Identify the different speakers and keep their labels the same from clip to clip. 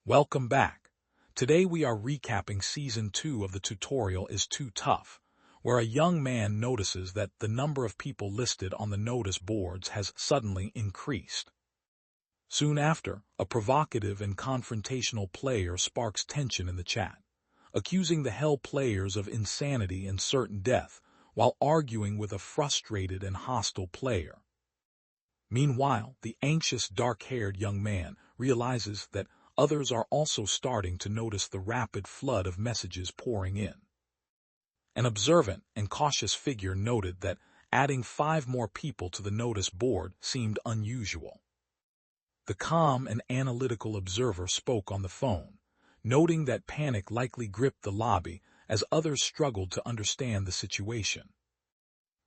Speaker 1: Welcome back. Today we are recapping Season 2 of the tutorial Is Too Tough, where a young man notices that the number of people listed on the notice boards has suddenly increased. Soon after, a provocative and confrontational player sparks tension in the chat, accusing the Hell players of insanity and certain death, while arguing with a frustrated and hostile player. Meanwhile, the anxious dark-haired young man realizes that others are also starting to notice the rapid flood of messages pouring in. An observant and cautious figure noted that adding 5 more people to the notice board seemed unusual. The calm and analytical observer spoke on the phone, noting that panic likely gripped the lobby as others struggled to understand the situation.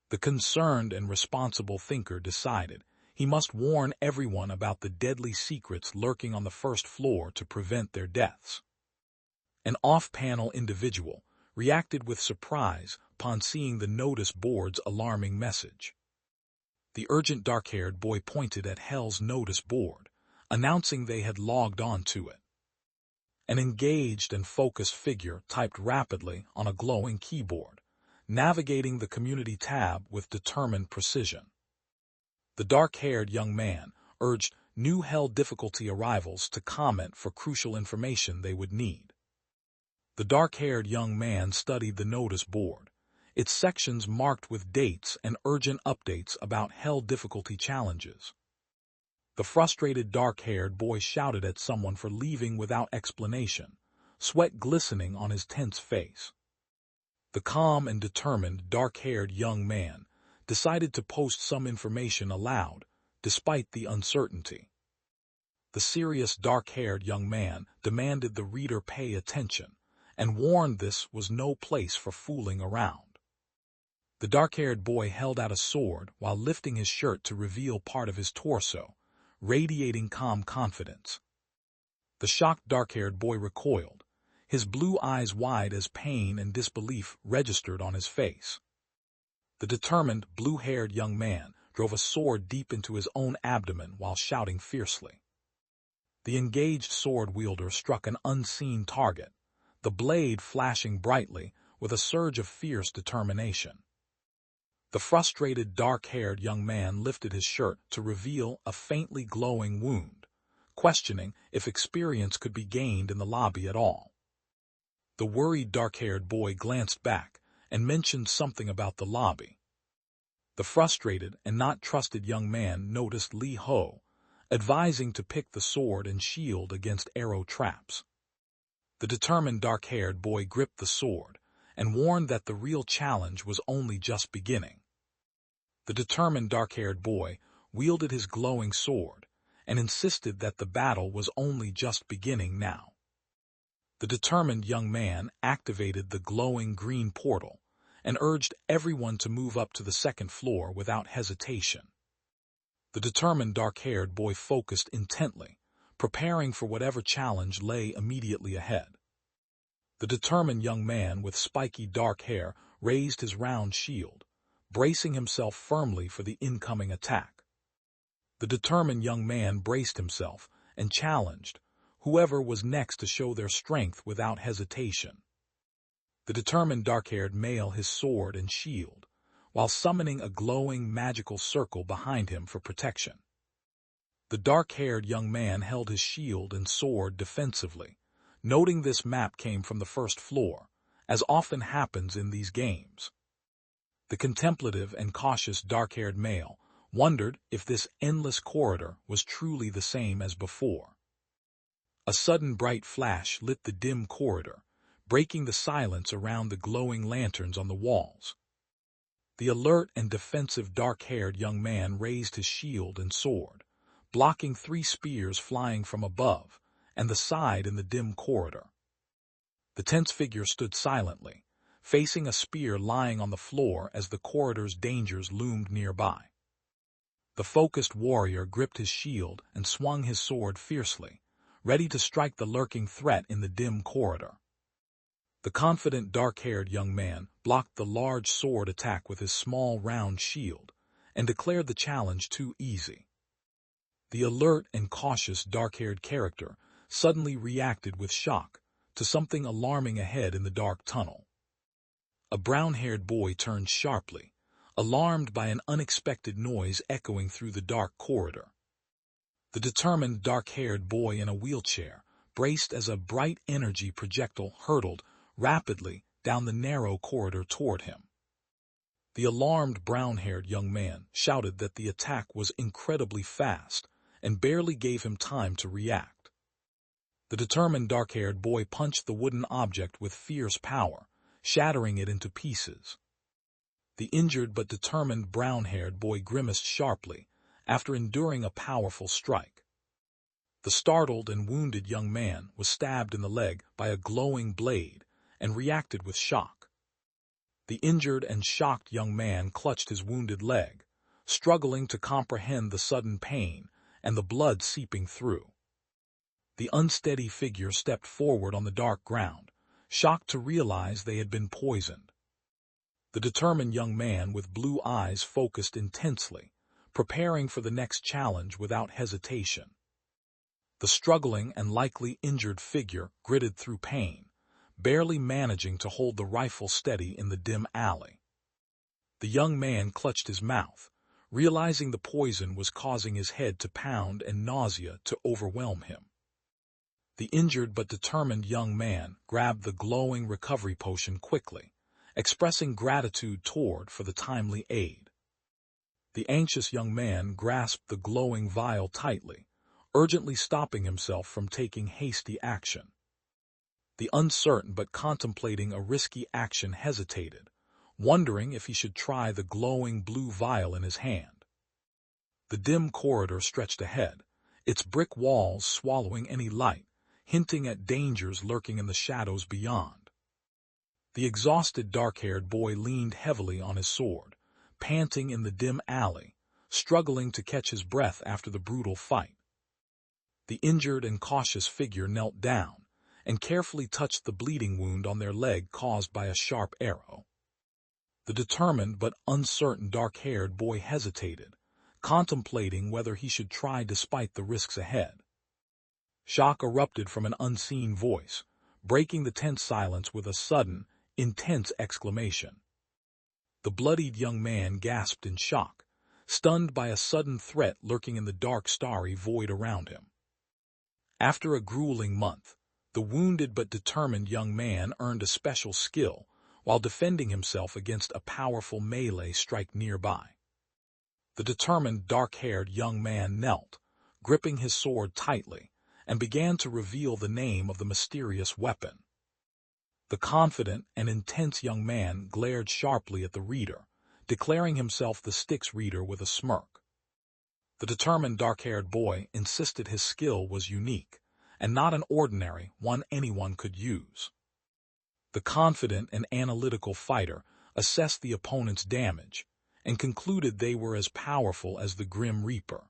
Speaker 1: The concerned and responsible thinker decided he must warn everyone about the deadly secrets lurking on the first floor to prevent their deaths. An off-panel individual reacted with surprise upon seeing the notice board's alarming message. The urgent dark-haired boy pointed at Hell's notice board, announcing they had logged on to it. An engaged and focused figure typed rapidly on a glowing keyboard, navigating the community tab with determined precision. The dark-haired young man urged new Hell difficulty arrivals to comment for crucial information they would need. The dark-haired young man studied the notice board, its sections marked with dates and urgent updates about Hell difficulty challenges. The frustrated dark-haired boy shouted at someone for leaving without explanation, sweat glistening on his tense face. The calm and determined dark-haired young man decided to post some information aloud, despite the uncertainty. The serious dark-haired young man demanded the reader pay attention, and warned this was no place for fooling around. The dark-haired boy held out a sword while lifting his shirt to reveal part of his torso, radiating calm confidence. The shocked dark-haired boy recoiled, his blue eyes wide as pain and disbelief registered on his face. The determined, blue-haired young man drove a sword deep into his own abdomen while shouting fiercely. The engaged sword wielder struck an unseen target, the blade flashing brightly with a surge of fierce determination. The frustrated, dark-haired young man lifted his shirt to reveal a faintly glowing wound, questioning if experience could be gained in the lobby at all. The worried dark-haired boy glanced back and mentioned something about the lobby. The frustrated and not trusted young man noticed Li Ho, advising to pick the sword and shield against arrow traps. The determined dark-haired boy gripped the sword and warned that the real challenge was only just beginning. The determined dark-haired boy wielded his glowing sword and insisted that the battle was only just beginning now. The determined young man activated the glowing green portal and urged everyone to move up to the second floor without hesitation. The determined dark-haired boy focused intently, preparing for whatever challenge lay immediately ahead. The determined young man with spiky dark hair raised his round shield, bracing himself firmly for the incoming attack. The determined young man braced himself and challenged whoever was next to show their strength without hesitation. The determined dark-haired male his sword and shield, while summoning a glowing magical circle behind him for protection. The dark-haired young man held his shield and sword defensively, noting this map came from the first floor, as often happens in these games. The contemplative and cautious dark-haired male wondered if this endless corridor was truly the same as before. A sudden bright flash lit the dim corridor, breaking the silence around the glowing lanterns on the walls. The alert and defensive dark-haired young man raised his shield and sword, blocking 3 spears flying from above and the side in the dim corridor. The tense figure stood silently, facing a spear lying on the floor as the corridor's dangers loomed nearby. The focused warrior gripped his shield and swung his sword fiercely, ready to strike the lurking threat in the dim corridor. The confident dark-haired young man blocked the large sword attack with his small round shield and declared the challenge too easy. The alert and cautious dark-haired character suddenly reacted with shock to something alarming ahead in the dark tunnel. A brown-haired boy turned sharply, alarmed by an unexpected noise echoing through the dark corridor. The determined dark-haired boy in a wheelchair braced as a bright energy projectile hurtled rapidly down the narrow corridor toward him. The alarmed brown-haired young man shouted that the attack was incredibly fast and barely gave him time to react. The determined dark-haired boy punched the wooden object with fierce power, shattering it into pieces. The injured but determined brown-haired boy grimaced sharply after enduring a powerful strike. The startled and wounded young man was stabbed in the leg by a glowing blade and reacted with shock. The injured and shocked young man clutched his wounded leg, struggling to comprehend the sudden pain and the blood seeping through. The unsteady figure stepped forward on the dark ground, shocked to realize they had been poisoned. The determined young man with blue eyes focused intensely, preparing for the next challenge without hesitation. The struggling and likely injured figure gritted through pain, barely managing to hold the rifle steady in the dim alley. The young man clutched his mouth, realizing the poison was causing his head to pound and nausea to overwhelm him. The injured but determined young man grabbed the glowing recovery potion quickly, expressing gratitude toward for the timely aid. The anxious young man grasped the glowing vial tightly, urgently stopping himself from taking hasty action. The uncertain but contemplating a risky action hesitated, wondering if he should try the glowing blue vial in his hand. The dim corridor stretched ahead, its brick walls swallowing any light, hinting at dangers lurking in the shadows beyond. The exhausted dark-haired boy leaned heavily on his sword, panting in the dim alley, struggling to catch his breath after the brutal fight. The injured and cautious figure knelt down and carefully touched the bleeding wound on their leg caused by a sharp arrow. The determined but uncertain dark-haired boy hesitated, contemplating whether he should try despite the risks ahead. Shock erupted from an unseen voice, breaking the tense silence with a sudden, intense exclamation. The bloodied young man gasped in shock, stunned by a sudden threat lurking in the dark starry void around him. After a grueling month, the wounded but determined young man earned a special skill while defending himself against a powerful melee strike nearby. The determined dark-haired young man knelt, gripping his sword tightly, and began to reveal the name of the mysterious weapon. The confident and intense young man glared sharply at the reader, declaring himself the Styx reader with a smirk. The determined dark-haired boy insisted his skill was unique, and not an ordinary one anyone could use. The confident and analytical fighter assessed the opponent's damage, and concluded they were as powerful as the Grim Reaper.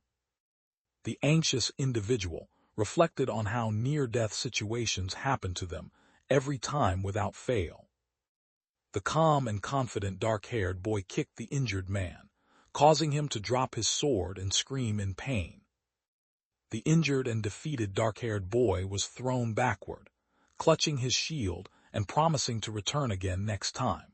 Speaker 1: The anxious individual reflected on how near-death situations happened to them every time without fail. The calm and confident dark-haired boy kicked the injured man, causing him to drop his sword and scream in pain. The injured and defeated dark-haired boy was thrown backward, clutching his shield and promising to return again next time.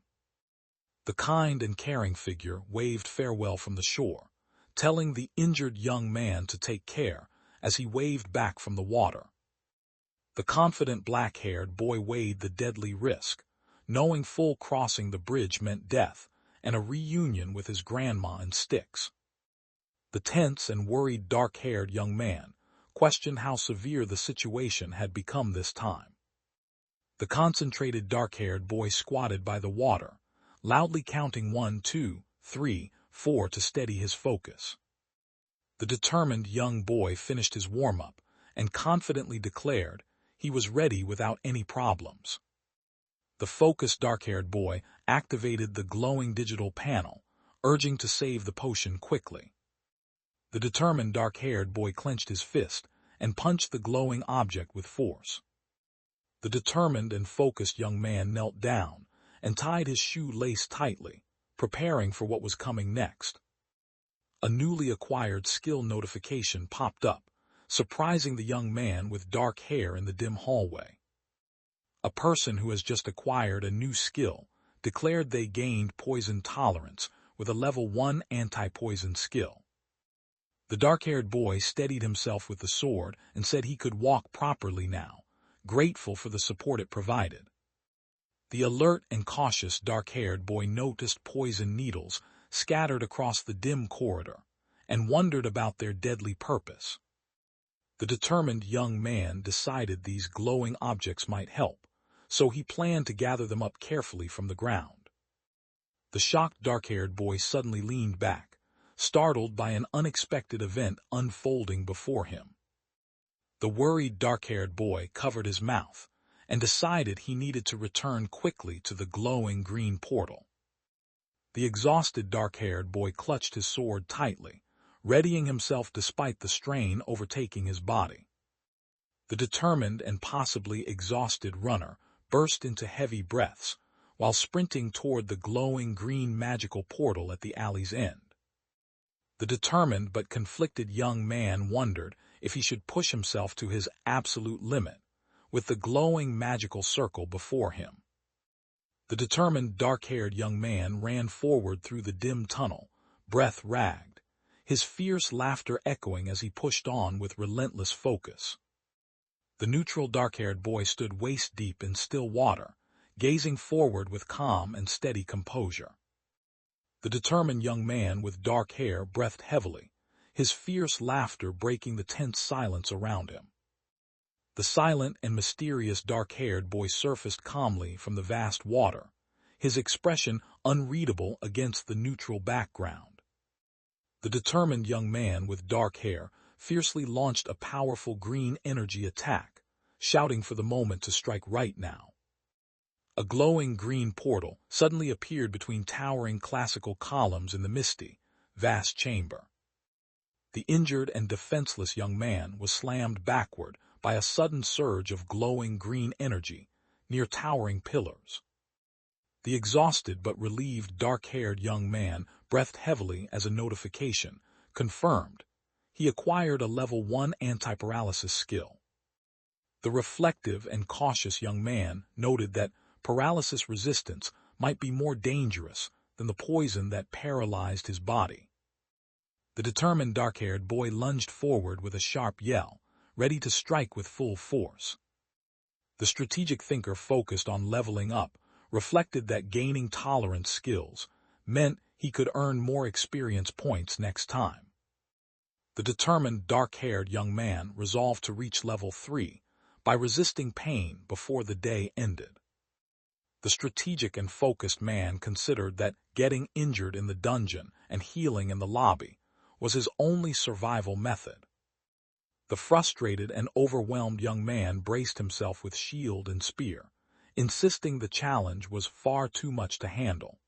Speaker 1: The kind and caring figure waved farewell from the shore, telling the injured young man to take care as he waved back from the water. The confident black-haired boy weighed the deadly risk, knowing full crossing the bridge meant death and a reunion with his grandma in Styx. The tense and worried dark-haired young man questioned how severe the situation had become this time. The concentrated dark-haired boy squatted by the water, loudly counting 1, 2, 3, 4 to steady his focus. The determined young boy finished his warm-up and confidently declared he was ready without any problems. The focused dark-haired boy activated the glowing digital panel, urging to save the potion quickly. The determined dark-haired boy clenched his fist and punched the glowing object with force. The determined and focused young man knelt down and tied his shoe lace tightly, preparing for what was coming next. A newly acquired skill notification popped up, surprising the young man with dark hair in the dim hallway. A person who has just acquired a new skill declared they gained poison tolerance with a level 1 anti-poison skill. The dark-haired boy steadied himself with the sword and said he could walk properly now, grateful for the support it provided. The alert and cautious dark-haired boy noticed poison needles scattered across the dim corridor and wondered about their deadly purpose. The determined young man decided these glowing objects might help, so he planned to gather them up carefully from the ground. The shocked dark-haired boy suddenly leaned back, startled by an unexpected event unfolding before him. The worried dark-haired boy covered his mouth and decided he needed to return quickly to the glowing green portal. The exhausted dark-haired boy clutched his sword tightly, readying himself despite the strain overtaking his body. The determined and possibly exhausted runner burst into heavy breaths while sprinting toward the glowing green magical portal at the alley's end. The determined but conflicted young man wondered if he should push himself to his absolute limit, with the glowing magical circle before him. The determined dark-haired young man ran forward through the dim tunnel, breath ragged, his fierce laughter echoing as he pushed on with relentless focus. The neutral dark-haired boy stood waist-deep in still water, gazing forward with calm and steady composure. The determined young man with dark hair breathed heavily, his fierce laughter breaking the tense silence around him. The silent and mysterious dark-haired boy surfaced calmly from the vast water, his expression unreadable against the neutral background. The determined young man with dark hair fiercely launched a powerful green energy attack, shouting for the moment to strike right now. A glowing green portal suddenly appeared between towering classical columns in the misty, vast chamber. The injured and defenseless young man was slammed backward by a sudden surge of glowing green energy near towering pillars. The exhausted but relieved dark-haired young man breathed heavily as a notification confirmed he acquired a level 1 anti-paralysis skill. The reflective and cautious young man noted that paralysis resistance might be more dangerous than the poison that paralyzed his body. The determined dark-haired boy lunged forward with a sharp yell, ready to strike with full force. The strategic thinker focused on leveling up, reflected that gaining tolerance skills meant he could earn more experience points next time. The determined dark-haired young man resolved to reach level 3 by resisting pain before the day ended. The strategic and focused man considered that getting injured in the dungeon and healing in the lobby was his only survival method. The frustrated and overwhelmed young man braced himself with shield and spear, insisting the challenge was far too much to handle.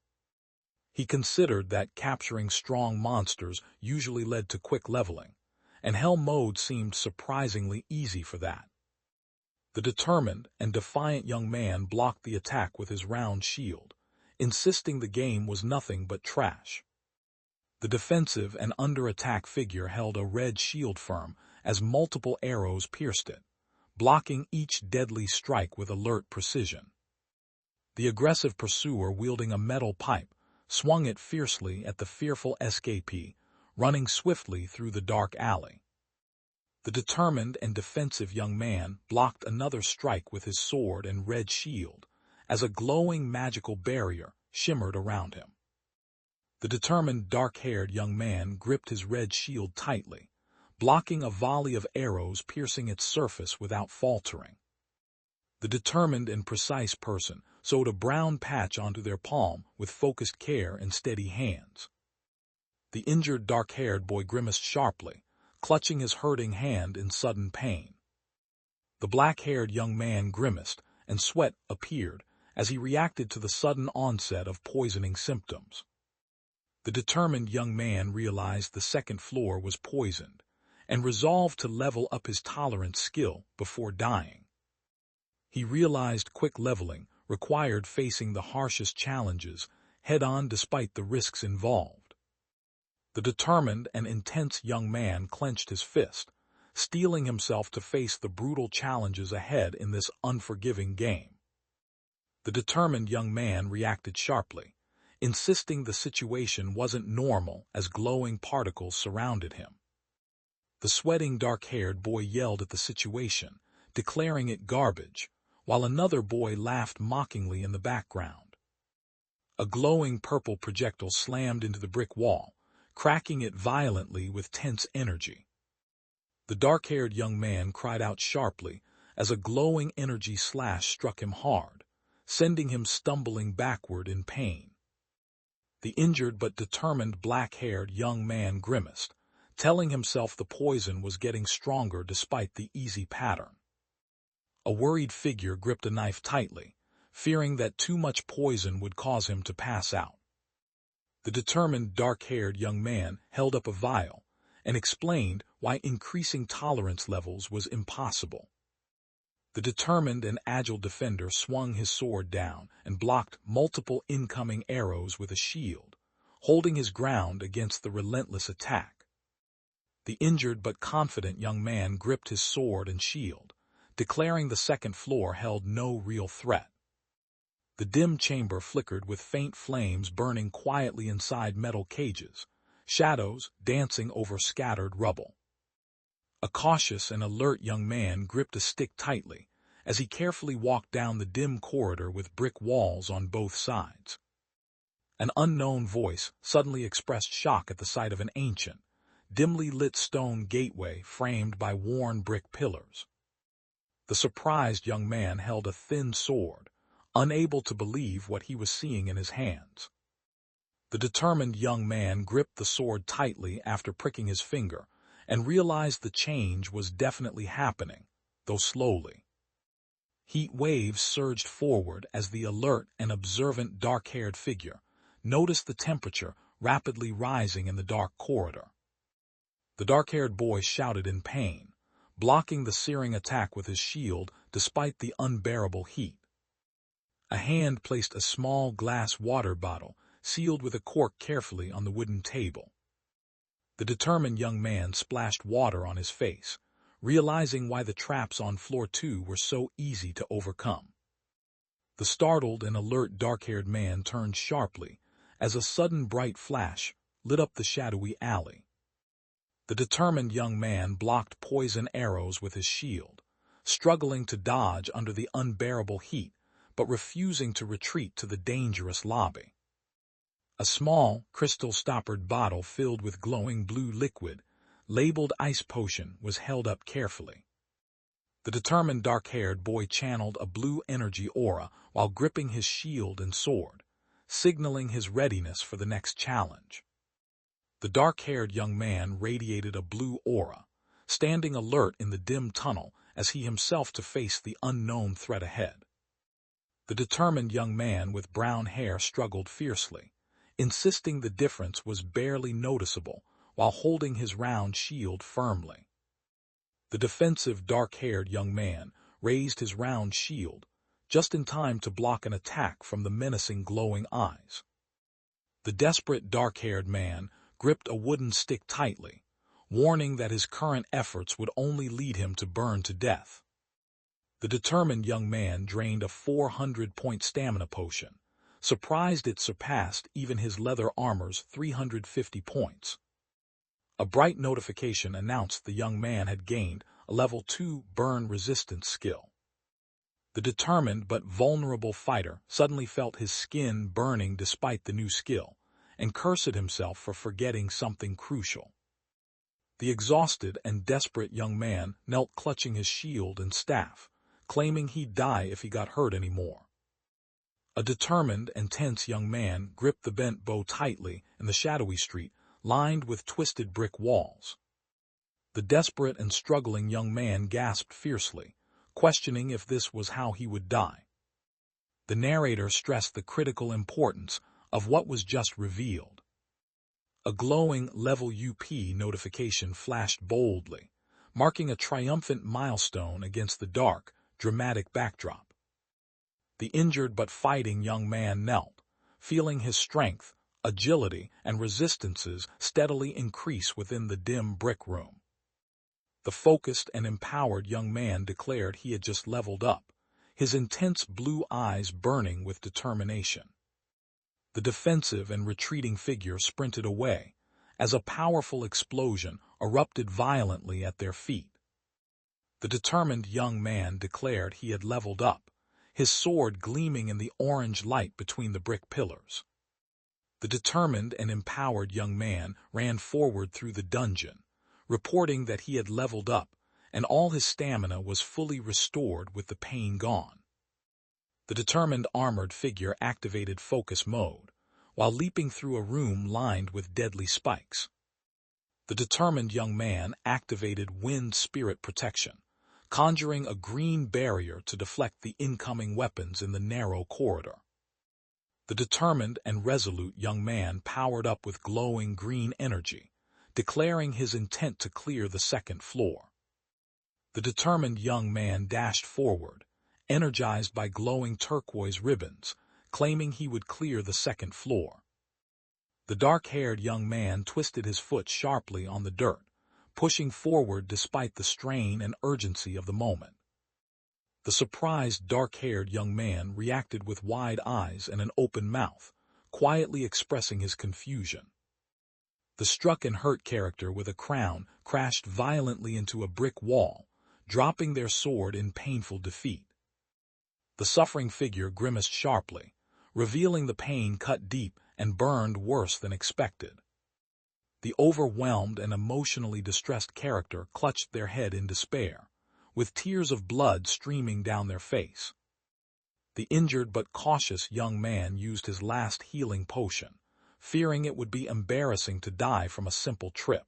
Speaker 1: He considered that capturing strong monsters usually led to quick leveling, and Hell mode seemed surprisingly easy for that. The determined and defiant young man blocked the attack with his round shield, insisting the game was nothing but trash. The defensive and under-attack figure held a red shield firm as multiple arrows pierced it, blocking each deadly strike with alert precision. The aggressive pursuer wielding a metal pipe swung it fiercely at the fearful escapee, running swiftly through the dark alley. The determined and defensive young man blocked another strike with his sword and red shield as a glowing magical barrier shimmered around him. The determined dark-haired young man gripped his red shield tightly, blocking a volley of arrows piercing its surface without faltering. The determined and precise person sewed a brown patch onto their palm with focused care and steady hands. The injured dark-haired boy grimaced sharply, clutching his hurting hand in sudden pain. The black-haired young man grimaced, and sweat appeared as he reacted to the sudden onset of poisoning symptoms. The determined young man realized the second floor was poisoned, and resolved to level up his tolerance skill before dying. He realized quick leveling required facing the harshest challenges head-on despite the risks involved. The determined and intense young man clenched his fist, steeling himself to face the brutal challenges ahead in this unforgiving game. The determined young man reacted sharply, insisting the situation wasn't normal as glowing particles surrounded him. The sweating dark-haired boy yelled at the situation, declaring it garbage, while another boy laughed mockingly in the background. A glowing purple projectile slammed into the brick wall, cracking it violently with tense energy. The dark-haired young man cried out sharply as a glowing energy slash struck him hard, sending him stumbling backward in pain. The injured but determined black-haired young man grimaced, telling himself the poison was getting stronger despite the easy pattern. A worried figure gripped a knife tightly, fearing that too much poison would cause him to pass out. The determined dark-haired young man held up a vial and explained why increasing tolerance levels was impossible. The determined and agile defender swung his sword down and blocked multiple incoming arrows with a shield, holding his ground against the relentless attack. The injured but confident young man gripped his sword and shield, declaring the second floor held no real threat. The dim chamber flickered with faint flames burning quietly inside metal cages, shadows dancing over scattered rubble. A cautious and alert young man gripped a stick tightly as he carefully walked down the dim corridor with brick walls on both sides. An unknown voice suddenly expressed shock at the sight of an ancient, dimly lit stone gateway framed by worn brick pillars. The surprised young man held a thin sword, unable to believe what he was seeing in his hands. The determined young man gripped the sword tightly after pricking his finger and realized the change was definitely happening, though slowly. Heat waves surged forward as the alert and observant dark-haired figure noticed the temperature rapidly rising in the dark corridor. The dark-haired boy shouted in pain, blocking the searing attack with his shield despite the unbearable heat. A hand placed a small glass water bottle, sealed with a cork carefully on the wooden table. The determined young man splashed water on his face, realizing why the traps on floor 2 were so easy to overcome. The startled and alert dark-haired man turned sharply as a sudden bright flash lit up the shadowy alley. The determined young man blocked poison arrows with his shield, struggling to dodge under the unbearable heat, but refusing to retreat to the dangerous lobby. A small, crystal-stoppered bottle filled with glowing blue liquid, labeled ice potion, was held up carefully. The determined dark-haired boy channeled a blue energy aura while gripping his shield and sword, signaling his readiness for the next challenge. The dark-haired young man radiated a blue aura, standing alert in the dim tunnel as he himself to face the unknown threat ahead. The determined young man with brown hair struggled fiercely, insisting the difference was barely noticeable while holding his round shield firmly. The defensive dark-haired young man raised his round shield, just in time to block an attack from the menacing glowing eyes. The desperate dark-haired man gripped a wooden stick tightly, warning that his current efforts would only lead him to burn to death. The determined young man drained a 400-point stamina potion, surprised it surpassed even his leather armor's 350 points. A bright notification announced the young man had gained a level 2 burn resistance skill. The determined but vulnerable fighter suddenly felt his skin burning despite the new skill, and cursed himself for forgetting something crucial. The exhausted and desperate young man knelt clutching his shield and staff, claiming he'd die if he got hurt anymore. A determined and tense young man gripped the bent bow tightly in the shadowy street, lined with twisted brick walls. The desperate and struggling young man gasped fiercely, questioning if this was how he would die. The narrator stressed the critical importance of what was just revealed. A glowing level UP notification flashed boldly, marking a triumphant milestone against the dark, dramatic backdrop. The injured but fighting young man knelt, feeling his strength, agility, and resistances steadily increase within the dim brick room. The focused and empowered young man declared he had just leveled up, his intense blue eyes burning with determination. The defensive and retreating figure sprinted away, as a powerful explosion erupted violently at their feet. The determined young man declared he had leveled up, his sword gleaming in the orange light between the brick pillars. The determined and empowered young man ran forward through the dungeon, reporting that he had leveled up, and all his stamina was fully restored with the pain gone. The determined armored figure activated focus mode, while leaping through a room lined with deadly spikes. The determined young man activated wind spirit protection, conjuring a green barrier to deflect the incoming weapons in the narrow corridor. The determined and resolute young man powered up with glowing green energy, declaring his intent to clear the second floor. The determined young man dashed forward, energized by glowing turquoise ribbons, claiming he would clear the second floor. The dark-haired young man twisted his foot sharply on the dirt, pushing forward despite the strain and urgency of the moment. The surprised dark-haired young man reacted with wide eyes and an open mouth, quietly expressing his confusion. The struck and hurt character with a crown crashed violently into a brick wall, dropping their sword in painful defeat. The suffering figure grimaced sharply, revealing the pain cut deep and burned worse than expected. The overwhelmed and emotionally distressed character clutched their head in despair, with tears of blood streaming down their face. The injured but cautious young man used his last healing potion, fearing it would be embarrassing to die from a simple trip.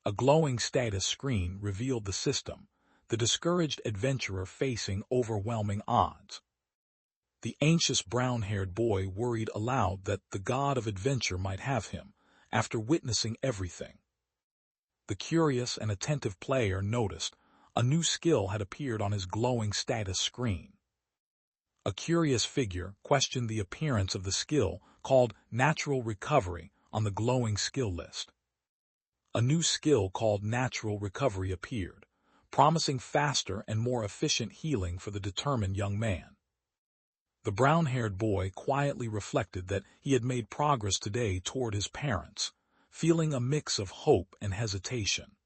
Speaker 1: A glowing status screen revealed the system, the discouraged adventurer facing overwhelming odds. The anxious brown-haired boy worried aloud that the god of adventure might have him, after witnessing everything. The curious and attentive player noticed a new skill had appeared on his glowing status screen. A curious figure questioned the appearance of the skill called Natural Recovery on the glowing skill list. A new skill called Natural Recovery appeared, promising faster and more efficient healing for the determined young man. The brown-haired boy quietly reflected that he had made progress today toward his parents, feeling a mix of hope and hesitation.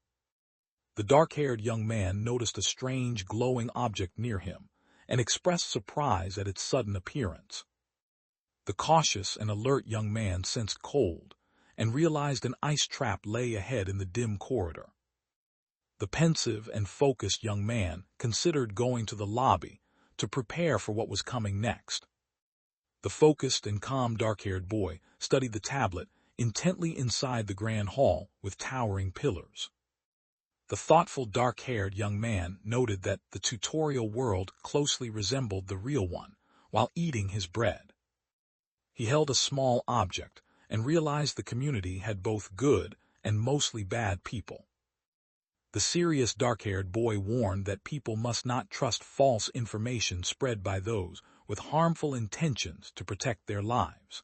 Speaker 1: The dark-haired young man noticed a strange glowing object near him and expressed surprise at its sudden appearance. The cautious and alert young man sensed cold and realized an ice trap lay ahead in the dim corridor. The pensive and focused young man considered going to the lobby to prepare for what was coming next. The focused and calm dark-haired boy studied the tablet intently inside the grand hall with towering pillars. The thoughtful dark-haired young man noted that the tutorial world closely resembled the real one while eating his bread. He held a small object and realized the community had both good and mostly bad people. The serious dark-haired boy warned that people must not trust false information spread by those with harmful intentions to protect their lives.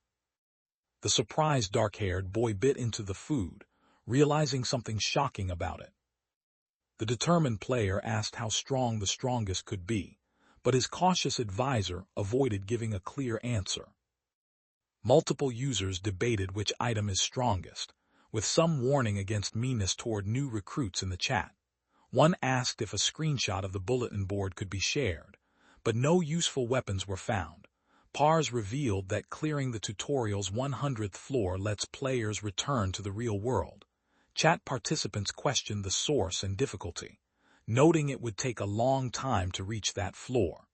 Speaker 1: The surprised dark-haired boy bit into the food, realizing something shocking about it. The determined player asked how strong the strongest could be, but his cautious advisor avoided giving a clear answer. Multiple users debated which item is strongest, with some warning against meanness toward new recruits in the chat. One asked if a screenshot of the bulletin board could be shared, but no useful weapons were found. Pars revealed that clearing the tutorial's 100th floor lets players return to the real world. Chat participants questioned the source and difficulty, noting it would take a long time to reach that floor.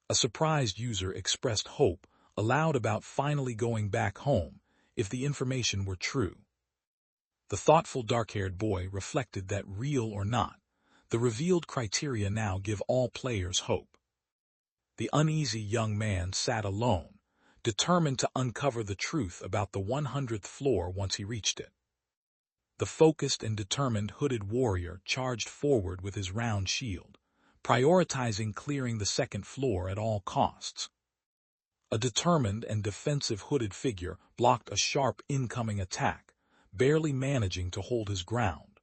Speaker 1: A surprised user expressed hope aloud about finally going back home if the information were true. The thoughtful dark-haired boy reflected that, real or not, the revealed criteria now give all players hope. The uneasy young man sat alone, determined to uncover the truth about the 100th floor once he reached it. The focused and determined hooded warrior charged forward with his round shield, prioritizing clearing the second floor at all costs. A determined and defensive hooded figure blocked a sharp incoming attack, barely managing to hold his ground.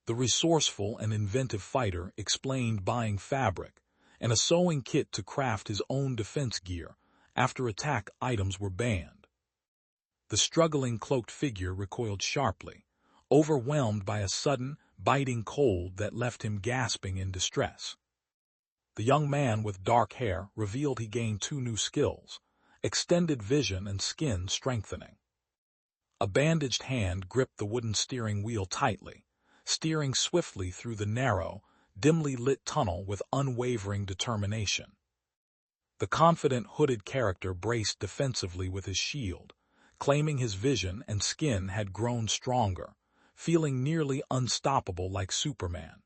Speaker 1: The resourceful and inventive fighter explained buying fabric and a sewing kit to craft his own defense gear after attack items were banned. The struggling cloaked figure recoiled sharply, overwhelmed by a sudden, biting cold that left him gasping in distress. The young man with dark hair revealed he gained two new skills: extended vision and skin strengthening. A bandaged hand gripped the wooden steering wheel tightly, steering swiftly through the narrow, dimly lit tunnel with unwavering determination. The confident hooded character braced defensively with his shield, claiming his vision and skin had grown stronger, feeling nearly unstoppable like Superman.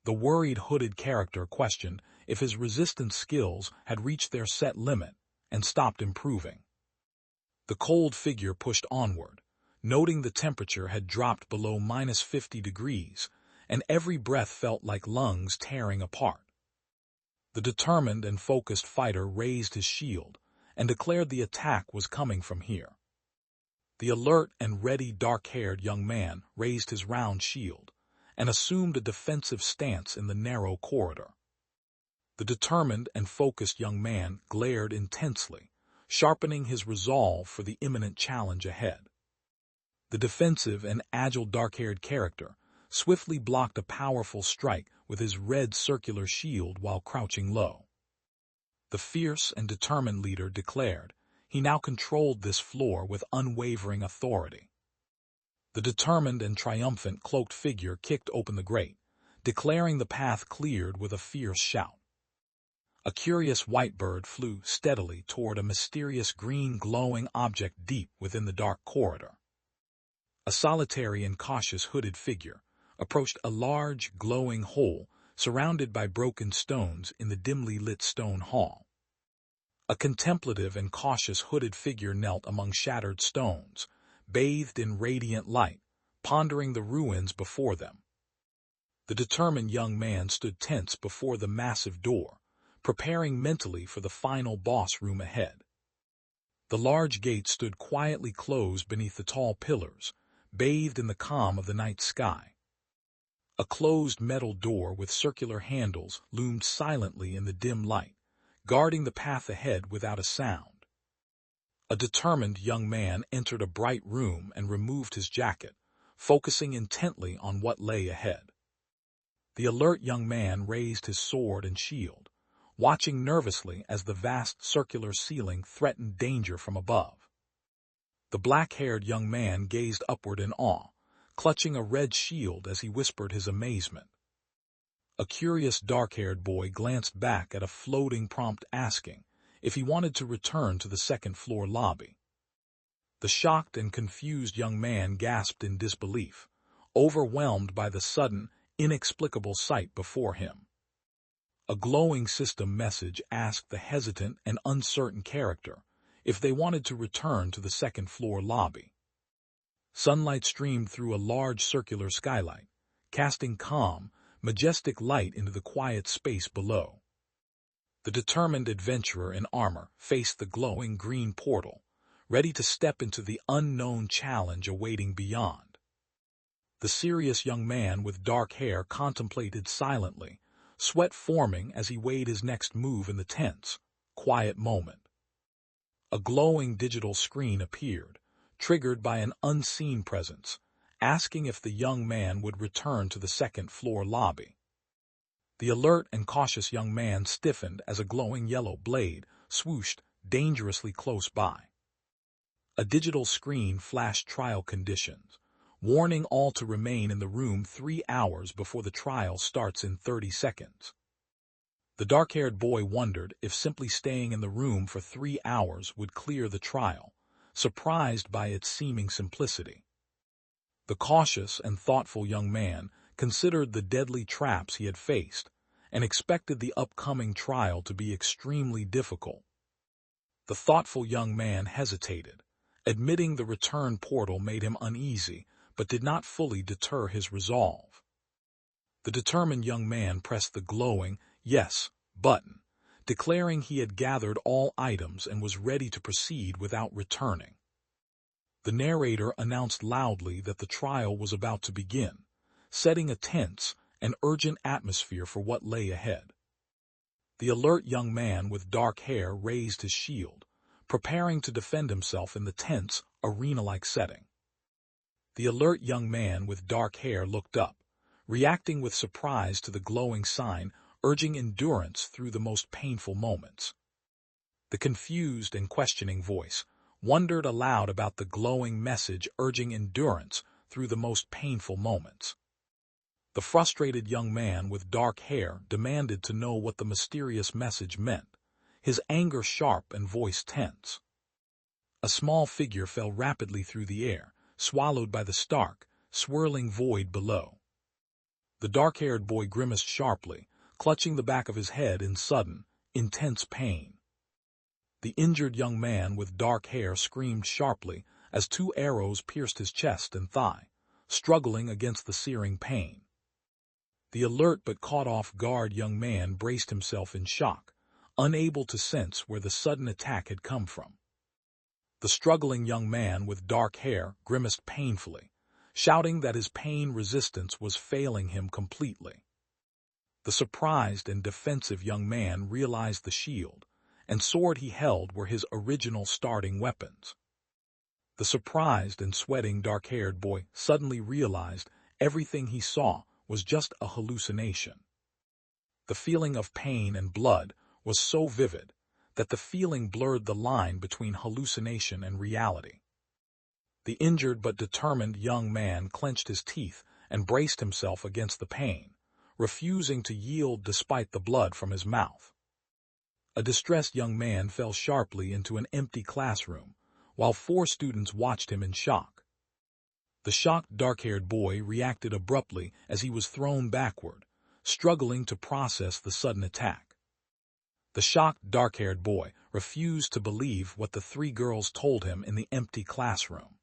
Speaker 1: The worried hooded character questioned if his resistance skills had reached their set limit and stopped improving. The cold figure pushed onward, noting the temperature had dropped below -50 degrees, and every breath felt like lungs tearing apart. The determined and focused fighter raised his shield and declared the attack was coming from here. The alert and ready dark-haired young man raised his round shield and assumed a defensive stance in the narrow corridor. The determined and focused young man glared intensely, sharpening his resolve for the imminent challenge ahead. The defensive and agile dark-haired character swiftly blocked a powerful strike with his red circular shield while crouching low. The fierce and determined leader declared he now controlled this floor with unwavering authority. The determined and triumphant cloaked figure kicked open the grate, declaring the path cleared with a fierce shout. A curious white bird flew steadily toward a mysterious green glowing object deep within the dark corridor. A solitary and cautious hooded figure approached a large, glowing hole surrounded by broken stones in the dimly lit stone hall. A contemplative and cautious hooded figure knelt among shattered stones, bathed in radiant light, pondering the ruins before them. The determined young man stood tense before the massive door, preparing mentally for the final boss room ahead. The large gate stood quietly closed beneath the tall pillars, bathed in the calm of the night sky. A closed metal door with circular handles loomed silently in the dim light, guarding the path ahead without a sound. A determined young man entered a bright room and removed his jacket, focusing intently on what lay ahead. The alert young man raised his sword and shield, watching nervously as the vast circular ceiling threatened danger from above. The black-haired young man gazed upward in awe, clutching a red shield as he whispered his amazement. A curious dark-haired boy glanced back at a floating prompt asking if he wanted to return to the second-floor lobby. The shocked and confused young man gasped in disbelief, overwhelmed by the sudden, inexplicable sight before him. A glowing system message asked the hesitant and uncertain character if they wanted to return to the second-floor lobby. Sunlight streamed through a large circular skylight, casting calm, majestic light into the quiet space below. The determined adventurer in armor faced the glowing green portal, ready to step into the unknown challenge awaiting beyond. The serious young man with dark hair contemplated silently, sweat forming as he weighed his next move in the tense, quiet moment. A glowing digital screen appeared, triggered by an unseen presence, asking if the young man would return to the second-floor lobby. The alert and cautious young man stiffened as a glowing yellow blade swooshed dangerously close by. A digital screen flashed trial conditions, warning all to remain in the room 3 hours before the trial starts in 30 seconds. The dark-haired boy wondered if simply staying in the room for 3 hours would clear the trial, surprised by its seeming simplicity. The cautious and thoughtful young man considered the deadly traps he had faced and expected the upcoming trial to be extremely difficult. The thoughtful young man hesitated, admitting the return portal made him uneasy but did not fully deter his resolve. The determined young man pressed the glowing "Yes" button, declaring he had gathered all items and was ready to proceed without returning. The narrator announced loudly that the trial was about to begin, setting a tense and urgent atmosphere for what lay ahead. The alert young man with dark hair raised his shield, preparing to defend himself in the tense, arena-like setting. The alert young man with dark hair looked up, reacting with surprise to the glowing sign urging endurance through the most painful moments. The confused and questioning voice wondered aloud about the glowing message urging endurance through the most painful moments. The frustrated young man with dark hair demanded to know what the mysterious message meant, his anger sharp and voice tense. A small figure fell rapidly through the air, swallowed by the stark, swirling void below. The dark-haired boy grimaced sharply, clutching the back of his head in sudden, intense pain. The injured young man with dark hair screamed sharply as 2 arrows pierced his chest and thigh, struggling against the searing pain. The alert but caught-off-guard young man braced himself in shock, unable to sense where the sudden attack had come from. The struggling young man with dark hair grimaced painfully, shouting that his pain resistance was failing him completely. The surprised and defensive young man realized the shield and sword he held were his original starting weapons. The surprised and sweating dark-haired boy suddenly realized everything he saw was just a hallucination. The feeling of pain and blood was so vivid that the feeling blurred the line between hallucination and reality. The injured but determined young man clenched his teeth and braced himself against the pain, refusing to yield despite the blood from his mouth. A distressed young man fell sharply into an empty classroom, while 4 students watched him in shock. The shocked dark-haired boy reacted abruptly as he was thrown backward, struggling to process the sudden attack. The shocked dark-haired boy refused to believe what the 3 girls told him in the empty classroom.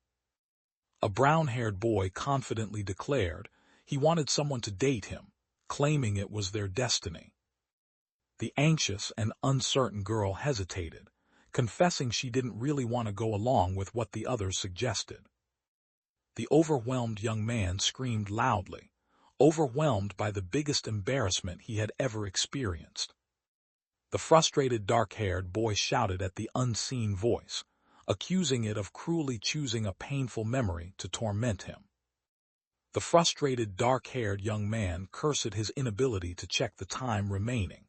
Speaker 1: A brown-haired boy confidently declared he wanted someone to date him, claiming it was their destiny. The anxious and uncertain girl hesitated, confessing she didn't really want to go along with what the others suggested. The overwhelmed young man screamed loudly, overwhelmed by the biggest embarrassment he had ever experienced. The frustrated dark-haired boy shouted at the unseen voice, accusing it of cruelly choosing a painful memory to torment him. The frustrated dark-haired young man cursed his inability to check the time remaining,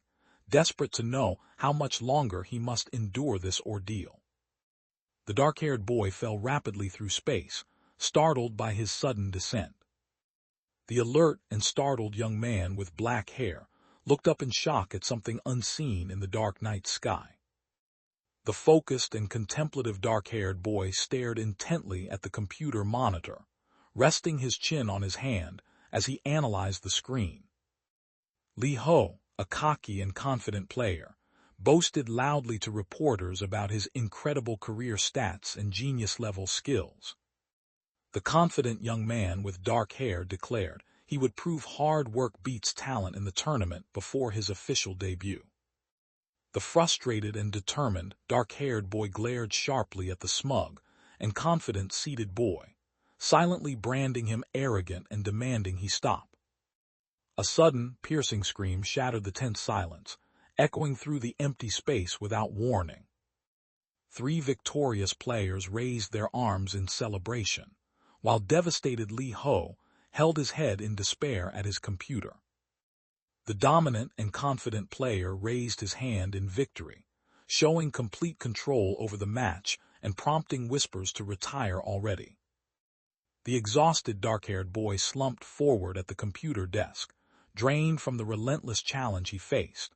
Speaker 1: desperate to know how much longer he must endure this ordeal. The dark-haired boy fell rapidly through space, startled by his sudden descent. The alert and startled young man with black hair looked up in shock at something unseen in the dark night sky. The focused and contemplative dark-haired boy stared intently at the computer monitor, resting his chin on his hand as he analyzed the screen. Lee Ho, a cocky and confident player, boasted loudly to reporters about his incredible career stats and genius-level skills. The confident young man with dark hair declared he would prove hard work beats talent in the tournament before his official debut. The frustrated and determined, dark-haired boy glared sharply at the smug and confident seated boy, silently branding him arrogant and demanding he stop. A sudden, piercing scream shattered the tense silence, echoing through the empty space without warning. 3 victorious players raised their arms in celebration, while devastated Lee Ho held his head in despair at his computer. The dominant and confident player raised his hand in victory, showing complete control over the match and prompting whispers to retire already. The exhausted dark-haired boy slumped forward at the computer desk, drained from the relentless challenge he faced.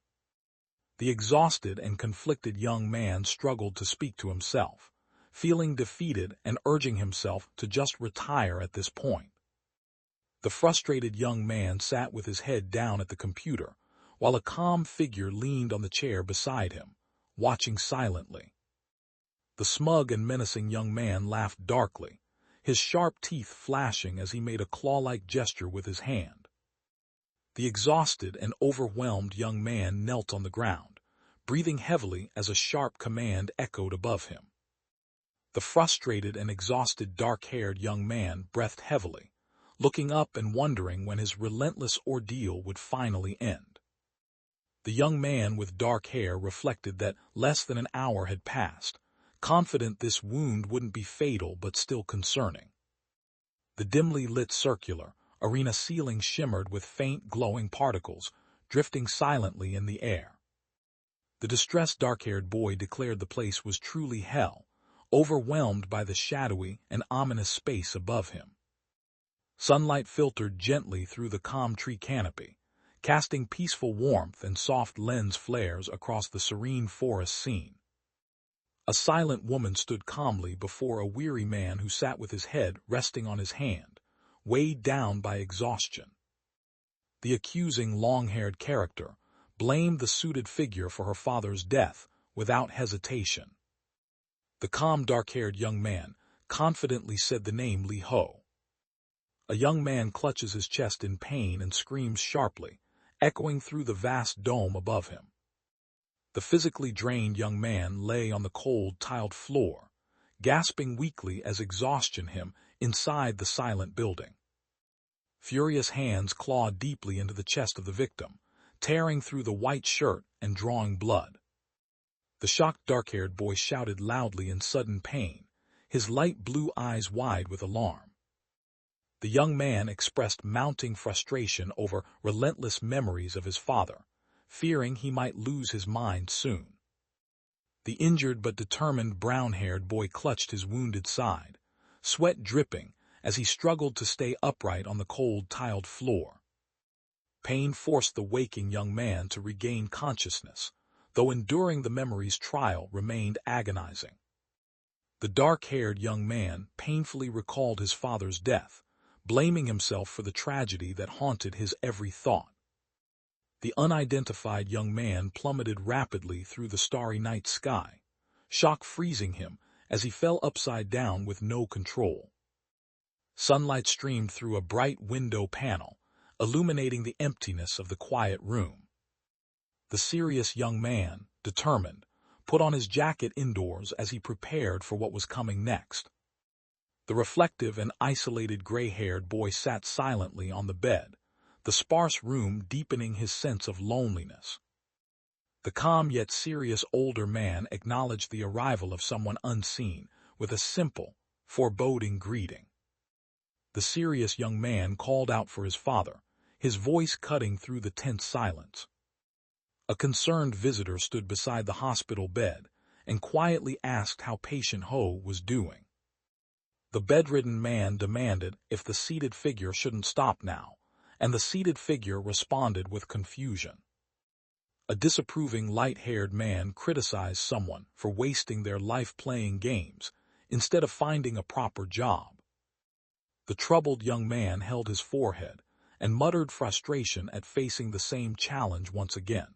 Speaker 1: The exhausted and conflicted young man struggled to speak to himself, feeling defeated and urging himself to just retire at this point. The frustrated young man sat with his head down at the computer, while a calm figure leaned on the chair beside him, watching silently. The smug and menacing young man laughed darkly, his sharp teeth flashing as he made a claw-like gesture with his hand. The exhausted and overwhelmed young man knelt on the ground, breathing heavily as a sharp command echoed above him. The frustrated and exhausted dark-haired young man breathed heavily, looking up and wondering when his relentless ordeal would finally end. The young man with dark hair reflected that less than an hour had passed, confident this wound wouldn't be fatal but still concerning. The dimly lit circular arena ceiling shimmered with faint glowing particles, drifting silently in the air. The distressed dark-haired boy declared the place was truly hell, overwhelmed by the shadowy and ominous space above him. Sunlight filtered gently through the calm tree canopy, casting peaceful warmth and soft lens flares across the serene forest scene. A silent woman stood calmly before a weary man who sat with his head resting on his hand, weighed down by exhaustion. The accusing long-haired character blamed the suited figure for her father's death without hesitation. The calm dark-haired young man confidently said the name Li Ho. A young man clutches his chest in pain and screams sharply, echoing through the vast dome above him. The physically drained young man lay on the cold, tiled floor, gasping weakly as exhaustion held him inside the silent building. Furious hands clawed deeply into the chest of the victim, tearing through the white shirt and drawing blood. The shocked dark-haired boy shouted loudly in sudden pain, his light blue eyes wide with alarm. The young man expressed mounting frustration over relentless memories of his father, fearing he might lose his mind soon. The injured but determined brown-haired boy clutched his wounded side, sweat dripping as he struggled to stay upright on the cold, tiled floor. Pain forced the waking young man to regain consciousness, though enduring the memory's trial remained agonizing. The dark-haired young man painfully recalled his father's death, blaming himself for the tragedy that haunted his every thought. The unidentified young man plummeted rapidly through the starry night sky, shock freezing him as he fell upside down with no control. Sunlight streamed through a bright window panel, illuminating the emptiness of the quiet room. The serious young man, determined, put on his jacket indoors as he prepared for what was coming next. The reflective and isolated gray-haired boy sat silently on the bed, the sparse room deepening his sense of loneliness. The calm yet serious older man acknowledged the arrival of someone unseen with a simple, foreboding greeting. The serious young man called out for his father, his voice cutting through the tense silence. A concerned visitor stood beside the hospital bed and quietly asked how patient Ho was doing. The bedridden man demanded if the seated figure shouldn't stop now, and the seated figure responded with confusion. A disapproving light-haired man criticized someone for wasting their life playing games instead of finding a proper job. The troubled young man held his forehead and muttered frustration at facing the same challenge once again.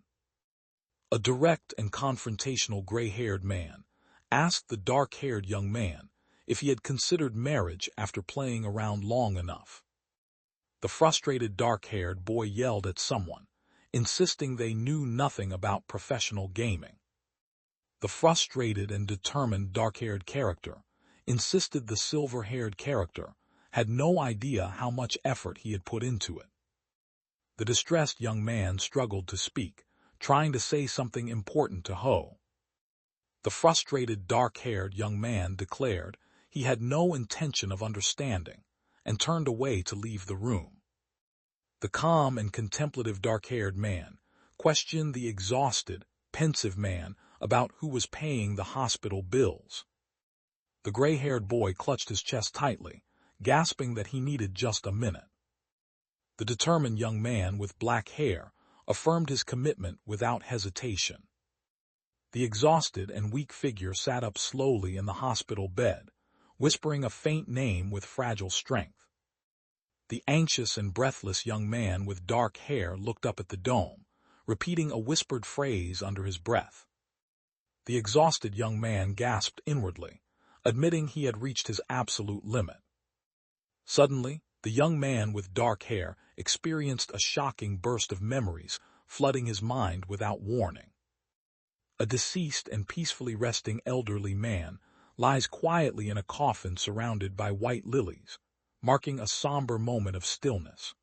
Speaker 1: A direct and confrontational gray-haired man asked the dark-haired young man if he had considered marriage after playing around long enough. The frustrated dark-haired boy yelled at someone, insisting they knew nothing about professional gaming. The frustrated and determined dark-haired character insisted the silver-haired character had no idea how much effort he had put into it. The distressed young man struggled to speak, trying to say something important to Ho. The frustrated dark-haired young man declared he had no intention of understanding and turned away to leave the room. The calm and contemplative dark-haired man questioned the exhausted, pensive man about who was paying the hospital bills. The gray-haired boy clutched his chest tightly, gasping that he needed just a minute. The determined young man with black hair affirmed his commitment without hesitation. The exhausted and weak figure sat up slowly in the hospital bed, whispering a faint name with fragile strength. The anxious and breathless young man with dark hair looked up at the dome, repeating a whispered phrase under his breath. The exhausted young man gasped inwardly, admitting he had reached his absolute limit. Suddenly, the young man with dark hair experienced a shocking burst of memories, flooding his mind without warning. A deceased and peacefully resting elderly man lies quietly in a coffin surrounded by white lilies, marking a somber moment of stillness.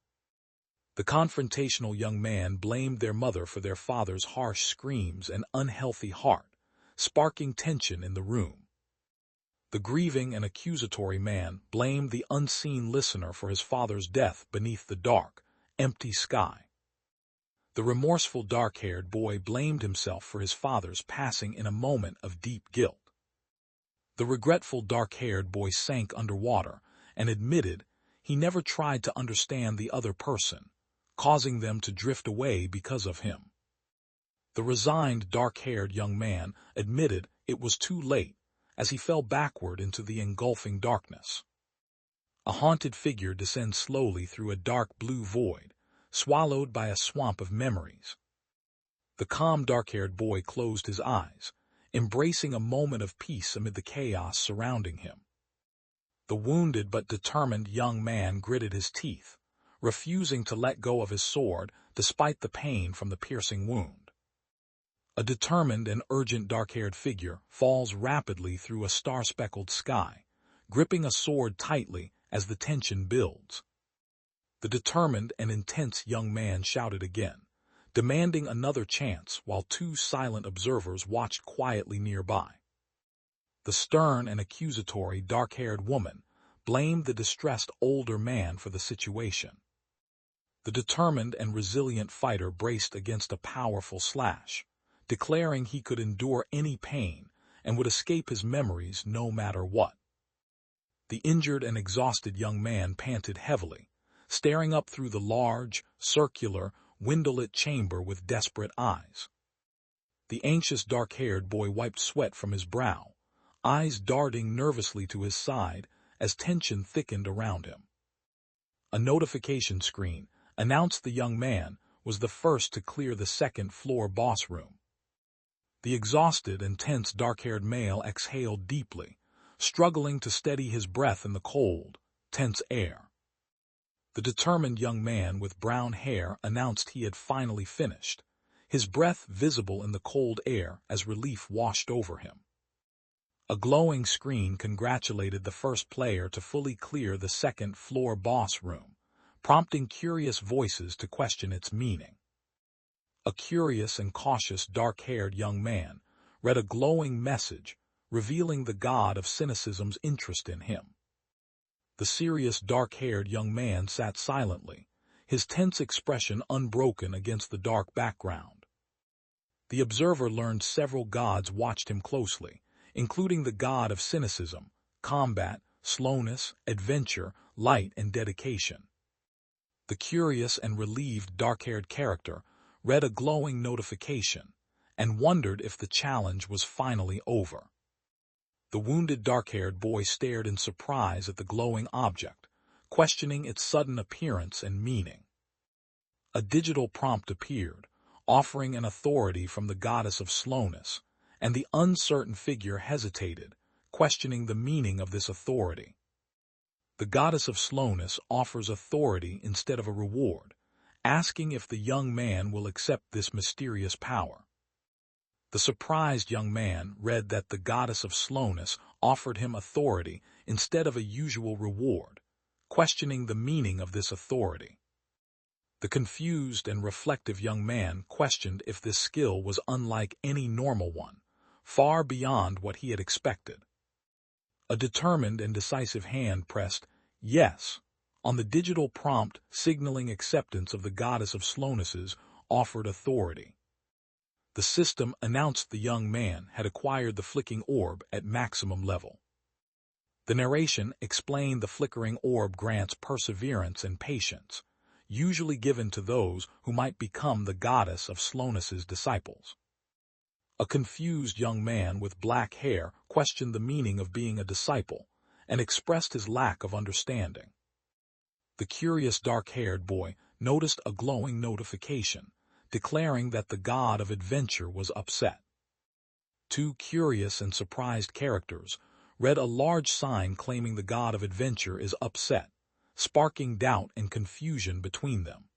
Speaker 1: The confrontational young man blamed their mother for their father's harsh screams and unhealthy heart, sparking tension in the room. The grieving and accusatory man blamed the unseen listener for his father's death beneath the dark, empty sky. The remorseful dark-haired boy blamed himself for his father's passing in a moment of deep guilt. The regretful dark-haired boy sank underwater and admitted he never tried to understand the other person, causing them to drift away because of him. The resigned dark-haired young man admitted it was too late as he fell backward into the engulfing darkness. A haunted figure descends slowly through a dark blue void, swallowed by a swamp of memories. The calm dark-haired boy closed his eyes, embracing a moment of peace amid the chaos surrounding him. The wounded but determined young man gritted his teeth, refusing to let go of his sword despite the pain from the piercing wound. A determined and urgent dark-haired figure falls rapidly through a star-speckled sky, gripping a sword tightly as the tension builds. The determined and intense young man shouted again, demanding another chance while two silent observers watched quietly nearby. The stern and accusatory dark-haired woman blamed the distressed older man for the situation. The determined and resilient fighter braced against a powerful slash, declaring he could endure any pain and would escape his memories no matter what. The injured and exhausted young man panted heavily, staring up through the large, circular, windowlit chamber with desperate eyes. The anxious dark-haired boy wiped sweat from his brow, eyes darting nervously to his side as tension thickened around him. A notification screen announced the young man was the first to clear the second-floor boss room. The exhausted and tense dark-haired male exhaled deeply, struggling to steady his breath in the cold, tense air. The determined young man with brown hair announced he had finally finished, his breath visible in the cold air as relief washed over him. A glowing screen congratulated the first player to fully clear the second-floor boss room, prompting curious voices to question its meaning. A curious and cautious dark-haired young man read a glowing message revealing the god of cynicism's interest in him. The serious dark-haired young man sat silently, his tense expression unbroken against the dark background. The observer learned several gods watched him closely, including the god of cynicism, combat, slowness, adventure, light, and dedication. The curious and relieved dark-haired character read a glowing notification and wondered if the challenge was finally over. The wounded dark-haired boy stared in surprise at the glowing object, questioning its sudden appearance and meaning. A digital prompt appeared, offering an authority from the goddess of slowness, and the uncertain figure hesitated, questioning the meaning of this authority. The goddess of slowness offers authority instead of a reward, asking if the young man will accept this mysterious power. The surprised young man read that the goddess of slowness offered him authority instead of a usual reward, questioning the meaning of this authority. The confused and reflective young man questioned if this skill was unlike any normal one, far beyond what he had expected. A determined and decisive hand pressed "Yes" on the digital prompt signaling acceptance of the goddess of slowness's offered authority. The system announced the young man had acquired the flicking orb at maximum level. The narration explained the flickering orb grants perseverance and patience, usually given to those who might become the goddess of slowness's disciples. A confused young man with black hair questioned the meaning of being a disciple and expressed his lack of understanding. The curious dark-haired boy noticed a glowing notification, declaring that the god of adventure was upset. Two curious and surprised characters read a large sign claiming the god of adventure is upset, sparking doubt and confusion between them.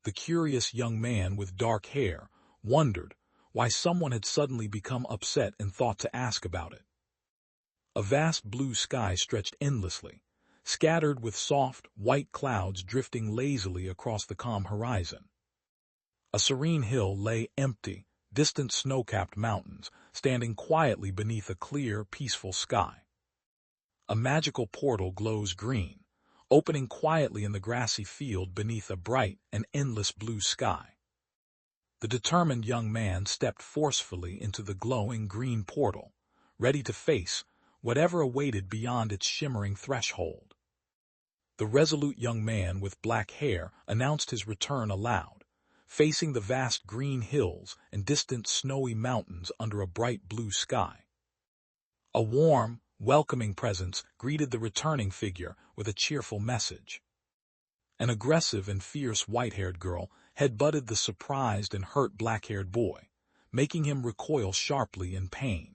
Speaker 1: The curious young man with dark hair wondered why someone had suddenly become upset and thought to ask about it. A vast blue sky stretched endlessly, scattered with soft, white clouds drifting lazily across the calm horizon. A serene hill lay empty, distant snow-capped mountains, standing quietly beneath a clear, peaceful sky. A magical portal glows green, opening quietly in the grassy field beneath a bright and endless blue sky. The determined young man stepped forcefully into the glowing green portal, ready to face whatever awaited beyond its shimmering threshold. The resolute young man with black hair announced his return aloud, facing the vast green hills and distant snowy mountains under a bright blue sky. A warm, welcoming presence greeted the returning figure with a cheerful message. An aggressive and fierce white-haired girl headbutted the surprised and hurt black-haired boy, making him recoil sharply in pain.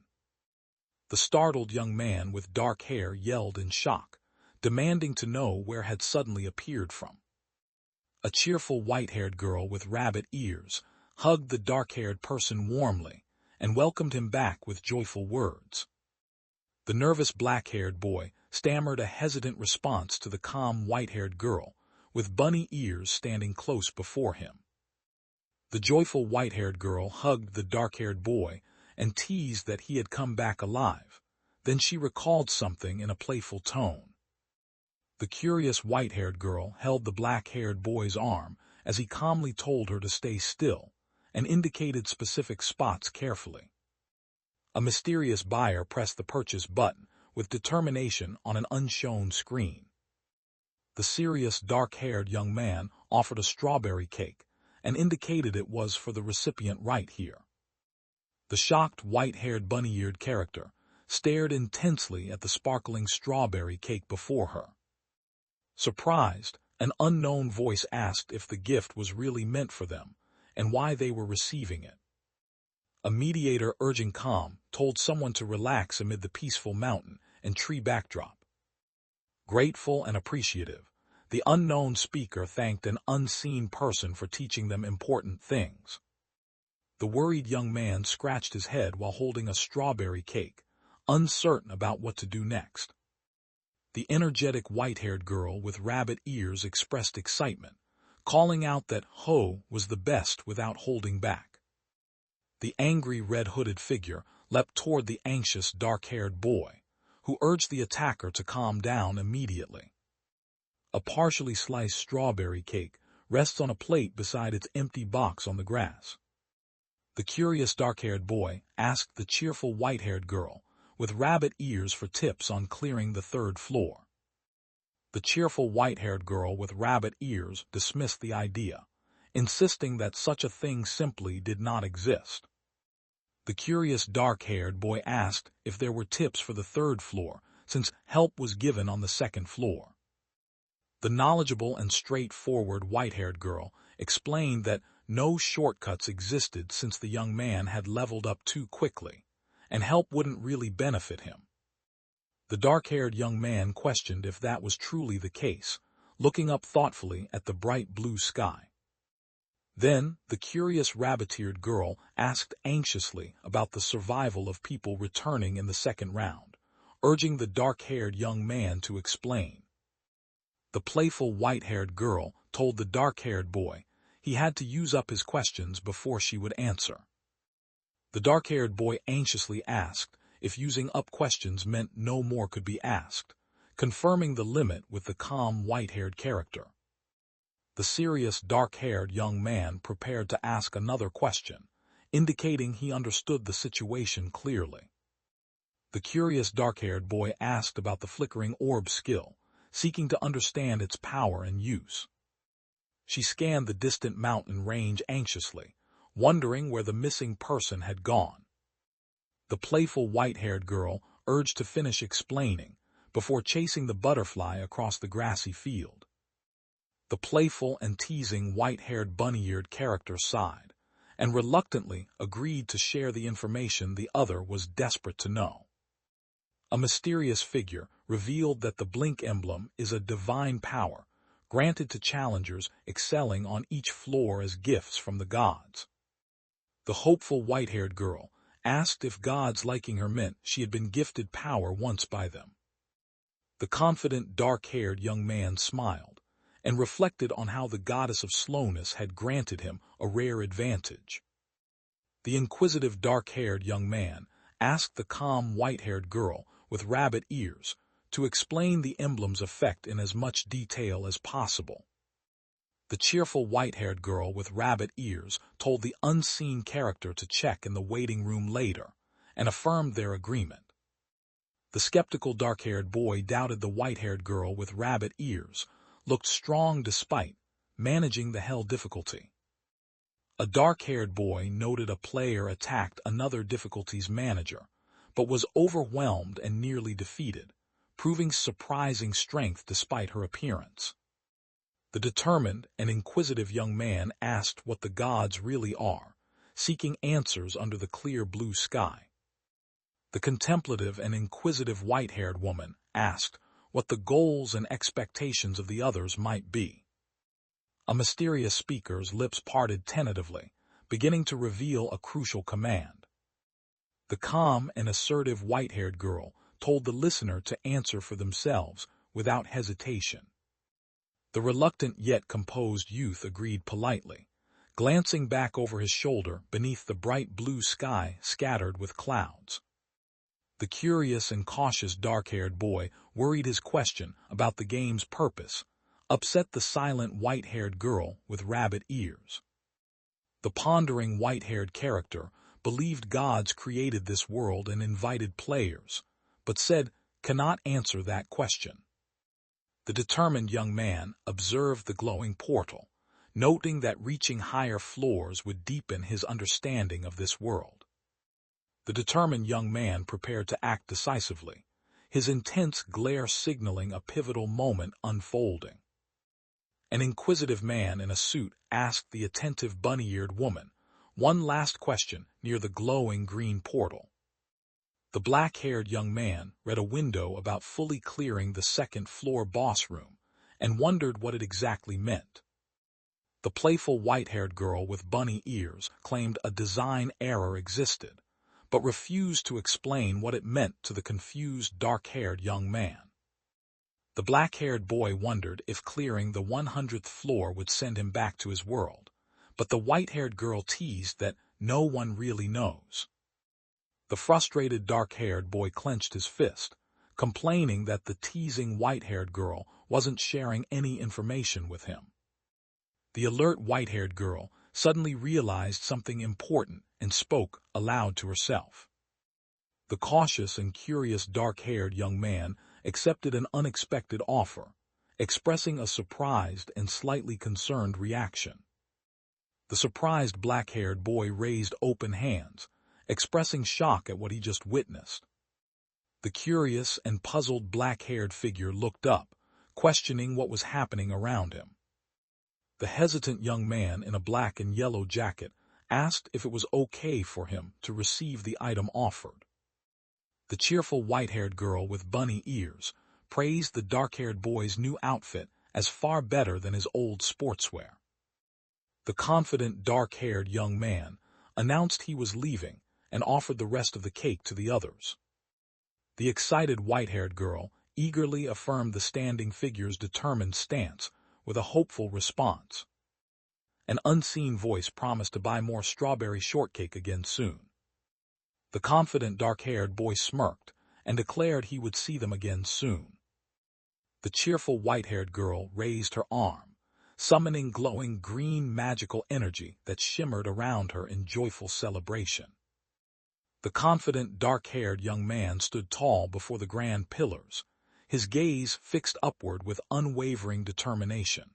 Speaker 1: The startled young man with dark hair yelled in shock, demanding to know where had suddenly appeared from. A cheerful white-haired girl with rabbit ears hugged the dark-haired person warmly and welcomed him back with joyful words. The nervous black-haired boy stammered a hesitant response to the calm white-haired girl, with bunny ears standing close before him. The joyful white-haired girl hugged the dark-haired boy and teased that he had come back alive. Then she recalled something in a playful tone. The curious white-haired girl held the black-haired boy's arm as he calmly told her to stay still and indicated specific spots carefully. A mysterious buyer pressed the purchase button with determination on an unshown screen. The serious dark-haired young man offered a strawberry cake and indicated it was for the recipient right here. The shocked white-haired bunny-eared character stared intensely at the sparkling strawberry cake before her. Surprised, an unknown voice asked if the gift was really meant for them and why they were receiving it. A mediator urging calm told someone to relax amid the peaceful mountain and tree backdrop. Grateful and appreciative, the unknown speaker thanked an unseen person for teaching them important things. The worried young man scratched his head while holding a strawberry cake, uncertain about what to do next. The energetic white-haired girl with rabbit ears expressed excitement, calling out that Ho was the best without holding back. The angry red-hooded figure leapt toward the anxious dark-haired boy, who urged the attacker to calm down immediately. A partially sliced strawberry cake rests on a plate beside its empty box on the grass. The curious dark-haired boy asked the cheerful white-haired girl with rabbit ears for tips on clearing the third floor. The cheerful white-haired girl with rabbit ears dismissed the idea, insisting that such a thing simply did not exist. The curious dark-haired boy asked if there were tips for the third floor, since help was given on the second floor. The knowledgeable and straightforward white-haired girl explained that no shortcuts existed since the young man had leveled up too quickly, and help wouldn't really benefit him. The dark-haired young man questioned if that was truly the case, looking up thoughtfully at the bright blue sky. Then, the curious rabbit-eared girl asked anxiously about the survival of people returning in the second round, urging the dark-haired young man to explain. The playful white-haired girl told the dark-haired boy he had to use up his questions before she would answer. The dark-haired boy anxiously asked if using up questions meant no more could be asked, confirming the limit with the calm white-haired character. The serious dark-haired young man prepared to ask another question, indicating he understood the situation clearly. The curious dark-haired boy asked about the flickering orb skill, seeking to understand its power and use. She scanned the distant mountain range anxiously, wondering where the missing person had gone. The playful white-haired girl urged to finish explaining before chasing the butterfly across the grassy field. The playful and teasing white-haired bunny-eared character sighed and reluctantly agreed to share the information the other was desperate to know. A mysterious figure revealed that the blink emblem is a divine power granted to challengers excelling on each floor as gifts from the gods. The hopeful white-haired girl asked if gods liking her meant she had been gifted power once by them. The confident, dark-haired young man smiled and reflected on how the goddess of slowness had granted him a rare advantage. The inquisitive, dark-haired young man asked the calm, white-haired girl with rabbit ears to explain the emblem's effect in as much detail as possible. The cheerful, white-haired girl with rabbit ears told the unseen character to check in the waiting room later and affirmed their agreement. The skeptical, dark-haired boy doubted the white-haired girl with rabbit ears looked strong despite managing the hell difficulty. A dark-haired boy noted a player attacked another difficulties manager, but was overwhelmed and nearly defeated, proving surprising strength despite her appearance. The determined and inquisitive young man asked what the gods really are, seeking answers under the clear blue sky. The contemplative and inquisitive white-haired woman asked what the goals and expectations of the others might be. A mysterious speaker's lips parted tentatively, beginning to reveal a crucial command. The calm and assertive white-haired girl told the listener to answer for themselves without hesitation. The reluctant yet composed youth agreed politely, glancing back over his shoulder beneath the bright blue sky scattered with clouds. The curious and cautious dark-haired boy worried his question about the game's purpose, upset the silent white-haired girl with rabbit ears. The pondering white-haired character believed gods created this world and invited players, but said cannot answer that question. The determined young man observed the glowing portal, noting that reaching higher floors would deepen his understanding of this world. The determined young man prepared to act decisively, his intense glare signaling a pivotal moment unfolding. An inquisitive man in a suit asked the attentive bunny-eared woman one last question near the glowing green portal. The black-haired young man read a window about fully clearing the second-floor boss room and wondered what it exactly meant. The playful white-haired girl with bunny ears claimed a design error existed, but refused to explain what it meant to the confused dark-haired young man. The black-haired boy wondered if clearing the 100th floor would send him back to his world, but the white-haired girl teased that no one really knows. The frustrated dark-haired boy clenched his fist, complaining that the teasing white-haired girl wasn't sharing any information with him. The alert white-haired girl suddenly realized something important and spoke aloud to herself. The cautious and curious dark-haired young man accepted an unexpected offer, expressing a surprised and slightly concerned reaction. The surprised black-haired boy raised open hands, expressing shock at what he just witnessed. The curious and puzzled black-haired figure looked up, questioning what was happening around him. The hesitant young man in a black and yellow jacket asked if it was okay for him to receive the item offered. The cheerful white-haired girl with bunny ears praised the dark-haired boy's new outfit as far better than his old sportswear. The confident dark-haired young man announced he was leaving and offered the rest of the cake to the others. The excited white-haired girl eagerly affirmed the standing figure's determined stance with a hopeful response. An unseen voice promised to buy more strawberry shortcake again soon. The confident dark-haired boy smirked and declared he would see them again soon. The cheerful white-haired girl raised her arm, summoning glowing green magical energy that shimmered around her in joyful celebration. The confident dark-haired young man stood tall before the grand pillars, his gaze fixed upward with unwavering determination.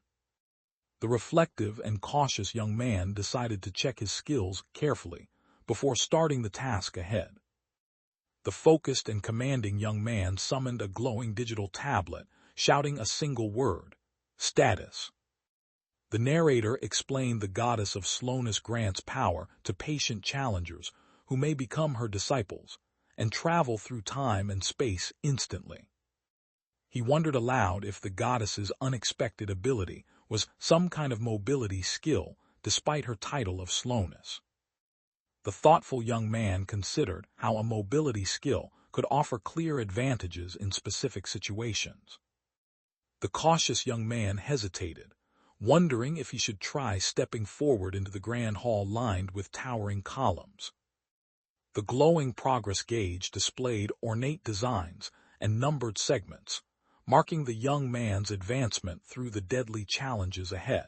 Speaker 1: The reflective and cautious young man decided to check his skills carefully before starting the task ahead. The focused and commanding young man summoned a glowing digital tablet, shouting a single word, "Status." The narrator explained the goddess of slowness grants power to patient challengers who may become her disciples and travel through time and space instantly. He wondered aloud if the goddess's unexpected ability was some kind of mobility skill despite her title of slowness. The thoughtful young man considered how a mobility skill could offer clear advantages in specific situations. The cautious young man hesitated, wondering if he should try stepping forward into the grand hall lined with towering columns. The glowing progress gauge displayed ornate designs and numbered segments, marking the young man's advancement through the deadly challenges ahead.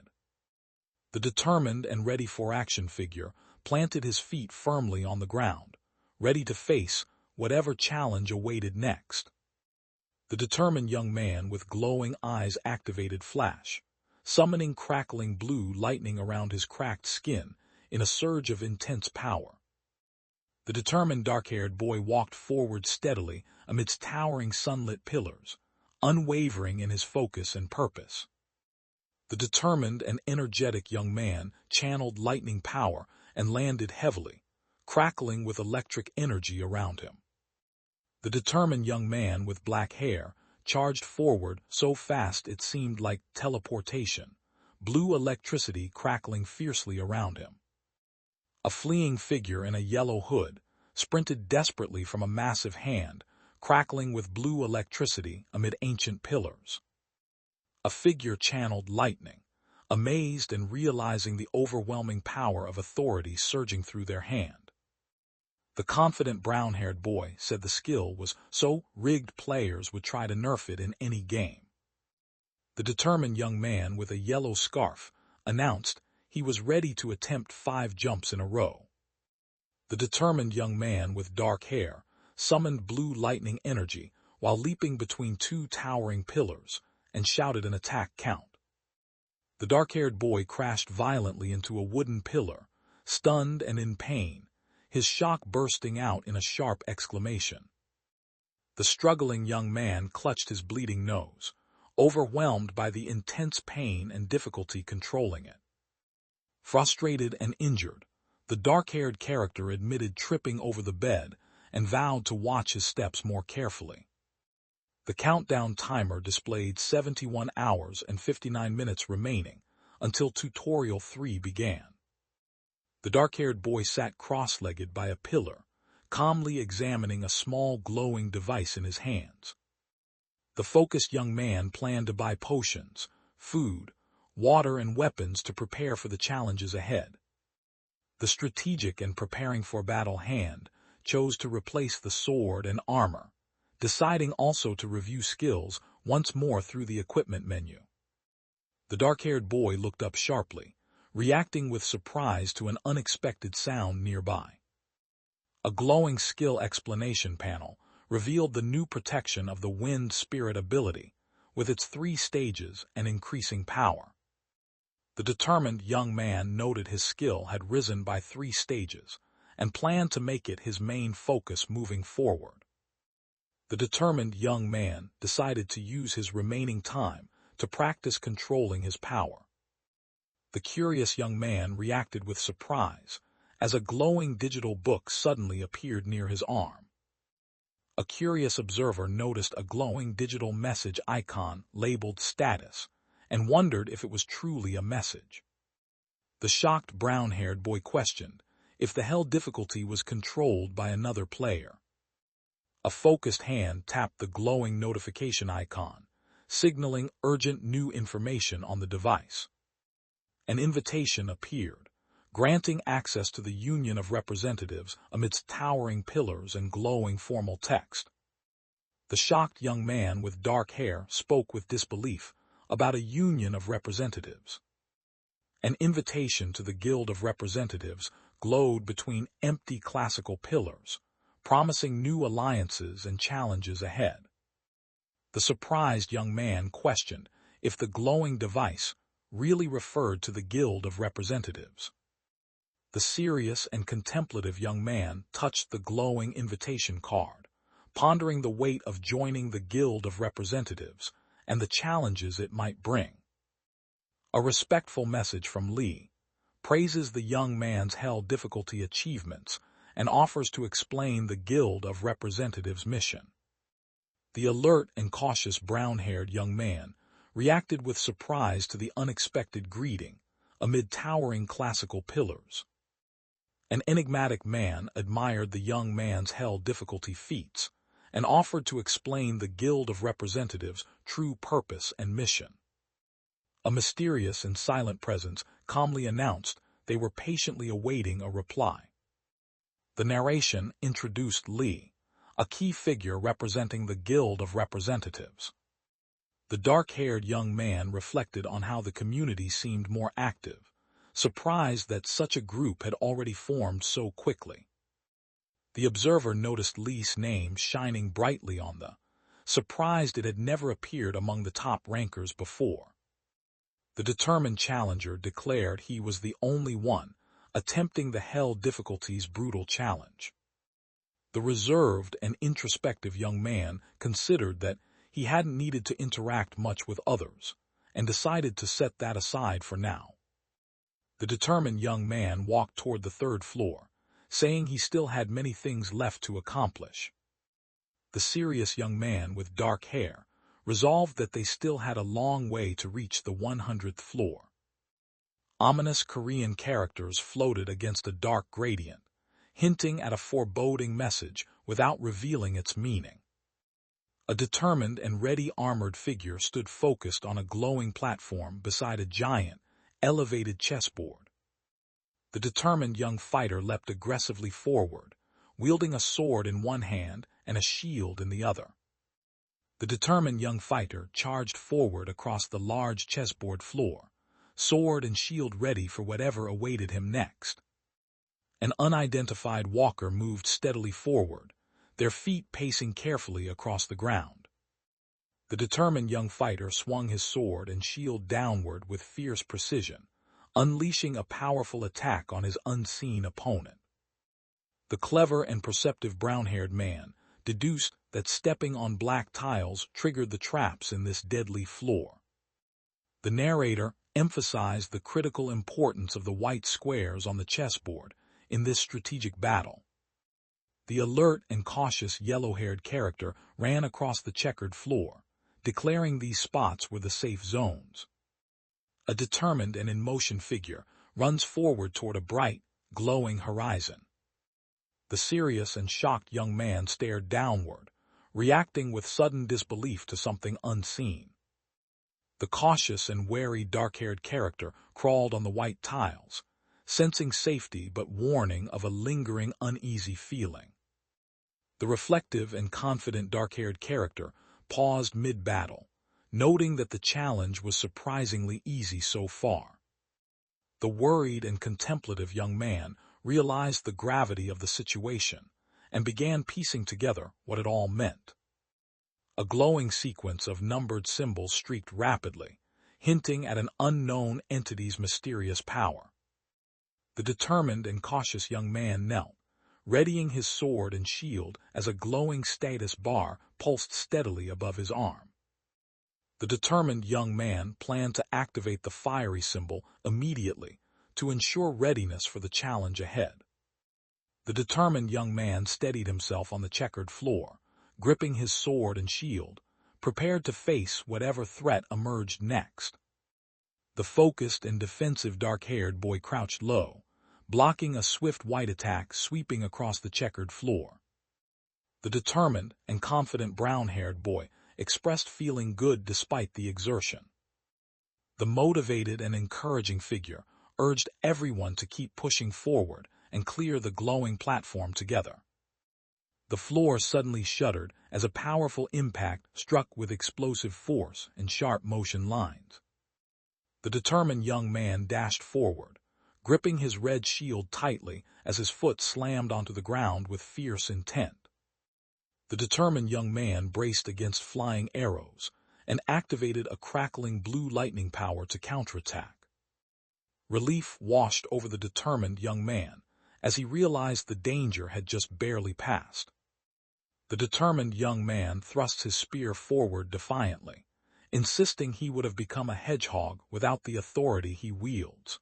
Speaker 1: The determined and ready-for-action figure planted his feet firmly on the ground, ready to face whatever challenge awaited next. The determined young man with glowing eyes activated flash, summoning crackling blue lightning around his cracked skin in a surge of intense power. The determined dark-haired boy walked forward steadily amidst towering sunlit pillars, unwavering in his focus and purpose. The determined and energetic young man channeled lightning power and landed heavily, crackling with electric energy around him. The determined young man with black hair charged forward so fast it seemed like teleportation, blue electricity crackling fiercely around him. A fleeing figure in a yellow hood sprinted desperately from a massive hand, crackling with blue electricity amid ancient pillars. A figure channeled lightning, amazed and realizing the overwhelming power of authority surging through their hand. The confident brown-haired boy said the skill was so rigged players would try to nerf it in any game. The determined young man with a yellow scarf announced he was ready to attempt 5 jumps in a row. The determined young man with dark hair summoned blue lightning energy while leaping between 2 towering pillars and shouted an attack count. The dark-haired boy crashed violently into a wooden pillar, stunned and in pain, his shock bursting out in a sharp exclamation. The struggling young man clutched his bleeding nose, overwhelmed by the intense pain and difficulty controlling it. Frustrated and injured, the dark-haired character admitted tripping over the bed and vowed to watch his steps more carefully. The countdown timer displayed 71 hours and 59 minutes remaining until Tutorial 3 began. The dark-haired boy sat cross-legged by a pillar, calmly examining a small glowing device in his hands. The focused young man planned to buy potions, food, water, and weapons to prepare for the challenges ahead. The strategic and preparing for battle hand chose to replace the sword and armor, deciding also to review skills once more through the equipment menu. The dark-haired boy looked up sharply, reacting with surprise to an unexpected sound nearby. A glowing skill explanation panel revealed the new protection of the Wind Spirit ability, with its 3 stages and increasing power. The determined young man noted his skill had risen by 3 stages and planned to make it his main focus moving forward. The determined young man decided to use his remaining time to practice controlling his power. The curious young man reacted with surprise as a glowing digital book suddenly appeared near his arm. A curious observer noticed a glowing digital message icon labeled status and wondered if it was truly a message. The shocked brown-haired boy questioned if the hell difficulty was controlled by another player. A focused hand tapped the glowing notification icon, signaling urgent new information on the device. An invitation appeared, granting access to the Union of Representatives amidst towering pillars and glowing formal text. The shocked young man with dark hair spoke with disbelief about a Union of Representatives. An invitation to the Guild of Representatives glowed between empty classical pillars, promising new alliances and challenges ahead. The surprised young man questioned if the glowing device really referred to the Guild of Representatives. The serious and contemplative young man touched the glowing invitation card, pondering the weight of joining the Guild of Representatives and the challenges it might bring. A respectful message from Lee praises the young man's hell difficulty achievements and offers to explain the Guild of Representatives' mission. The alert and cautious brown-haired young man reacted with surprise to the unexpected greeting amid towering classical pillars. An enigmatic man admired the young man's hell difficulty feats and offered to explain the Guild of Representatives' true purpose and mission. A mysterious and silent presence calmly announced they were patiently awaiting a reply. The narration introduced Lee, a key figure representing the Guild of Representatives. The dark-haired young man reflected on how the community seemed more active, surprised that such a group had already formed so quickly. The observer noticed Lee's name shining brightly on the, surprised it had never appeared among the top rankers before. The determined challenger declared he was the only one attempting the Hell Difficulty's brutal challenge. The reserved and introspective young man considered that he hadn't needed to interact much with others, and decided to set that aside for now. The determined young man walked toward the third floor, saying he still had many things left to accomplish. The serious young man with dark hair resolved that they still had a long way to reach the 100th floor. Ominous Korean characters floated against a dark gradient, hinting at a foreboding message without revealing its meaning. A determined and ready armored figure stood focused on a glowing platform beside a giant, elevated chessboard. The determined young fighter leapt aggressively forward, wielding a sword in one hand and a shield in the other. The determined young fighter charged forward across the large chessboard floor, sword and shield ready for whatever awaited him next. An unidentified walker moved steadily forward, their feet pacing carefully across the ground. The determined young fighter swung his sword and shield downward with fierce precision, unleashing a powerful attack on his unseen opponent. The clever and perceptive brown-haired man deduced that stepping on black tiles triggered the traps in this deadly floor. The narrator emphasized the critical importance of the white squares on the chessboard in this strategic battle. The alert and cautious yellow-haired character ran across the checkered floor, declaring these spots were the safe zones. A determined and in-motion figure runs forward toward a bright, glowing horizon. The serious and shocked young man stared downward, reacting with sudden disbelief to something unseen. The cautious and wary dark-haired character crawled on the white tiles, sensing safety but warning of a lingering uneasy feeling. The reflective and confident dark-haired character paused mid-battle, noting that the challenge was surprisingly easy so far. The worried and contemplative young man realized the gravity of the situation and began piecing together what it all meant. A glowing sequence of numbered symbols streaked rapidly, hinting at an unknown entity's mysterious power. The determined and cautious young man knelt, readying his sword and shield as a glowing status bar pulsed steadily above his arm. The determined young man planned to activate the fiery symbol immediately to ensure readiness for the challenge ahead. The determined young man steadied himself on the checkered floor, gripping his sword and shield, prepared to face whatever threat emerged next. The focused and defensive dark-haired boy crouched low, blocking a swift white attack sweeping across the checkered floor. The determined and confident brown-haired boy expressed feeling good despite the exertion. The motivated and encouraging figure urged everyone to keep pushing forward and clear the glowing platform together. The floor suddenly shuddered as a powerful impact struck with explosive force and sharp motion lines. The determined young man dashed forward, gripping his red shield tightly as his foot slammed onto the ground with fierce intent. The determined young man braced against flying arrows and activated a crackling blue lightning power to counterattack. Relief washed over the determined young man as he realized the danger had just barely passed. The determined young man thrust his spear forward defiantly, insisting he would have become a hedgehog without the authority he wields.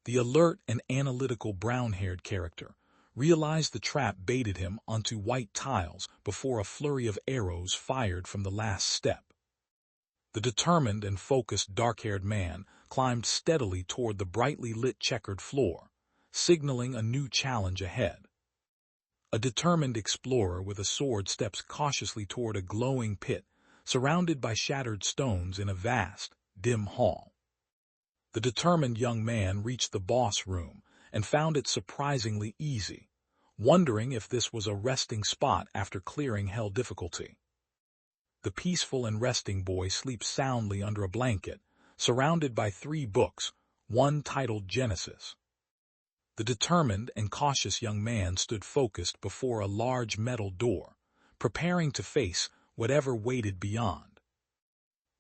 Speaker 1: The alert and analytical brown-haired character realized the trap baited him onto white tiles before a flurry of arrows fired from the last step. The determined and focused dark-haired man climbed steadily toward the brightly lit checkered floor, signaling a new challenge ahead. A determined explorer with a sword steps cautiously toward a glowing pit, surrounded by shattered stones in a vast, dim hall. The determined young man reached the boss room and found it surprisingly easy, wondering if this was a resting spot after clearing hell difficulty. The peaceful and resting boy sleeps soundly under a blanket, surrounded by 3 books, one titled Genesis. The determined and cautious young man stood focused before a large metal door, preparing to face whatever waited beyond.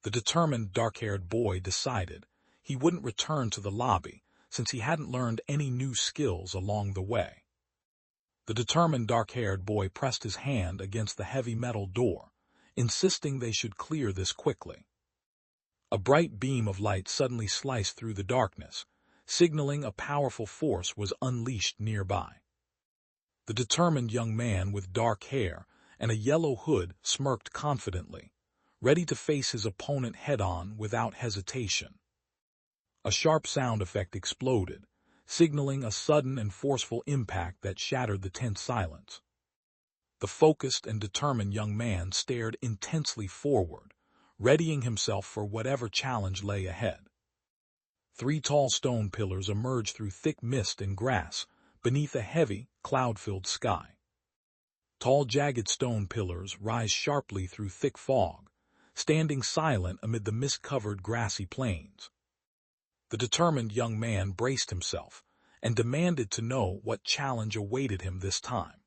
Speaker 1: The determined dark-haired boy decided he wouldn't return to the lobby since he hadn't learned any new skills along the way. The determined dark-haired boy pressed his hand against the heavy metal door, insisting they should clear this quickly. A bright beam of light suddenly sliced through the darkness, signaling a powerful force was unleashed nearby. The determined young man with dark hair and a yellow hood smirked confidently, ready to face his opponent head-on without hesitation. A sharp sound effect exploded, signaling a sudden and forceful impact that shattered the tense silence. The focused and determined young man stared intensely forward, readying himself for whatever challenge lay ahead. 3 tall stone pillars emerged through thick mist and grass beneath a heavy, cloud-filled sky. Tall, jagged stone pillars rise sharply through thick fog, standing silent amid the mist-covered grassy plains. The determined young man braced himself and demanded to know what challenge awaited him this time.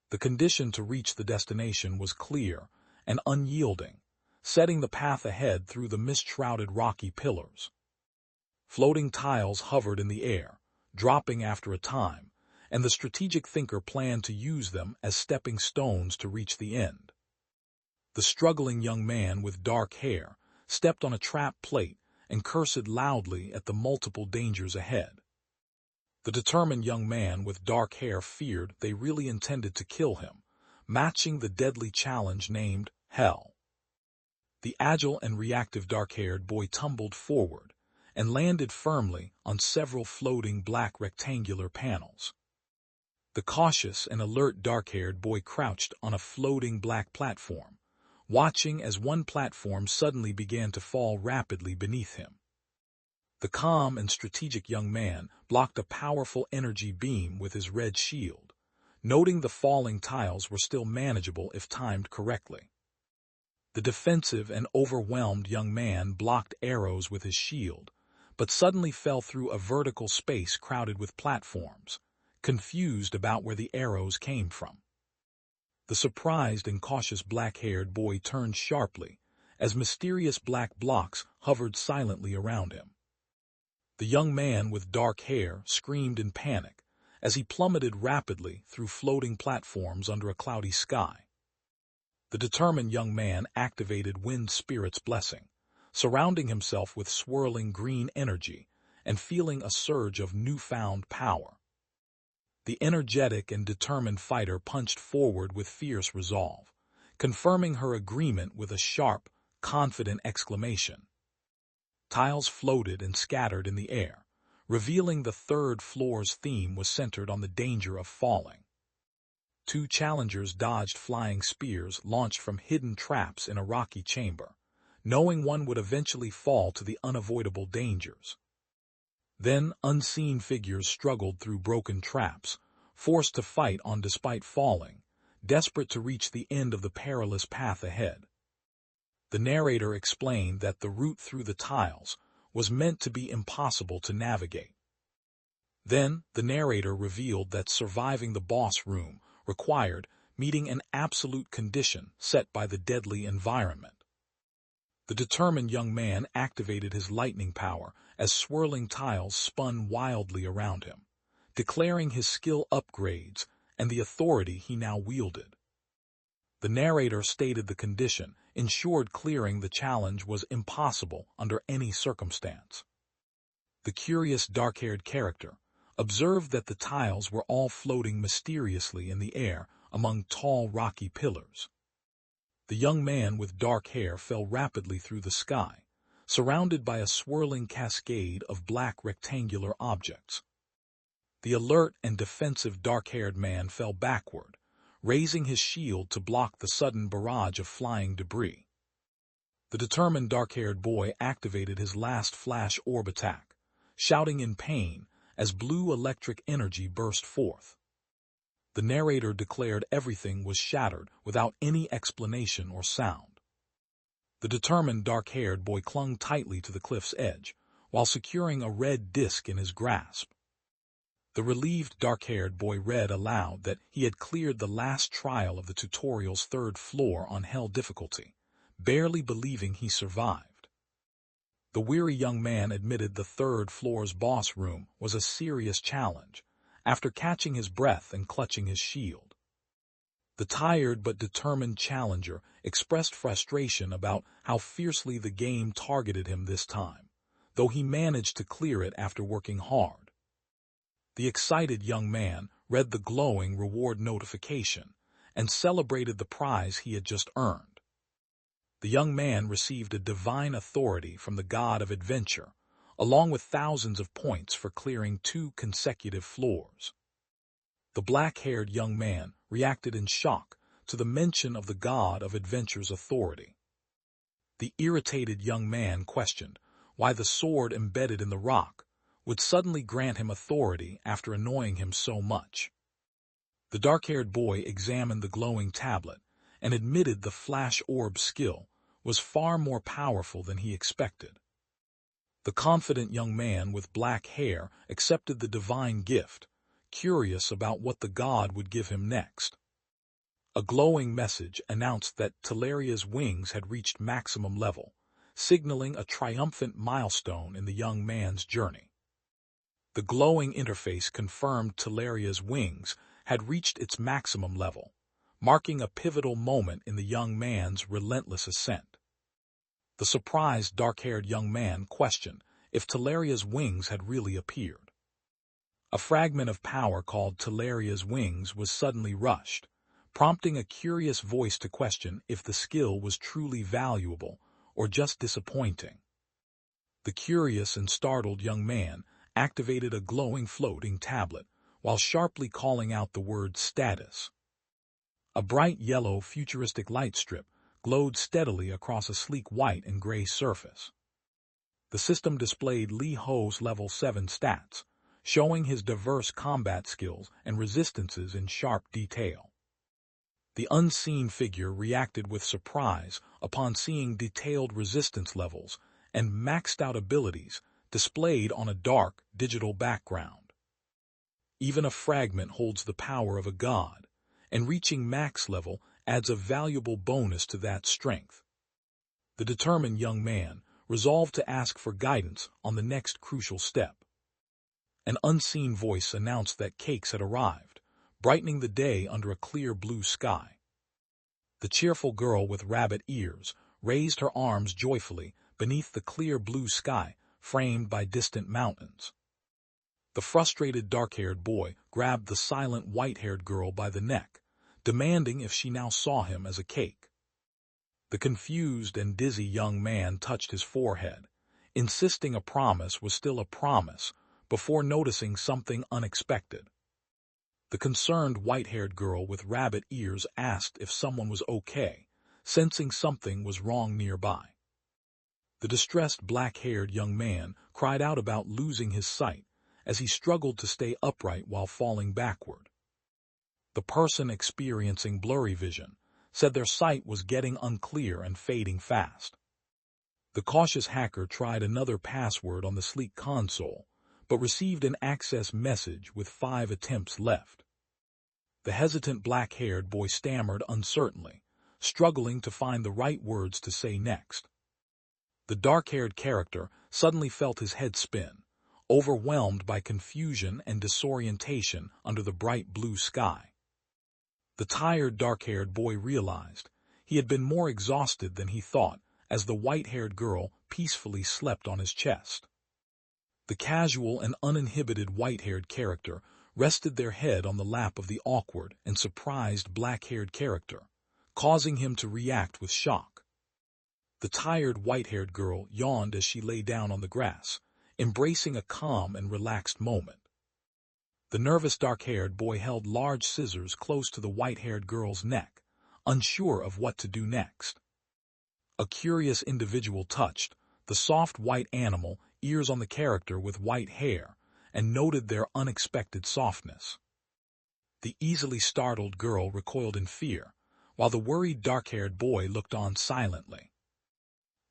Speaker 1: The condition to reach the destination was clear and unyielding, setting the path ahead through the mist-shrouded rocky pillars. Floating tiles hovered in the air, dropping after a time, and the strategic thinker planned to use them as stepping stones to reach the end. The struggling young man with dark hair stepped on a trap plate and cursed loudly at the multiple dangers ahead. The determined young man with dark hair feared they really intended to kill him, matching the deadly challenge named Hell. The agile and reactive dark-haired boy tumbled forward and landed firmly on several floating black rectangular panels. The cautious and alert dark-haired boy crouched on a floating black platform, watching as one platform suddenly began to fall rapidly beneath him. The calm and strategic young man blocked a powerful energy beam with his red shield, noting the falling tiles were still manageable if timed correctly. The defensive and overwhelmed young man blocked arrows with his shield, but suddenly fell through a vertical space crowded with platforms, confused about where the arrows came from. The surprised and cautious black-haired boy turned sharply as mysterious black blocks hovered silently around him. The young man with dark hair screamed in panic as he plummeted rapidly through floating platforms under a cloudy sky. The determined young man activated Wind Spirit's blessing, surrounding himself with swirling green energy and feeling a surge of newfound power. The energetic and determined fighter punched forward with fierce resolve, confirming her agreement with a sharp, confident exclamation. Tiles floated and scattered in the air, revealing the 3rd floor's theme was centered on the danger of falling. 2 challengers dodged flying spears launched from hidden traps in a rocky chamber, knowing one would eventually fall to the unavoidable dangers. Then unseen figures struggled through broken traps, forced to fight on despite falling, desperate to reach the end of the perilous path ahead. The narrator explained that the route through the tiles was meant to be impossible to navigate. Then the narrator revealed that surviving the boss room required meeting an absolute condition set by the deadly environment. The determined young man activated his lightning power as swirling tiles spun wildly around him, declaring his skill upgrades and the authority he now wielded. The narrator stated the condition ensured clearing the challenge was impossible under any circumstance. The curious dark-haired character observed that the tiles were all floating mysteriously in the air among tall rocky pillars. The young man with dark hair fell rapidly through the sky, surrounded by a swirling cascade of black rectangular objects. The alert and defensive dark-haired man fell backward, raising his shield to block the sudden barrage of flying debris. The determined dark-haired boy activated his last flash orb attack, shouting in pain as blue electric energy burst forth. The narrator declared everything was shattered without any explanation or sound. The determined dark-haired boy clung tightly to the cliff's edge, while securing a red disc in his grasp. The relieved dark-haired boy read aloud that he had cleared the last trial of the tutorial's 3rd floor on hell difficulty, barely believing he survived. The weary young man admitted the 3rd floor's boss room was a serious challenge, after catching his breath and clutching his shield. The tired but determined challenger expressed frustration about how fiercely the game targeted him this time, though he managed to clear it after working hard. The excited young man read the glowing reward notification and celebrated the prize he had just earned. The young man received a divine authority from the god of adventure, along with thousands of points for clearing 2 consecutive floors. The black-haired young man reacted in shock to the mention of the god of adventure's authority. The irritated young man questioned why the sword embedded in the rock would suddenly grant him authority after annoying him so much. The dark-haired boy examined the glowing tablet and admitted the flash orb skill was far more powerful than he expected. The confident young man with black hair accepted the divine gift, curious about what the god would give him next. A glowing message announced that Talaria's wings had reached maximum level, signaling a triumphant milestone in the young man's journey. The glowing interface confirmed Talaria's wings had reached its maximum level, marking a pivotal moment in the young man's relentless ascent. The surprised dark-haired young man questioned if Talaria's wings had really appeared. A fragment of power called Talaria's wings was suddenly rushed, prompting a curious voice to question if the skill was truly valuable or just disappointing. The curious and startled young man activated a glowing floating tablet while sharply calling out the word status. A bright yellow futuristic light strip glowed steadily across a sleek white and gray surface. The system displayed Li Ho's level 7 stats, showing his diverse combat skills and resistances in sharp detail. The unseen figure reacted with surprise upon seeing detailed resistance levels and maxed-out abilities displayed on a dark, digital background. Even a fragment holds the power of a god, and reaching max level adds a valuable bonus to that strength. The determined young man resolved to ask for guidance on the next crucial step. An unseen voice announced that cakes had arrived, brightening the day under a clear blue sky. The cheerful girl with rabbit ears raised her arms joyfully beneath the clear blue sky, framed by distant mountains. The frustrated dark-haired boy grabbed the silent white-haired girl by the neck, demanding if she now saw him as a cake. The confused and dizzy young man touched his forehead, insisting a promise was still a promise, before noticing something unexpected. The concerned white-haired girl with rabbit ears asked if someone was okay, sensing something was wrong nearby. The distressed black-haired young man cried out about losing his sight as he struggled to stay upright while falling backward. The person experiencing blurry vision said their sight was getting unclear and fading fast. The cautious hacker tried another password on the sleek console, but received an access message with 5 attempts left. The hesitant black-haired boy stammered uncertainly, struggling to find the right words to say next. The dark-haired character suddenly felt his head spin, overwhelmed by confusion and disorientation under the bright blue sky. The tired dark-haired boy realized he had been more exhausted than he thought as the white-haired girl peacefully slept on his chest. The casual and uninhibited white-haired character rested their head on the lap of the awkward and surprised black-haired character, causing him to react with shock. The tired white-haired girl yawned as she lay down on the grass, embracing a calm and relaxed moment. The nervous dark-haired boy held large scissors close to the white-haired girl's neck, unsure of what to do next. A curious individual touched the soft white animal ears on the character with white hair and noted their unexpected softness. The easily startled girl recoiled in fear, while the worried dark-haired boy looked on silently.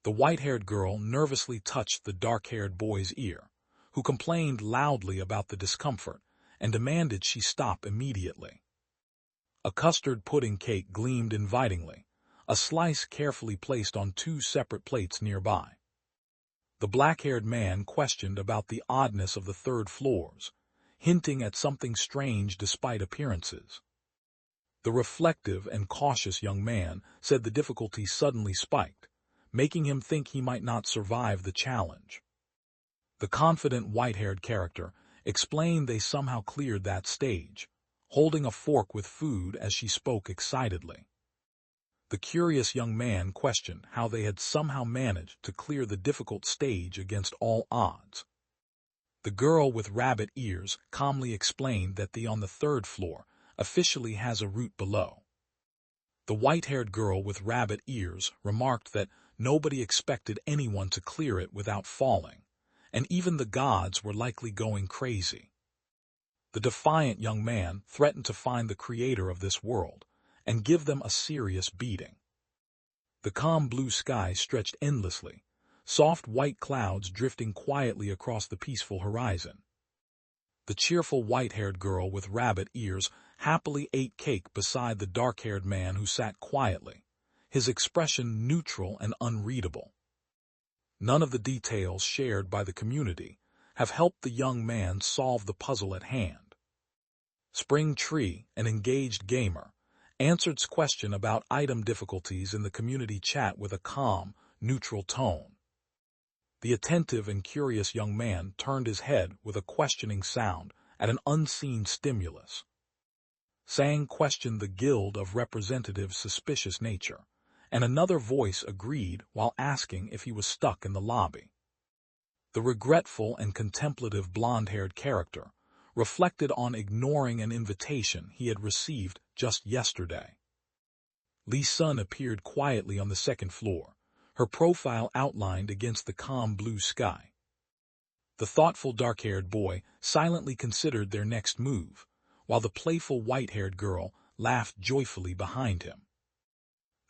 Speaker 1: The white-haired girl nervously touched the dark-haired boy's ear, who complained loudly about the discomfort and demanded she stop immediately. A custard pudding cake gleamed invitingly, a slice carefully placed on two separate plates nearby. The black-haired man questioned about the oddness of the third floors, hinting at something strange despite appearances. The reflective and cautious young man said the difficulty suddenly spiked, making him think he might not survive the challenge. The confident white-haired character explained they somehow cleared that stage, holding a fork with food as she spoke excitedly. The curious young man questioned how they had somehow managed to clear the difficult stage against all odds. The girl with rabbit ears calmly explained that the on the third floor officially has a route below. The white-haired girl with rabbit ears remarked that nobody expected anyone to clear it without falling, and even the gods were likely going crazy. The defiant young man threatened to find the creator of this world and give them a serious beating. The calm blue sky stretched endlessly, soft white clouds drifting quietly across the peaceful horizon. The cheerful white-haired girl with rabbit ears happily ate cake beside the dark-haired man who sat quietly, his expression neutral and unreadable. None of the details shared by the community have helped the young man solve the puzzle at hand. Spring Tree, an engaged gamer, answered question about item difficulties in the community chat with a calm, neutral tone. The attentive and curious young man turned his head with a questioning sound at an unseen stimulus. Sang questioned the Guild of Representatives' suspicious nature, and another voice agreed while asking if he was stuck in the lobby. The regretful and contemplative blonde-haired character reflected on ignoring an invitation he had received just yesterday. Lee Sun appeared quietly on the second floor, her profile outlined against the calm blue sky. The thoughtful dark-haired boy silently considered their next move, while the playful white-haired girl laughed joyfully behind him.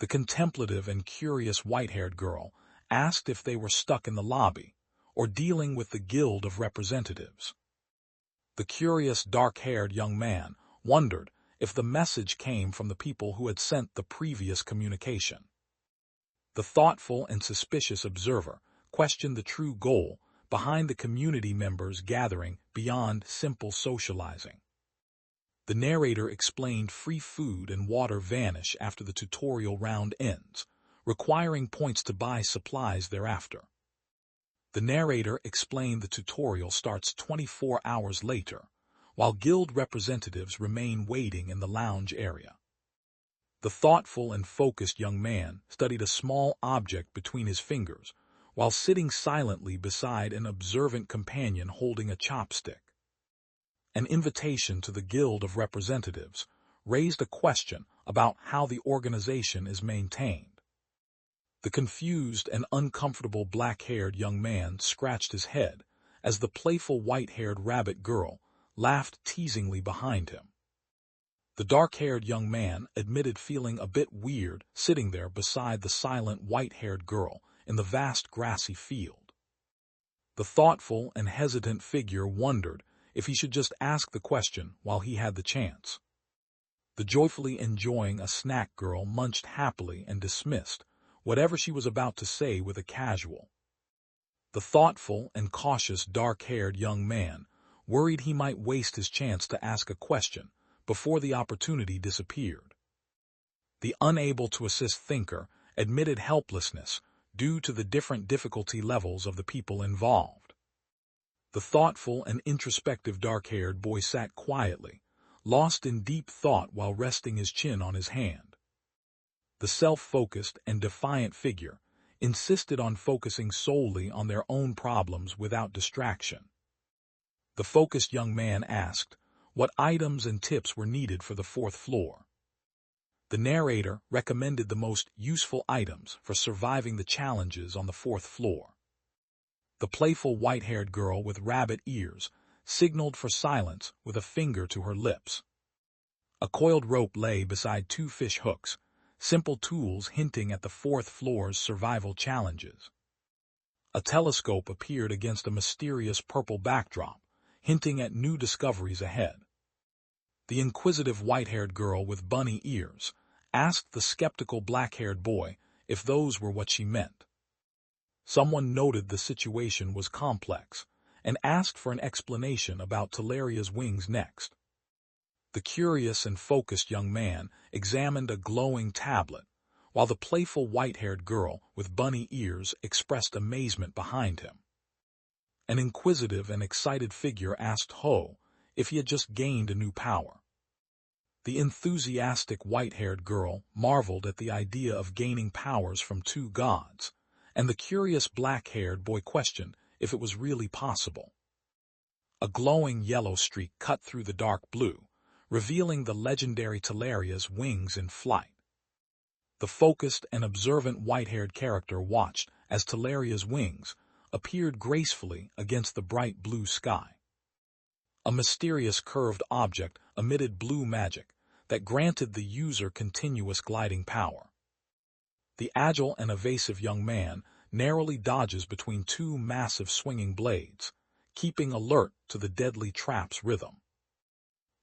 Speaker 1: The contemplative and curious white-haired girl asked if they were stuck in the lobby or dealing with the Guild of Representatives. The curious dark-haired young man wondered if the message came from the people who had sent the previous communication. The thoughtful and suspicious observer questioned the true goal behind the community members gathering beyond simple socializing. The narrator explained free food and water vanish after the tutorial round ends, requiring points to buy supplies thereafter. The narrator explained the tutorial starts 24 hours later, while guild representatives remain waiting in the lounge area. The thoughtful and focused young man studied a small object between his fingers, while sitting silently beside an observant companion holding a chopstick. An invitation to the Guild of Representatives raised a question about how the organization is maintained. The confused and uncomfortable black-haired young man scratched his head as the playful white-haired rabbit girl laughed teasingly behind him. The dark-haired young man admitted feeling a bit weird sitting there beside the silent white-haired girl in the vast grassy field. The thoughtful and hesitant figure wondered if he should just ask the question while he had the chance. The joyfully enjoying a snack girl munched happily and dismissed whatever she was about to say with a casual. The thoughtful and cautious dark-haired young man worried he might waste his chance to ask a question before the opportunity disappeared. The unable to assist thinker admitted helplessness due to the different difficulty levels of the people involved. The thoughtful and introspective dark-haired boy sat quietly, lost in deep thought while resting his chin on his hand. The self-focused and defiant figure insisted on focusing solely on their own problems without distraction. The focused young man asked, what items and tips were needed for the fourth floor. The narrator recommended the most useful items for surviving the challenges on the fourth floor. The playful white-haired girl with rabbit ears signaled for silence with a finger to her lips. A coiled rope lay beside two fish hooks, simple tools hinting at the fourth floor's survival challenges. A telescope appeared against a mysterious purple backdrop, hinting at new discoveries ahead. The inquisitive white-haired girl with bunny ears asked the skeptical black-haired boy if those were what she meant. Someone noted the situation was complex and asked for an explanation about Talaria's wings next. The curious and focused young man examined a glowing tablet, while the playful white-haired girl with bunny ears expressed amazement behind him. An inquisitive and excited figure asked Ho if he had just gained a new power. The enthusiastic white-haired girl marveled at the idea of gaining powers from two gods, and the curious black-haired boy questioned if it was really possible. A glowing yellow streak cut through the dark blue, revealing the legendary Talaria's wings in flight. The focused and observant white-haired character watched as Talaria's wings appeared gracefully against the bright blue sky. A mysterious curved object emitted blue magic that granted the user continuous gliding power. The agile and evasive young man narrowly dodges between two massive swinging blades, keeping alert to the deadly trap's rhythm.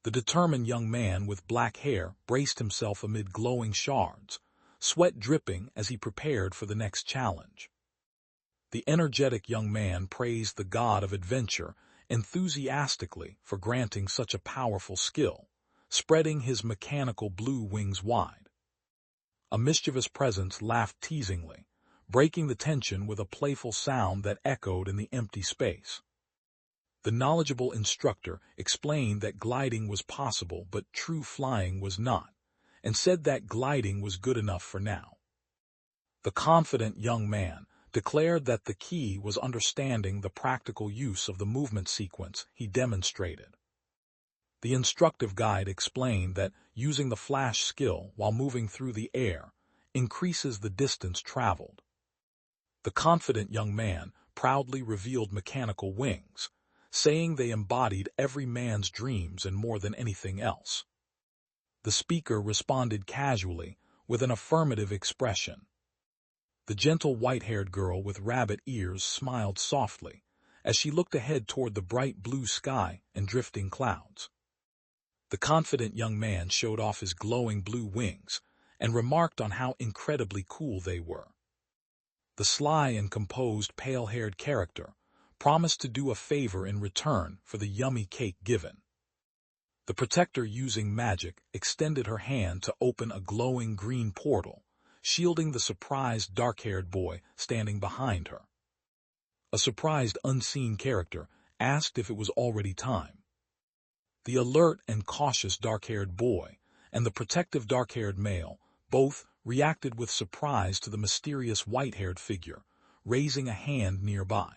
Speaker 1: The determined young man with black hair braced himself amid glowing shards, sweat dripping as he prepared for the next challenge. The energetic young man praised the god of adventure enthusiastically for granting such a powerful skill, spreading his mechanical blue wings wide. A mischievous presence laughed teasingly, breaking the tension with a playful sound that echoed in the empty space. The knowledgeable instructor explained that gliding was possible but true flying was not, and said that gliding was good enough for now. The confident young man declared that the key was understanding the practical use of the movement sequence he demonstrated. The instructive guide explained that using the flash skill while moving through the air increases the distance traveled. The confident young man proudly revealed mechanical wings, saying they embodied every man's dreams and more than anything else. The speaker responded casually with an affirmative expression. The gentle white-haired girl with rabbit ears smiled softly as she looked ahead toward the bright blue sky and drifting clouds. The confident young man showed off his glowing blue wings and remarked on how incredibly cool they were. The sly and composed pale-haired character promised to do a favor in return for the yummy cake given. The protector, using magic, extended her hand to open a glowing green portal, shielding the surprised dark-haired boy standing behind her. A surprised unseen character asked if it was already time. The alert and cautious dark-haired boy and the protective dark-haired male both reacted with surprise to the mysterious white-haired figure, raising a hand nearby.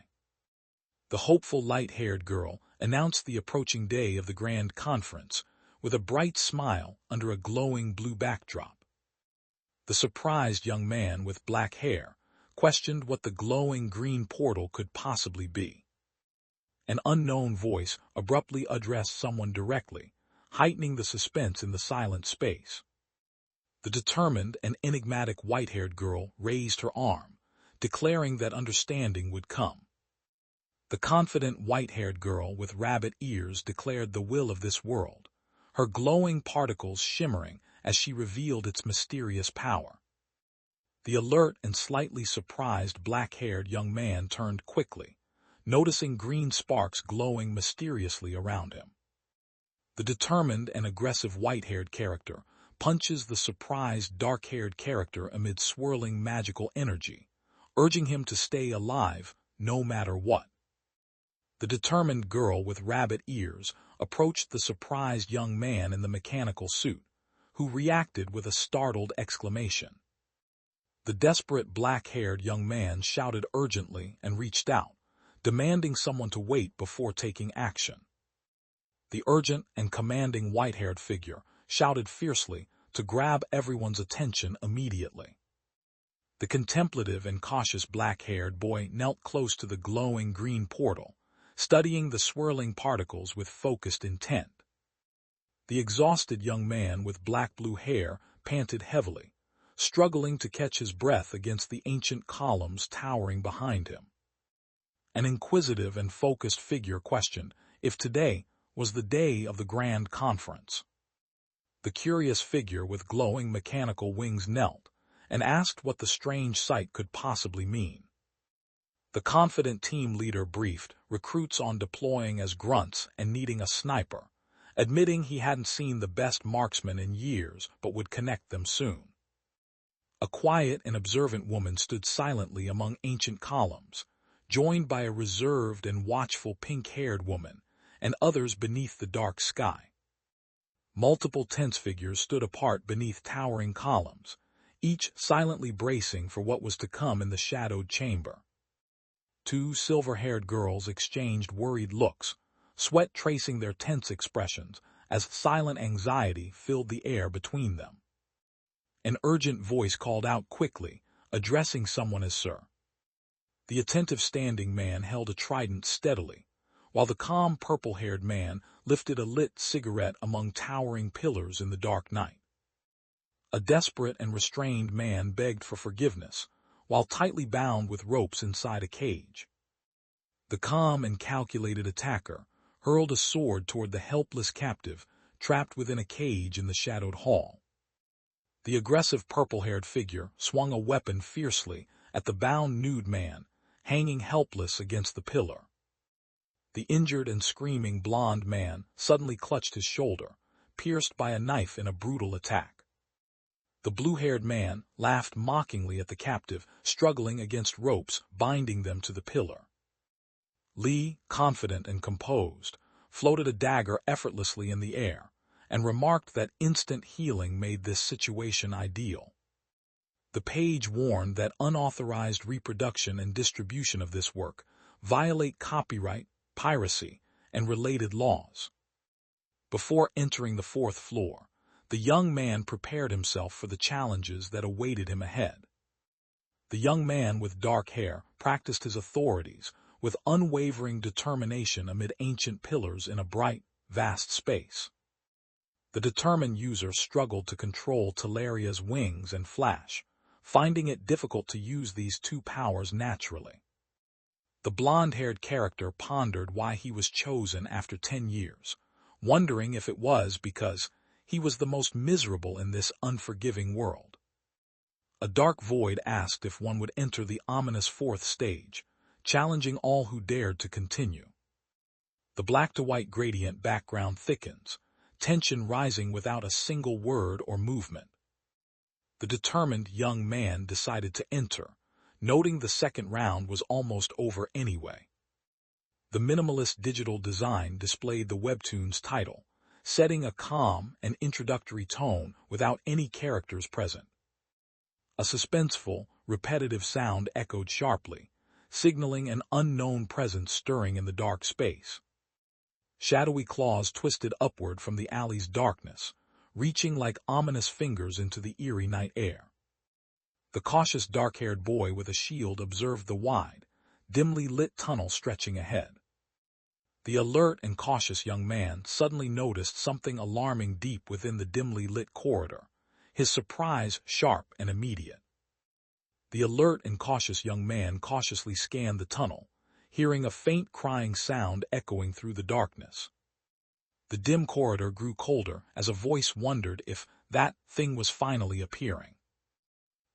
Speaker 1: The hopeful light-haired girl announced the approaching day of the grand conference with a bright smile under a glowing blue backdrop. The surprised young man with black hair questioned what the glowing green portal could possibly be. An unknown voice abruptly addressed someone directly, heightening the suspense in the silent space. The determined and enigmatic white-haired girl raised her arm, declaring that understanding would come. The confident white-haired girl with rabbit ears declared the will of this world, her glowing particles shimmering as she revealed its mysterious power. The alert and slightly surprised black-haired young man turned quickly, noticing green sparks glowing mysteriously around him. The determined and aggressive white-haired character punches the surprised dark-haired character amid swirling magical energy, urging him to stay alive no matter what. The determined girl with rabbit ears approached the surprised young man in the mechanical suit, who reacted with a startled exclamation. The desperate black-haired young man shouted urgently and reached out, demanding someone to wait before taking action. The urgent and commanding white-haired figure shouted fiercely to grab everyone's attention immediately. The contemplative and cautious black-haired boy knelt close to the glowing green portal, studying the swirling particles with focused intent. The exhausted young man with black-blue hair panted heavily, struggling to catch his breath against the ancient columns towering behind him. An inquisitive and focused figure questioned if today was the day of the grand conference. The curious figure with glowing mechanical wings knelt and asked what the strange sight could possibly mean. The confident team leader briefed recruits on deploying as grunts and needing a sniper, admitting he hadn't seen the best marksman in years but would connect them soon. A quiet and observant woman stood silently among ancient columns, joined by a reserved and watchful pink-haired woman and others beneath the dark sky. Multiple tense figures stood apart beneath towering columns, each silently bracing for what was to come in the shadowed chamber. Two silver-haired girls exchanged worried looks, sweat tracing their tense expressions as silent anxiety filled the air between them. An urgent voice called out quickly, addressing someone as Sir. The attentive standing man held a trident steadily, while the calm purple-haired man lifted a lit cigarette among towering pillars in the dark night. A desperate and restrained man begged for forgiveness, while tightly bound with ropes inside a cage. The calm and calculated attacker hurled a sword toward the helpless captive trapped within a cage in the shadowed hall. The aggressive purple-haired figure swung a weapon fiercely at the bound nude man, hanging helpless against the pillar. The injured and screaming blond man suddenly clutched his shoulder, pierced by a knife in a brutal attack. The blue-haired man laughed mockingly at the captive, struggling against ropes binding them to the pillar. Lee, confident and composed, floated a dagger effortlessly in the air, and remarked that instant healing made this situation ideal. The page warned that unauthorized reproduction and distribution of this work violate copyright, piracy, and related laws. Before entering the fourth floor, the young man prepared himself for the challenges that awaited him ahead. The young man with dark hair practiced his authorities with unwavering determination amid ancient pillars in a bright, vast space. The determined user struggled to control Talaria's wings and flash, finding it difficult to use these two powers naturally. The blonde-haired character pondered why he was chosen after 10 years, wondering if it was because he was the most miserable in this unforgiving world. A dark void asked if one would enter the ominous fourth stage, challenging all who dared to continue. The black-to-white gradient background thickens, tension rising without a single word or movement. The determined young man decided to enter, noting the second round was almost over anyway. The minimalist digital design displayed the webtoon's title, setting a calm and introductory tone without any characters present. A suspenseful, repetitive sound echoed sharply, signaling an unknown presence stirring in the dark space. Shadowy claws twisted upward from the alley's darkness, reaching like ominous fingers into the eerie night air. The cautious dark-haired boy with a shield observed the wide, dimly lit tunnel stretching ahead. The alert and cautious young man suddenly noticed something alarming deep within the dimly lit corridor, his surprise sharp and immediate. The alert and cautious young man cautiously scanned the tunnel, hearing a faint crying sound echoing through the darkness. The dim corridor grew colder as a voice wondered if that thing was finally appearing.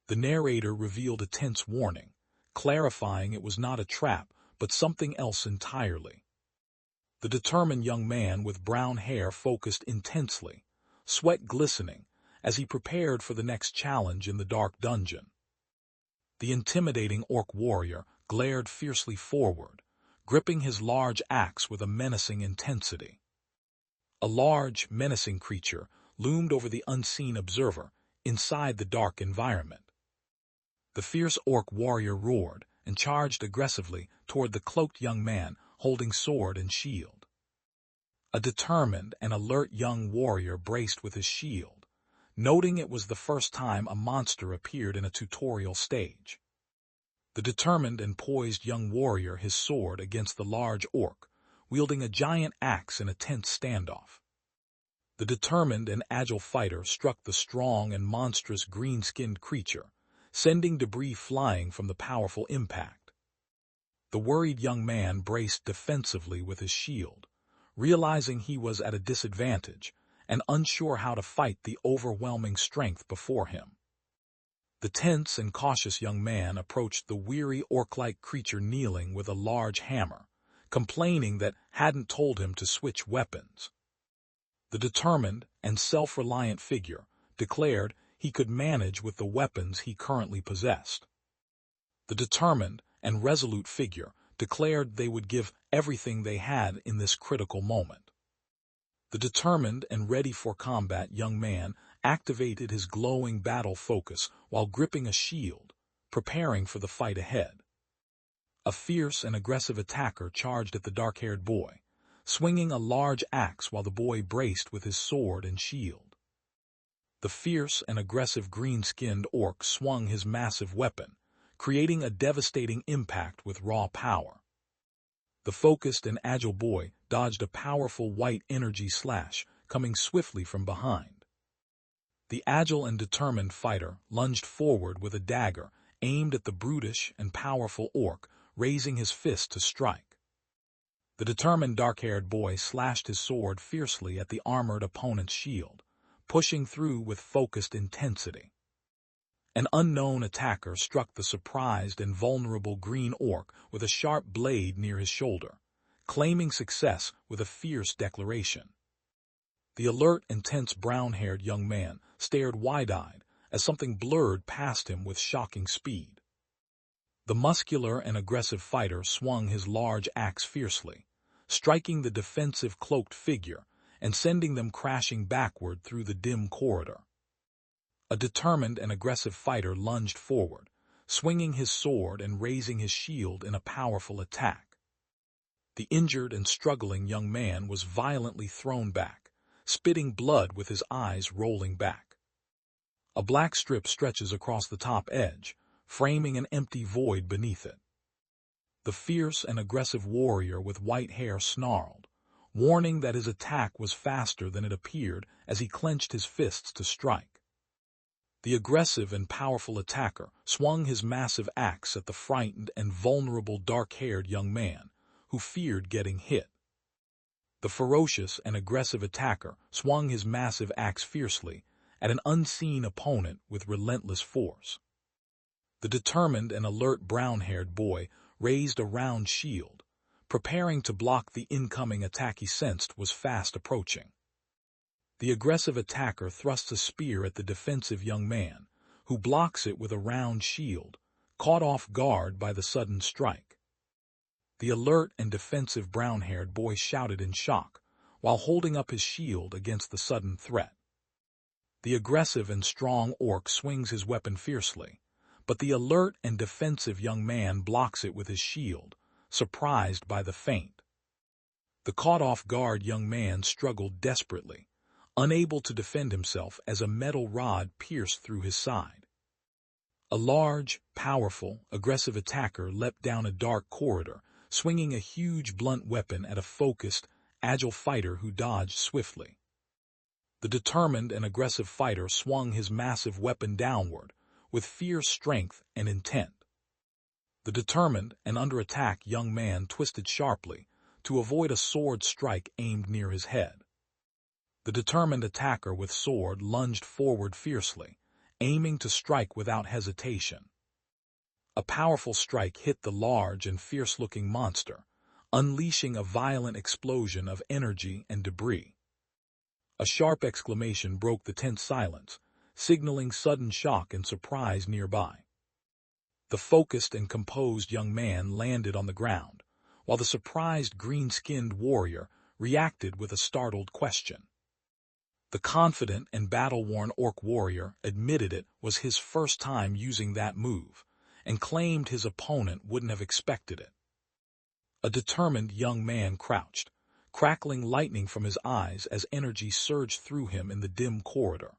Speaker 1: The narrator revealed a tense warning, clarifying it was not a trap but something else entirely. The determined young man with brown hair focused intensely, sweat glistening, as he prepared for the next challenge in the dark dungeon. The intimidating orc warrior glared fiercely forward, gripping his large axe with a menacing intensity. A large, menacing creature loomed over the unseen observer inside the dark environment. The fierce orc warrior roared and charged aggressively toward the cloaked young man holding sword and shield. A determined and alert young warrior braced with his shield, noting it was the first time a monster appeared in a tutorial stage. The determined and poised young warrior his sword against the large orc, wielding a giant axe in a tense standoff. The determined and agile fighter struck the strong and monstrous green-skinned creature, sending debris flying from the powerful impact. The worried young man braced defensively with his shield, realizing he was at a disadvantage and unsure how to fight the overwhelming strength before him. The tense and cautious young man approached the weary orc-like creature kneeling with a large hammer, complaining that hadn't told him to switch weapons. The determined and self-reliant figure declared he could manage with the weapons he currently possessed. The determined and resolute figure declared they would give everything they had in this critical moment. The determined and ready for combat young man activated his glowing battle focus while gripping a shield, preparing for the fight ahead. A fierce and aggressive attacker charged at the dark-haired boy, swinging a large axe while the boy braced with his sword and shield. The fierce and aggressive green-skinned orc swung his massive weapon, creating a devastating impact with raw power. The focused and agile boy dodged a powerful white energy slash coming swiftly from behind. The agile and determined fighter lunged forward with a dagger aimed at the brutish and powerful orc, raising his fist to strike. The determined dark-haired boy slashed his sword fiercely at the armored opponent's shield, pushing through with focused intensity. An unknown attacker struck the surprised and vulnerable green orc with a sharp blade near his shoulder, claiming success with a fierce declaration. The alert and tense brown-haired young man stared wide-eyed as something blurred past him with shocking speed. The muscular and aggressive fighter swung his large axe fiercely, striking the defensive cloaked figure and sending them crashing backward through the dim corridor. A determined and aggressive fighter lunged forward, swinging his sword and raising his shield in a powerful attack. The injured and struggling young man was violently thrown back, spitting blood with his eyes rolling back. A black strip stretches across the top edge, framing an empty void beneath it. The fierce and aggressive warrior with white hair snarled, warning that his attack was faster than it appeared as he clenched his fists to strike. The aggressive and powerful attacker swung his massive axe at the frightened and vulnerable dark-haired young man, who feared getting hit. The ferocious and aggressive attacker swung his massive axe fiercely at an unseen opponent with relentless force. The determined and alert brown-haired boy raised a round shield, preparing to block the incoming attack he sensed was fast approaching. The aggressive attacker thrusts a spear at the defensive young man, who blocks it with a round shield, caught off guard by the sudden strike. The alert and defensive brown-haired boy shouted in shock, while holding up his shield against the sudden threat. The aggressive and strong orc swings his weapon fiercely, but the alert and defensive young man blocks it with his shield, surprised by the feint. The caught-off-guard young man struggled desperately, unable to defend himself as a metal rod pierced through his side. A large, powerful, aggressive attacker leapt down a dark corridor, swinging a huge blunt weapon at a focused, agile fighter who dodged swiftly. The determined and aggressive fighter swung his massive weapon downward, with fierce strength and intent. The determined and under attack young man twisted sharply to avoid a sword strike aimed near his head. The determined attacker with sword lunged forward fiercely, aiming to strike without hesitation. A powerful strike hit the large and fierce-looking monster, unleashing a violent explosion of energy and debris. A sharp exclamation broke the tense silence, signaling sudden shock and surprise nearby. The focused and composed young man landed on the ground, while the surprised green-skinned warrior reacted with a startled question. The confident and battle-worn orc warrior admitted it was his first time using that move, and claimed his opponent wouldn't have expected it. A determined young man crouched, crackling lightning from his eyes as energy surged through him in the dim corridor.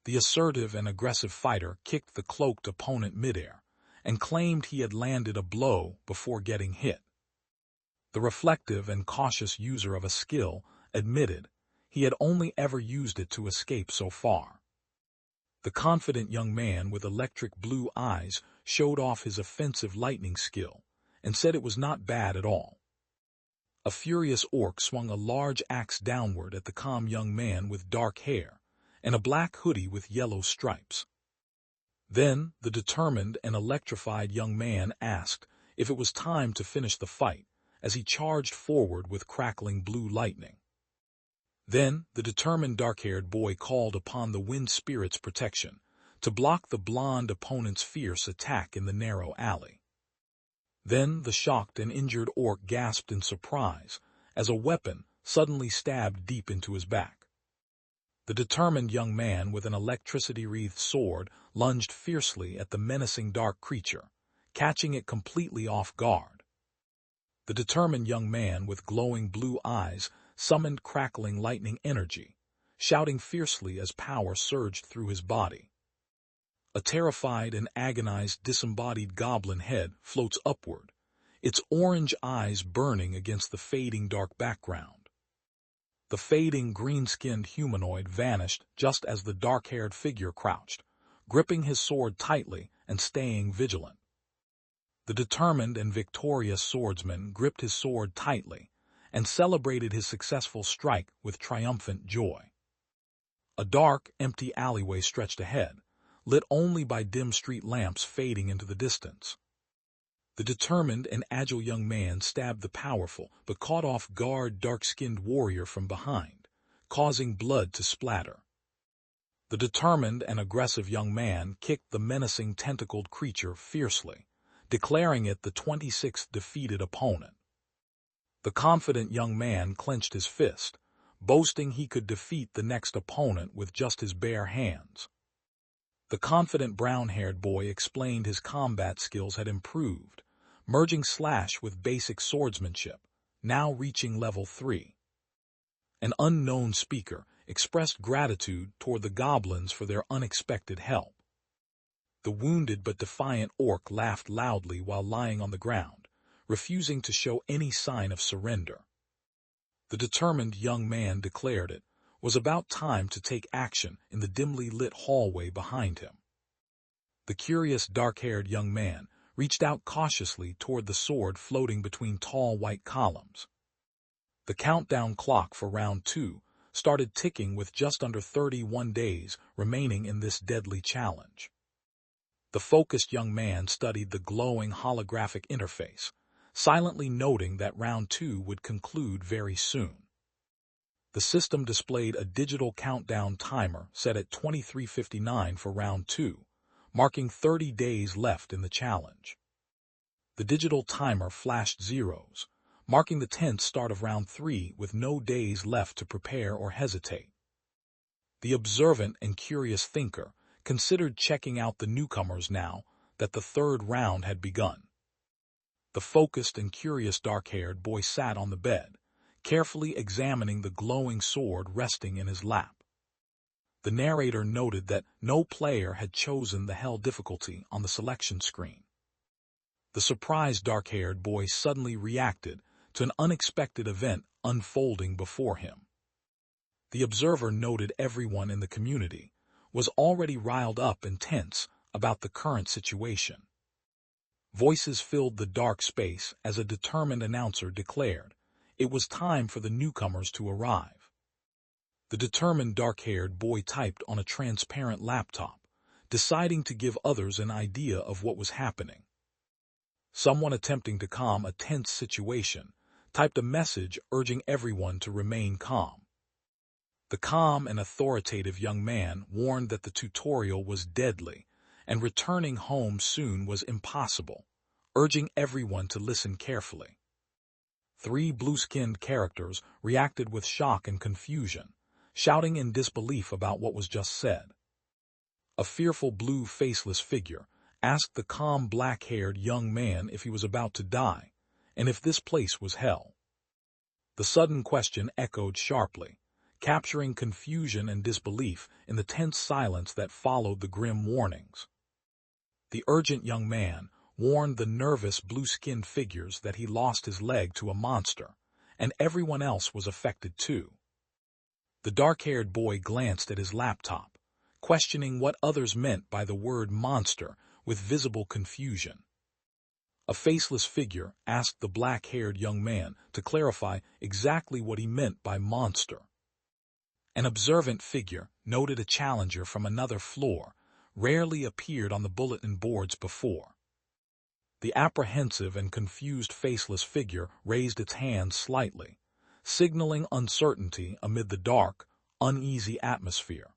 Speaker 1: The assertive and aggressive fighter kicked the cloaked opponent midair and claimed he had landed a blow before getting hit. The reflective and cautious user of a skill admitted he had only ever used it to escape so far. The confident young man with electric blue eyes showed off his offensive lightning skill and said it was not bad at all. A furious orc swung a large axe downward at the calm young man with dark hair and a black hoodie with yellow stripes. Then the determined and electrified young man asked if it was time to finish the fight as he charged forward with crackling blue lightning. Then the determined dark-haired boy called upon the wind spirit's protection to block the blonde opponent's fierce attack in the narrow alley. Then the shocked and injured orc gasped in surprise as a weapon suddenly stabbed deep into his back. The determined young man with an electricity-wreathed sword lunged fiercely at the menacing dark creature, catching it completely off guard. The determined young man with glowing blue eyes summoned crackling lightning energy, shouting fiercely as power surged through his body. A terrified and agonized disembodied goblin head floats upward, its orange eyes burning against the fading dark background. The fading green-skinned humanoid vanished just as the dark-haired figure crouched, gripping his sword tightly and staying vigilant. The determined and victorious swordsman gripped his sword tightly and celebrated his successful strike with triumphant joy. A dark, empty alleyway stretched ahead, lit only by dim street lamps fading into the distance. The determined and agile young man stabbed the powerful but caught off guard dark-skinned warrior from behind, causing blood to splatter. The determined and aggressive young man kicked the menacing tentacled creature fiercely, declaring it the 26th defeated opponent. The confident young man clenched his fist, boasting he could defeat the next opponent with just his bare hands. The confident brown-haired boy explained his combat skills had improved, merging slash with basic swordsmanship, now reaching level 3. An unknown speaker expressed gratitude toward the goblins for their unexpected help. The wounded but defiant orc laughed loudly while lying on the ground, refusing to show any sign of surrender. The determined young man declared it was about time to take action in the dimly lit hallway behind him. The curious dark-haired young man reached out cautiously toward the sword floating between tall white columns. The countdown clock for round 2 started ticking with just under 31 days remaining in this deadly challenge. The focused young man studied the glowing holographic interface, silently noting that round 2 would conclude very soon. The system displayed a digital countdown timer set at 23:59 for round 2, marking 30 days left in the challenge. The digital timer flashed zeros, marking the tense start of round 3 with no days left to prepare or hesitate. The observant and curious thinker considered checking out the newcomers now that the third round had begun. The focused and curious dark-haired boy sat on the bed, carefully examining the glowing sword resting in his lap. The narrator noted that no player had chosen the hell difficulty on the selection screen. The surprised dark-haired boy suddenly reacted to an unexpected event unfolding before him. The observer noted everyone in the community was already riled up and tense about the current situation. Voices filled the dark space as a determined announcer declared it was time for the newcomers to arrive. The determined dark-haired boy typed on a transparent laptop, deciding to give others an idea of what was happening. Someone attempting to calm a tense situation typed a message urging everyone to remain calm. The calm and authoritative young man warned that the tutorial was deadly and returning home soon was impossible, urging everyone to listen carefully. 3 blue-skinned characters reacted with shock and confusion, shouting in disbelief about what was just said. A fearful blue faceless figure asked the calm black-haired young man if he was about to die, and if this place was hell. The sudden question echoed sharply, capturing confusion and disbelief in the tense silence that followed the grim warnings. The urgent young man warned the nervous blue-skinned figures that he lost his leg to a monster, and everyone else was affected too. The dark-haired boy glanced at his laptop, questioning what others meant by the word monster with visible confusion. A faceless figure asked the black-haired young man to clarify exactly what he meant by monster. An observant figure noted a challenger from another floor rarely appeared on the bulletin boards before. The apprehensive and confused faceless figure raised its hand slightly, signaling uncertainty amid the dark, uneasy atmosphere.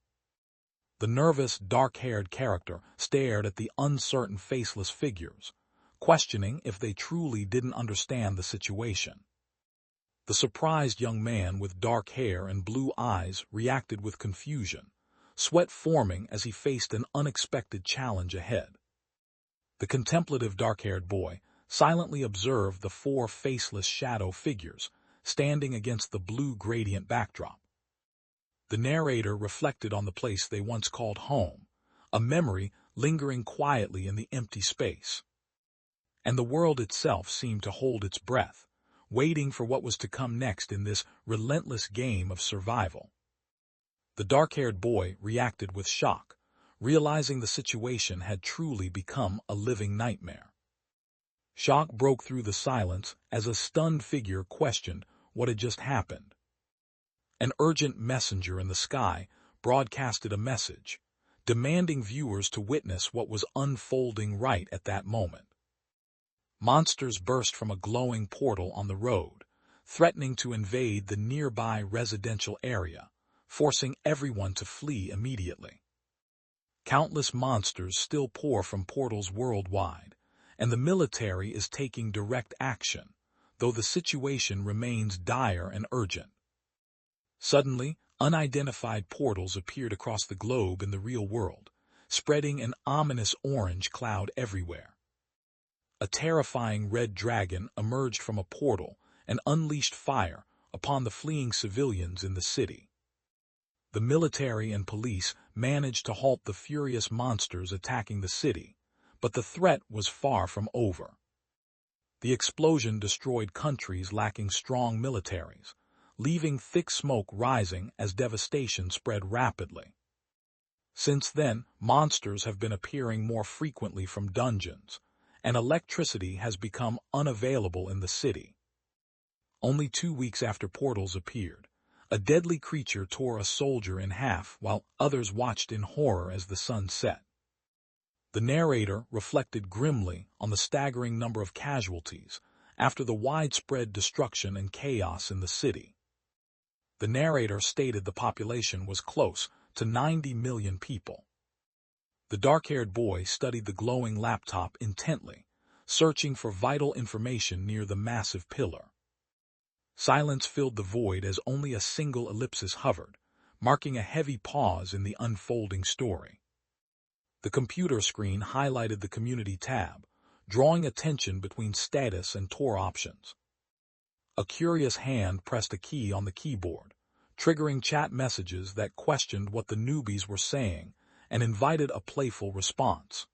Speaker 1: The nervous, dark-haired character stared at the uncertain faceless figures, questioning if they truly didn't understand the situation. The surprised young man with dark hair and blue eyes reacted with confusion, sweat forming as he faced an unexpected challenge ahead. The contemplative dark-haired boy silently observed the four faceless shadow figures standing against the blue gradient backdrop. The narrator reflected on the place they once called home, a memory lingering quietly in the empty space. And the world itself seemed to hold its breath, waiting for what was to come next in this relentless game of survival. The dark-haired boy reacted with shock, realizing the situation had truly become a living nightmare. Shock broke through the silence as a stunned figure questioned what had just happened. An urgent messenger in the sky broadcasted a message, demanding viewers to witness what was unfolding right at that moment. Monsters burst from a glowing portal on the road, threatening to invade the nearby residential area, forcing everyone to flee immediately. Countless monsters still pour from portals worldwide, and the military is taking direct action, though the situation remains dire and urgent. Suddenly, unidentified portals appeared across the globe in the real world, spreading an ominous orange cloud everywhere. A terrifying red dragon emerged from a portal and unleashed fire upon the fleeing civilians in the city. The military and police managed to halt the furious monsters attacking the city, but the threat was far from over. The explosion destroyed countries lacking strong militaries, leaving thick smoke rising as devastation spread rapidly. Since then, monsters have been appearing more frequently from dungeons, and electricity has become unavailable in the city. Only 2 weeks after portals appeared, a deadly creature tore a soldier in half while others watched in horror as the sun set. The narrator reflected grimly on the staggering number of casualties after the widespread destruction and chaos in the city. The narrator stated the population was close to 90 million people. The dark-haired boy studied the glowing laptop intently, searching for vital information near the massive pillar. Silence filled the void as only a single ellipsis hovered, marking a heavy pause in the unfolding story. The computer screen highlighted the community tab, drawing attention between status and tour options. A curious hand pressed a key on the keyboard, triggering chat messages that questioned what the newbies were saying and invited a playful response.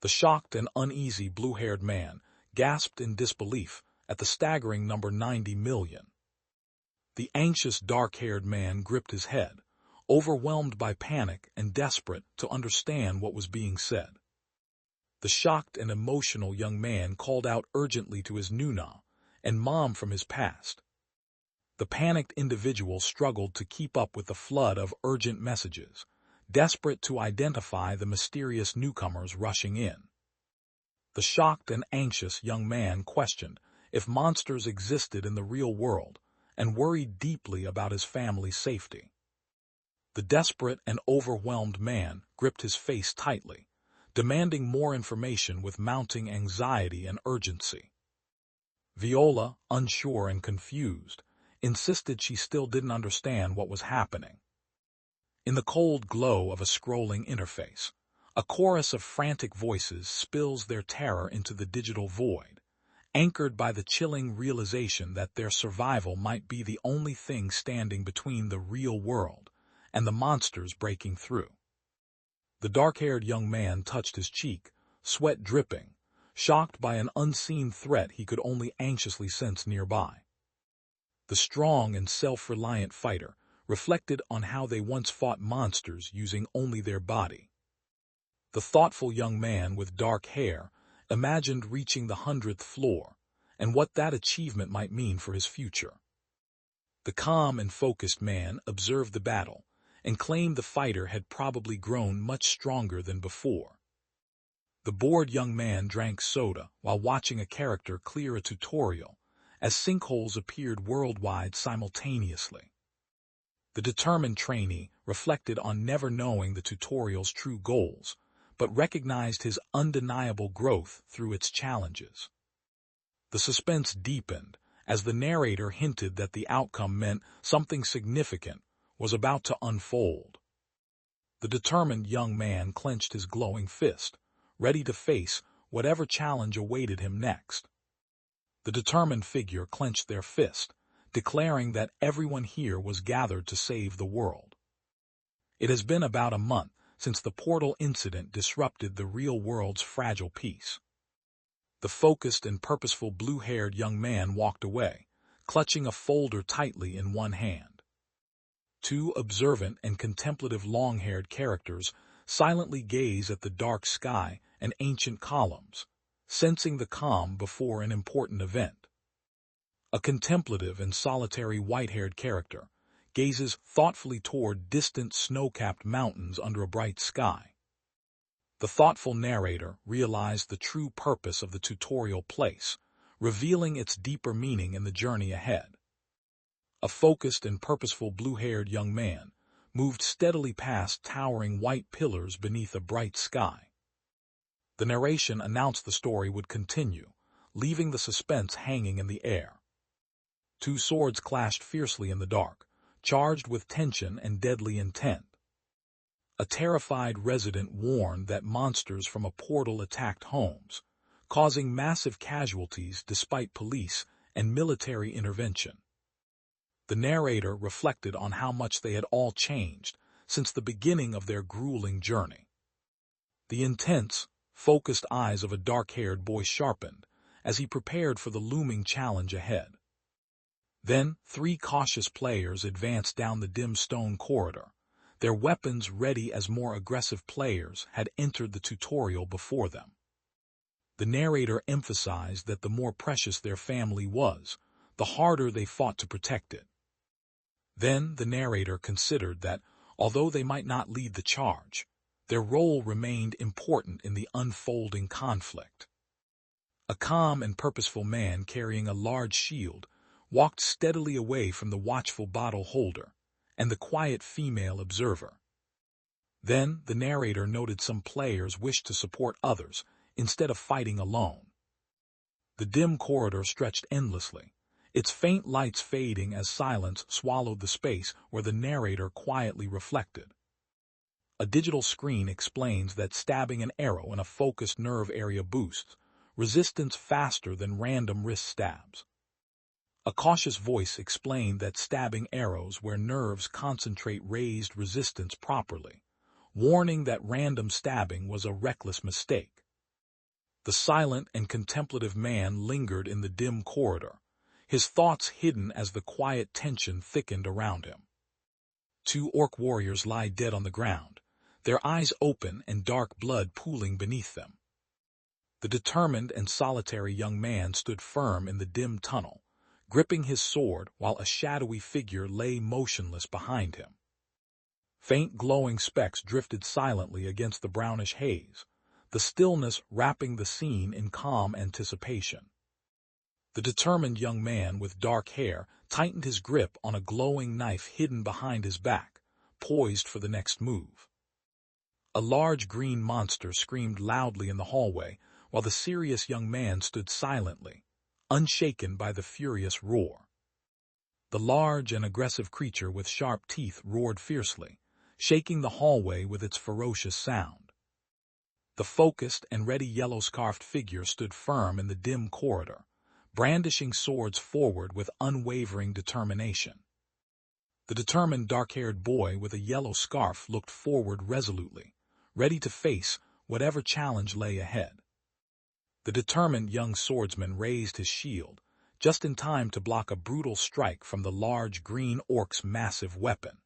Speaker 1: The shocked and uneasy blue-haired man gasped in disbelief at the staggering number 90 million. The anxious dark-haired man gripped his head, overwhelmed by panic and desperate to understand what was being said. The shocked and emotional young man called out urgently to his Nuna and mom from his past. The panicked individual struggled to keep up with the flood of urgent messages, desperate to identify the mysterious newcomers rushing in. The shocked and anxious young man questioned if monsters existed in the real world and worried deeply about his family's safety. The desperate and overwhelmed man gripped his face tightly, demanding more information with mounting anxiety and urgency. Viola, unsure and confused, insisted she still didn't understand what was happening. In the cold glow of a scrolling interface, a chorus of frantic voices spills their terror into the digital void, anchored by the chilling realization that their survival might be the only thing standing between the real world and the monsters breaking through. The dark-haired young man touched his cheek, sweat dripping, shocked by an unseen threat he could only anxiously sense nearby. The strong and self-reliant fighter reflected on how they once fought monsters using only their body. The thoughtful young man with dark hair imagined reaching the 100th floor and what that achievement might mean for his future. The calm and focused man observed the battle and claimed the fighter had probably grown much stronger than before. The bored young man drank soda while watching a character clear a tutorial as sinkholes appeared worldwide simultaneously. The determined trainee reflected on never knowing the tutorial's true goals, but recognized his undeniable growth through its challenges. The suspense deepened as the narrator hinted that the outcome meant something significant was about to unfold. The determined young man clenched his glowing fist, ready to face whatever challenge awaited him next. The determined figure clenched their fist, declaring that everyone here was gathered to save the world. It has been about a month since the portal incident disrupted the real world's fragile peace. The focused and purposeful blue-haired young man walked away, clutching a folder tightly in one hand. Two observant and contemplative long-haired characters silently gaze at the dark sky and ancient columns, sensing the calm before an important event. A contemplative and solitary white-haired character gazes thoughtfully toward distant snow-capped mountains under a bright sky. The thoughtful narrator realized the true purpose of the tutorial place, revealing its deeper meaning in the journey ahead. A focused and purposeful blue-haired young man moved steadily past towering white pillars beneath a bright sky. The narration announced the story would continue, leaving the suspense hanging in the air. Two swords clashed fiercely in the dark, charged with tension and deadly intent. A terrified resident warned that monsters from a portal attacked homes, causing massive casualties despite police and military intervention. The narrator reflected on how much they had all changed since the beginning of their grueling journey. The intense, focused eyes of a dark-haired boy sharpened as he prepared for the looming challenge ahead. Then, three cautious players advanced down the dim stone corridor, their weapons ready as more aggressive players had entered the tutorial before them. The narrator emphasized that the more precious their family was, the harder they fought to protect it. Then the narrator considered that, although they might not lead the charge, their role remained important in the unfolding conflict. A calm and purposeful man carrying a large shield walked steadily away from the watchful bottle holder and the quiet female observer. Then the narrator noted some players wished to support others instead of fighting alone. The dim corridor stretched endlessly, its faint lights fading as silence swallowed the space where the narrator quietly reflected. A digital screen explains that stabbing an arrow in a focused nerve area boosts resistance faster than random wrist stabs. A cautious voice explained that stabbing arrows where nerves concentrate raised resistance properly, warning that random stabbing was a reckless mistake. The silent and contemplative man lingered in the dim corridor, his thoughts hidden as the quiet tension thickened around him. Two orc warriors lie dead on the ground, their eyes open and dark blood pooling beneath them. The determined and solitary young man stood firm in the dim tunnel, gripping his sword while a shadowy figure lay motionless behind him. Faint glowing specks drifted silently against the brownish haze, the stillness wrapping the scene in calm anticipation. The determined young man with dark hair tightened his grip on a glowing knife hidden behind his back, poised for the next move. A large green monster screamed loudly in the hallway, while the serious young man stood silently, unshaken by the furious roar. The large and aggressive creature with sharp teeth roared fiercely, shaking the hallway with its ferocious sound. The focused and ready yellow-scarfed figure stood firm in the dim corridor, brandishing swords forward with unwavering determination. The determined dark-haired boy with a yellow scarf looked forward resolutely, ready to face whatever challenge lay ahead. The determined young swordsman raised his shield, just in time to block a brutal strike from the large green orc's massive weapon.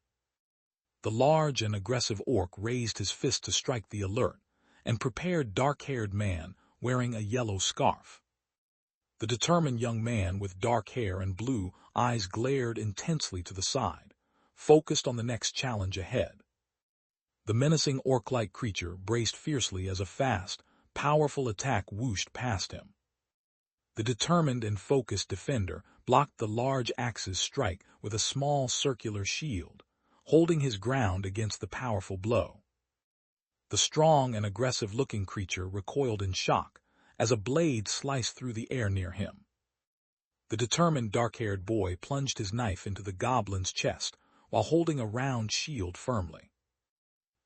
Speaker 1: The large and aggressive orc raised his fist to strike the alert and prepared dark-haired man wearing a yellow scarf. The determined young man with dark hair and blue eyes glared intensely to the side, focused on the next challenge ahead. The menacing orc-like creature braced fiercely as a fast, powerful attack whooshed past him. The determined and focused defender blocked the large axe's strike with a small circular shield, holding his ground against the powerful blow. The strong and aggressive-looking creature recoiled in shock as a blade sliced through the air near him. The determined dark-haired boy plunged his knife into the goblin's chest while holding a round shield firmly.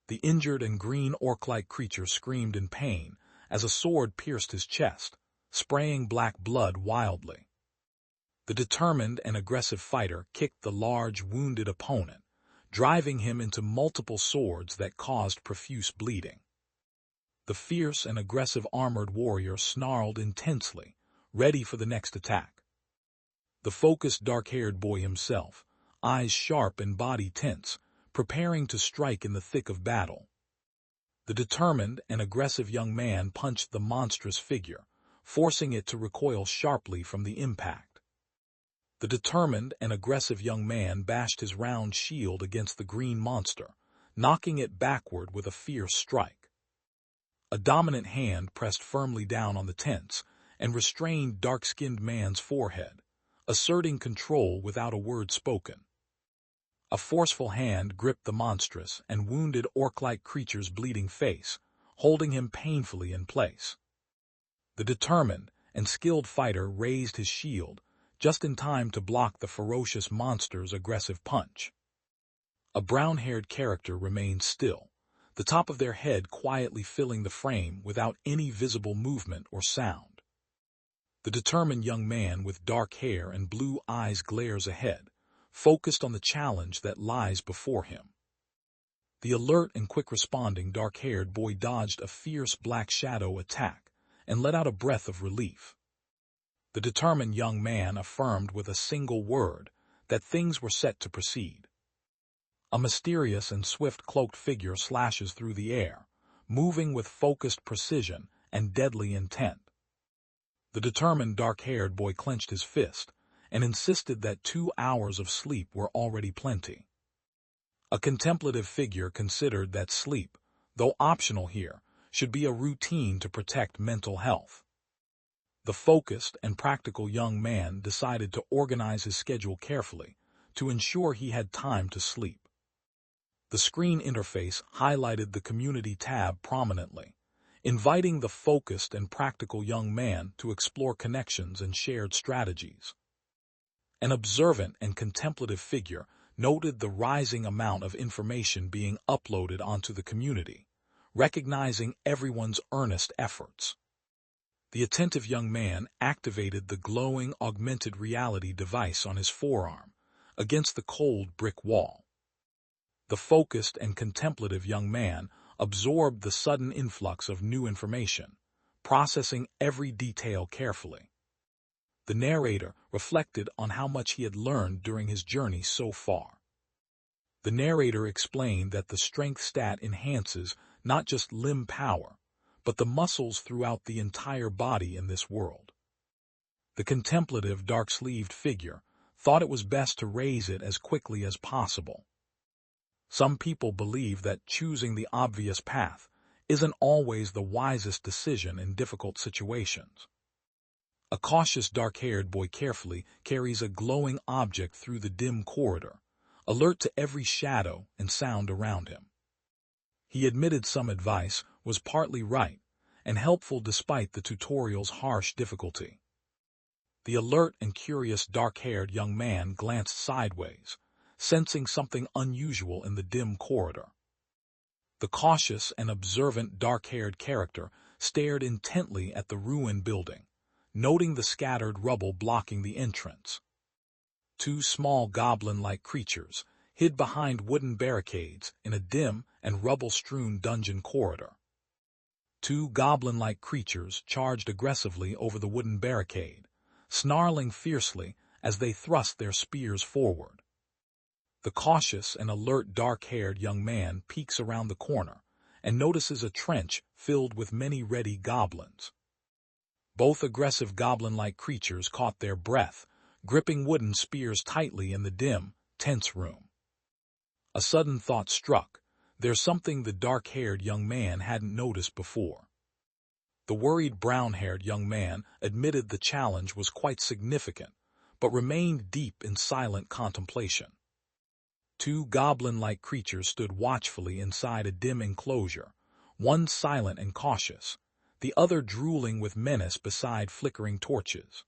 Speaker 1: The injured and green orc-like creature screamed in pain as a sword pierced his chest, spraying black blood wildly. The determined and aggressive fighter kicked the large, wounded opponent, driving him into multiple swords that caused profuse bleeding. The fierce and aggressive armored warrior snarled intensely, ready for the next attack. The focused dark-haired boy himself, eyes sharp and body tense, preparing to strike in the thick of battle. The determined and aggressive young man punched the monstrous figure, forcing it to recoil sharply from the impact. The determined and aggressive young man bashed his round shield against the green monster, knocking it backward with a fierce strike. A dominant hand pressed firmly down on the tense and restrained dark-skinned man's forehead, asserting control without a word spoken. A forceful hand gripped the monstrous and wounded orc-like creature's bleeding face, holding him painfully in place. The determined and skilled fighter raised his shield, just in time to block the ferocious monster's aggressive punch. A brown-haired character remained still, the top of their head quietly filling the frame without any visible movement or sound. The determined young man with dark hair and blue eyes glares ahead, focused on the challenge that lies before him. The alert and quick-responding dark-haired boy dodged a fierce black shadow attack and let out a breath of relief. The determined young man affirmed with a single word that things were set to proceed. A mysterious and swift cloaked figure slashes through the air, moving with focused precision and deadly intent. The determined dark-haired boy clenched his fist and insisted that 2 hours of sleep were already plenty. A contemplative figure considered that sleep, though optional here, should be a routine to protect mental health. The focused and practical young man decided to organize his schedule carefully to ensure he had time to sleep. The screen interface highlighted the community tab prominently, inviting the focused and practical young man to explore connections and shared strategies. An observant and contemplative figure noted the rising amount of information being uploaded onto the community, recognizing everyone's earnest efforts. The attentive young man activated the glowing augmented reality device on his forearm against the cold brick wall. The focused and contemplative young man absorbed the sudden influx of new information, processing every detail carefully. The narrator reflected on how much he had learned during his journey so far. The narrator explained that the strength stat enhances not just limb power, but the muscles throughout the entire body in this world. The contemplative dark-sleeved figure thought it was best to raise it as quickly as possible. Some people believe that choosing the obvious path isn't always the wisest decision in difficult situations. A cautious dark-haired boy carefully carries a glowing object through the dim corridor, alert to every shadow and sound around him. He admitted some advice was partly right and helpful despite the tutorial's harsh difficulty. The alert and curious dark-haired young man glanced sideways, sensing something unusual in the dim corridor. The cautious and observant dark-haired character stared intently at the ruined building, noting the scattered rubble blocking the entrance. Two small goblin-like creatures hid behind wooden barricades in a dim and rubble-strewn dungeon corridor. Two goblin-like creatures charged aggressively over the wooden barricade, snarling fiercely as they thrust their spears forward. The cautious and alert dark-haired young man peeks around the corner and notices a trench filled with many ready goblins. Both aggressive goblin-like creatures caught their breath, gripping wooden spears tightly in the dim, tense room. A sudden thought struck. There's something the dark-haired young man hadn't noticed before. The worried brown-haired young man admitted the challenge was quite significant, but remained deep in silent contemplation. Two goblin-like creatures stood watchfully inside a dim enclosure, one silent and cautious, the other drooling with menace beside flickering torches.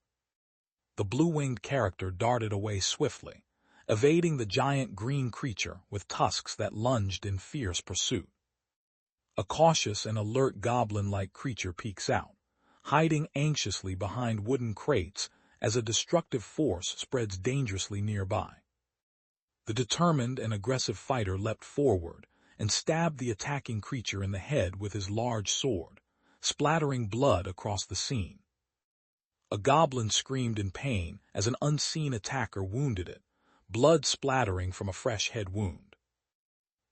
Speaker 1: The blue-winged character darted away swiftly, evading the giant green creature with tusks that lunged in fierce pursuit. A cautious and alert goblin-like creature peeks out, hiding anxiously behind wooden crates as a destructive force spreads dangerously nearby. The determined and aggressive fighter leapt forward and stabbed the attacking creature in the head with his large sword, splattering blood across the scene. A goblin screamed in pain as an unseen attacker wounded it, blood splattering from a fresh head wound.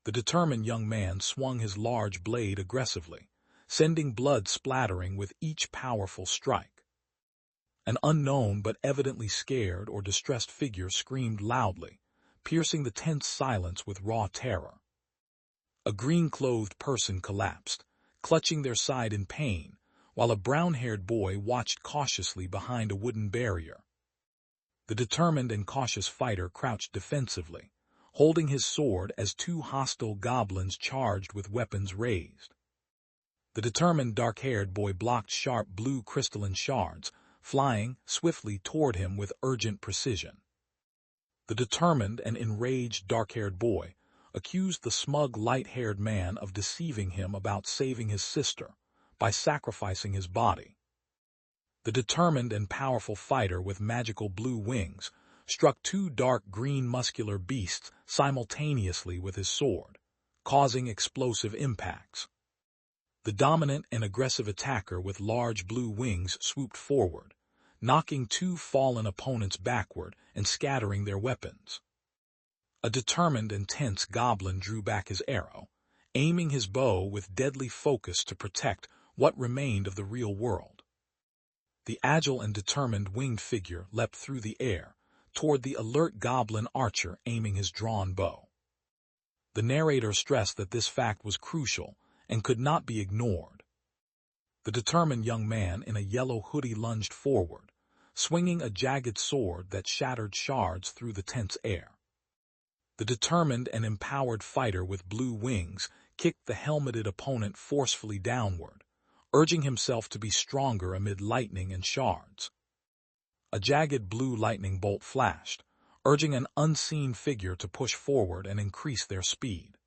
Speaker 1: The determined young man swung his large blade aggressively, sending blood splattering with each powerful strike. An unknown but evidently scared or distressed figure screamed loudly, piercing the tense silence with raw terror. A green-clothed person collapsed, clutching their side in pain, while a brown-haired boy watched cautiously behind a wooden barrier. The determined and cautious fighter crouched defensively, holding his sword as two hostile goblins charged with weapons raised. The determined dark-haired boy blocked sharp blue crystalline shards, flying swiftly toward him with urgent precision. The determined and enraged dark-haired boy accused the smug light-haired man of deceiving him about saving his sister by sacrificing his body. The determined and powerful fighter with magical blue wings struck two dark green muscular beasts simultaneously with his sword, causing explosive impacts. The dominant and aggressive attacker with large blue wings swooped forward, knocking two fallen opponents backward and scattering their weapons. A determined and tense goblin drew back his arrow, aiming his bow with deadly focus to protect what remained of the real world. The agile and determined winged figure leapt through the air toward the alert goblin archer aiming his drawn bow. The narrator stressed that this fact was crucial and could not be ignored. The determined young man in a yellow hoodie lunged forward, swinging a jagged sword that shattered shards through the tense air. The determined and empowered fighter with blue wings kicked the helmeted opponent forcefully downward, urging himself to be stronger amid lightning and shards. A jagged blue lightning bolt flashed, urging an unseen figure to push forward and increase their speed.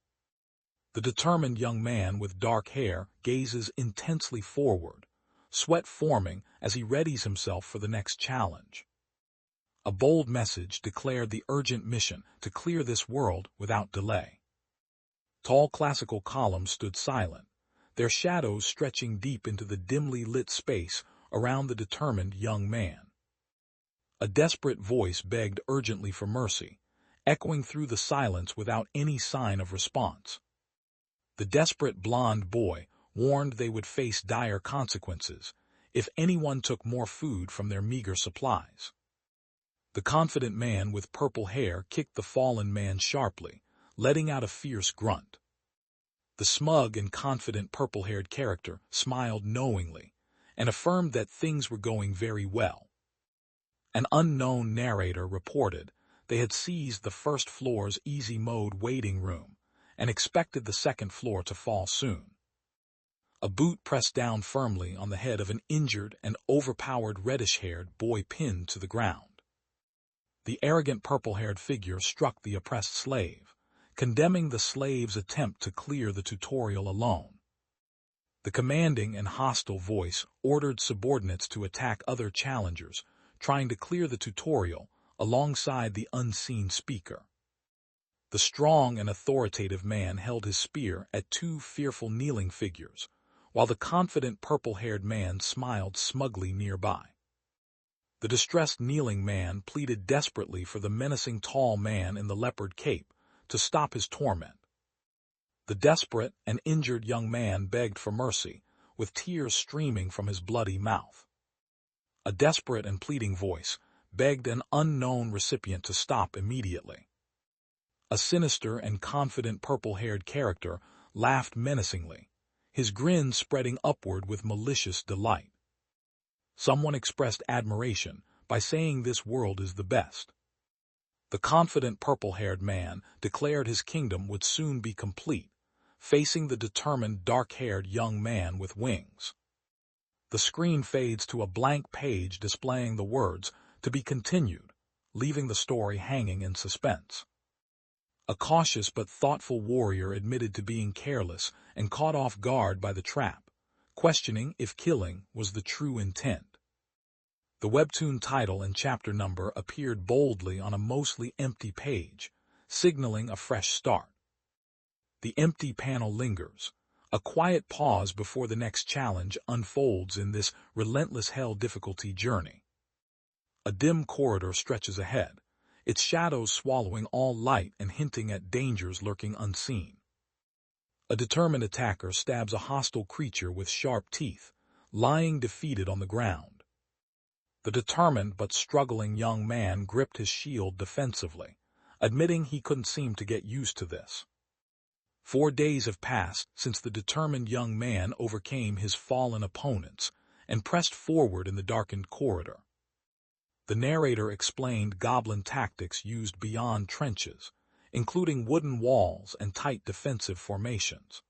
Speaker 1: The determined young man with dark hair gazes intensely forward, sweat forming as he readies himself for the next challenge. A bold message declared the urgent mission to clear this world without delay. Tall classical columns stood silent, their shadows stretching deep into the dimly lit space around the determined young man. A desperate voice begged urgently for mercy, echoing through the silence without any sign of response. The desperate blond boy warned they would face dire consequences if anyone took more food from their meager supplies. The confident man with purple hair kicked the fallen man sharply, letting out a fierce grunt. The smug and confident purple-haired character smiled knowingly and affirmed that things were going very well. An unknown narrator reported they had seized the first floor's easy-mode waiting room and expected the second floor to fall soon. A boot pressed down firmly on the head of an injured and overpowered reddish-haired boy pinned to the ground. The arrogant purple-haired figure struck the oppressed slave, condemning the slave's attempt to clear the tutorial alone. The commanding and hostile voice ordered subordinates to attack other challengers, trying to clear the tutorial alongside the unseen speaker. The strong and authoritative man held his spear at two fearful kneeling figures, while the confident purple-haired man smiled smugly nearby. The distressed kneeling man pleaded desperately for the menacing tall man in the leopard cape to stop his torment. The desperate and injured young man begged for mercy, with tears streaming from his bloody mouth. A desperate and pleading voice begged an unknown recipient to stop immediately. A sinister and confident purple-haired character laughed menacingly, his grin spreading upward with malicious delight. Someone expressed admiration by saying this world is the best. The confident purple-haired man declared his kingdom would soon be complete, facing the determined dark-haired young man with wings. The screen fades to a blank page displaying the words, "To be continued," leaving the story hanging in suspense. A cautious but thoughtful warrior admitted to being careless and caught off guard by the trap, questioning if killing was the true intent. The webtoon title and chapter number appeared boldly on a mostly empty page, signaling a fresh start. The empty panel lingers, a quiet pause before the next challenge unfolds in this relentless hell difficulty journey. A dim corridor stretches ahead, its shadows swallowing all light and hinting at dangers lurking unseen. A determined attacker stabs a hostile creature with sharp teeth, lying defeated on the ground. The determined but struggling young man gripped his shield defensively, admitting he couldn't seem to get used to this. 4 days have passed since the determined young man overcame his fallen opponents and pressed forward in the darkened corridor. The narrator explained goblin tactics used beyond trenches, including wooden walls and tight defensive formations.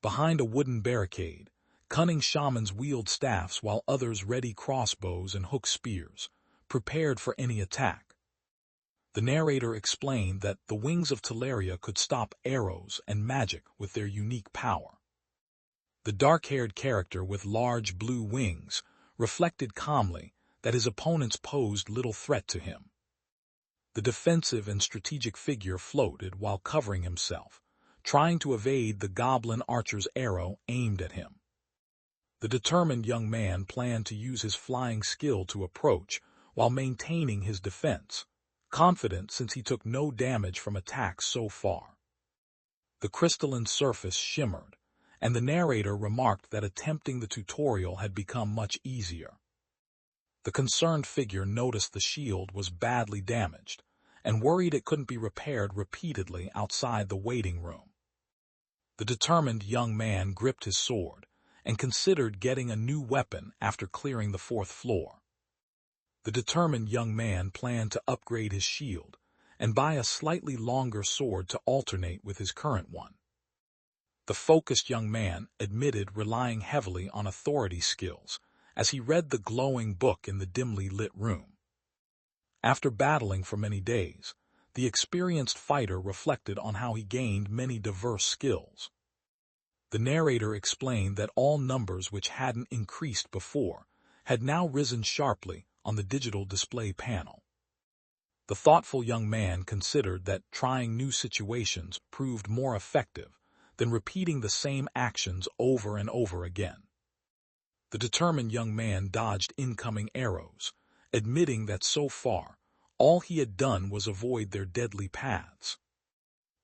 Speaker 1: Behind a wooden barricade, cunning shamans wield staffs while others ready crossbows and hook spears, prepared for any attack. The narrator explained that the wings of Teleria could stop arrows and magic with their unique power. The dark-haired character with large blue wings reflected calmly that his opponents posed little threat to him. The defensive and strategic figure floated while covering himself, trying to evade the goblin archer's arrow aimed at him. The determined young man planned to use his flying skill to approach while maintaining his defense, confident since he took no damage from attacks so far. The crystalline surface shimmered, and the narrator remarked that attempting the tutorial had become much easier. The concerned figure noticed the shield was badly damaged and worried it couldn't be repaired repeatedly outside the waiting room. The determined young man gripped his sword and considered getting a new weapon after clearing the 4th floor. The determined young man planned to upgrade his shield and buy a slightly longer sword to alternate with his current one. The focused young man admitted relying heavily on authority skills as he read the glowing book in the dimly lit room. After battling for many days, the experienced fighter reflected on how he gained many diverse skills. The narrator explained that all numbers which hadn't increased before had now risen sharply on the digital display panel. The thoughtful young man considered that trying new situations proved more effective than repeating the same actions over and over again. The determined young man dodged incoming arrows, admitting that so far, all he had done was avoid their deadly paths.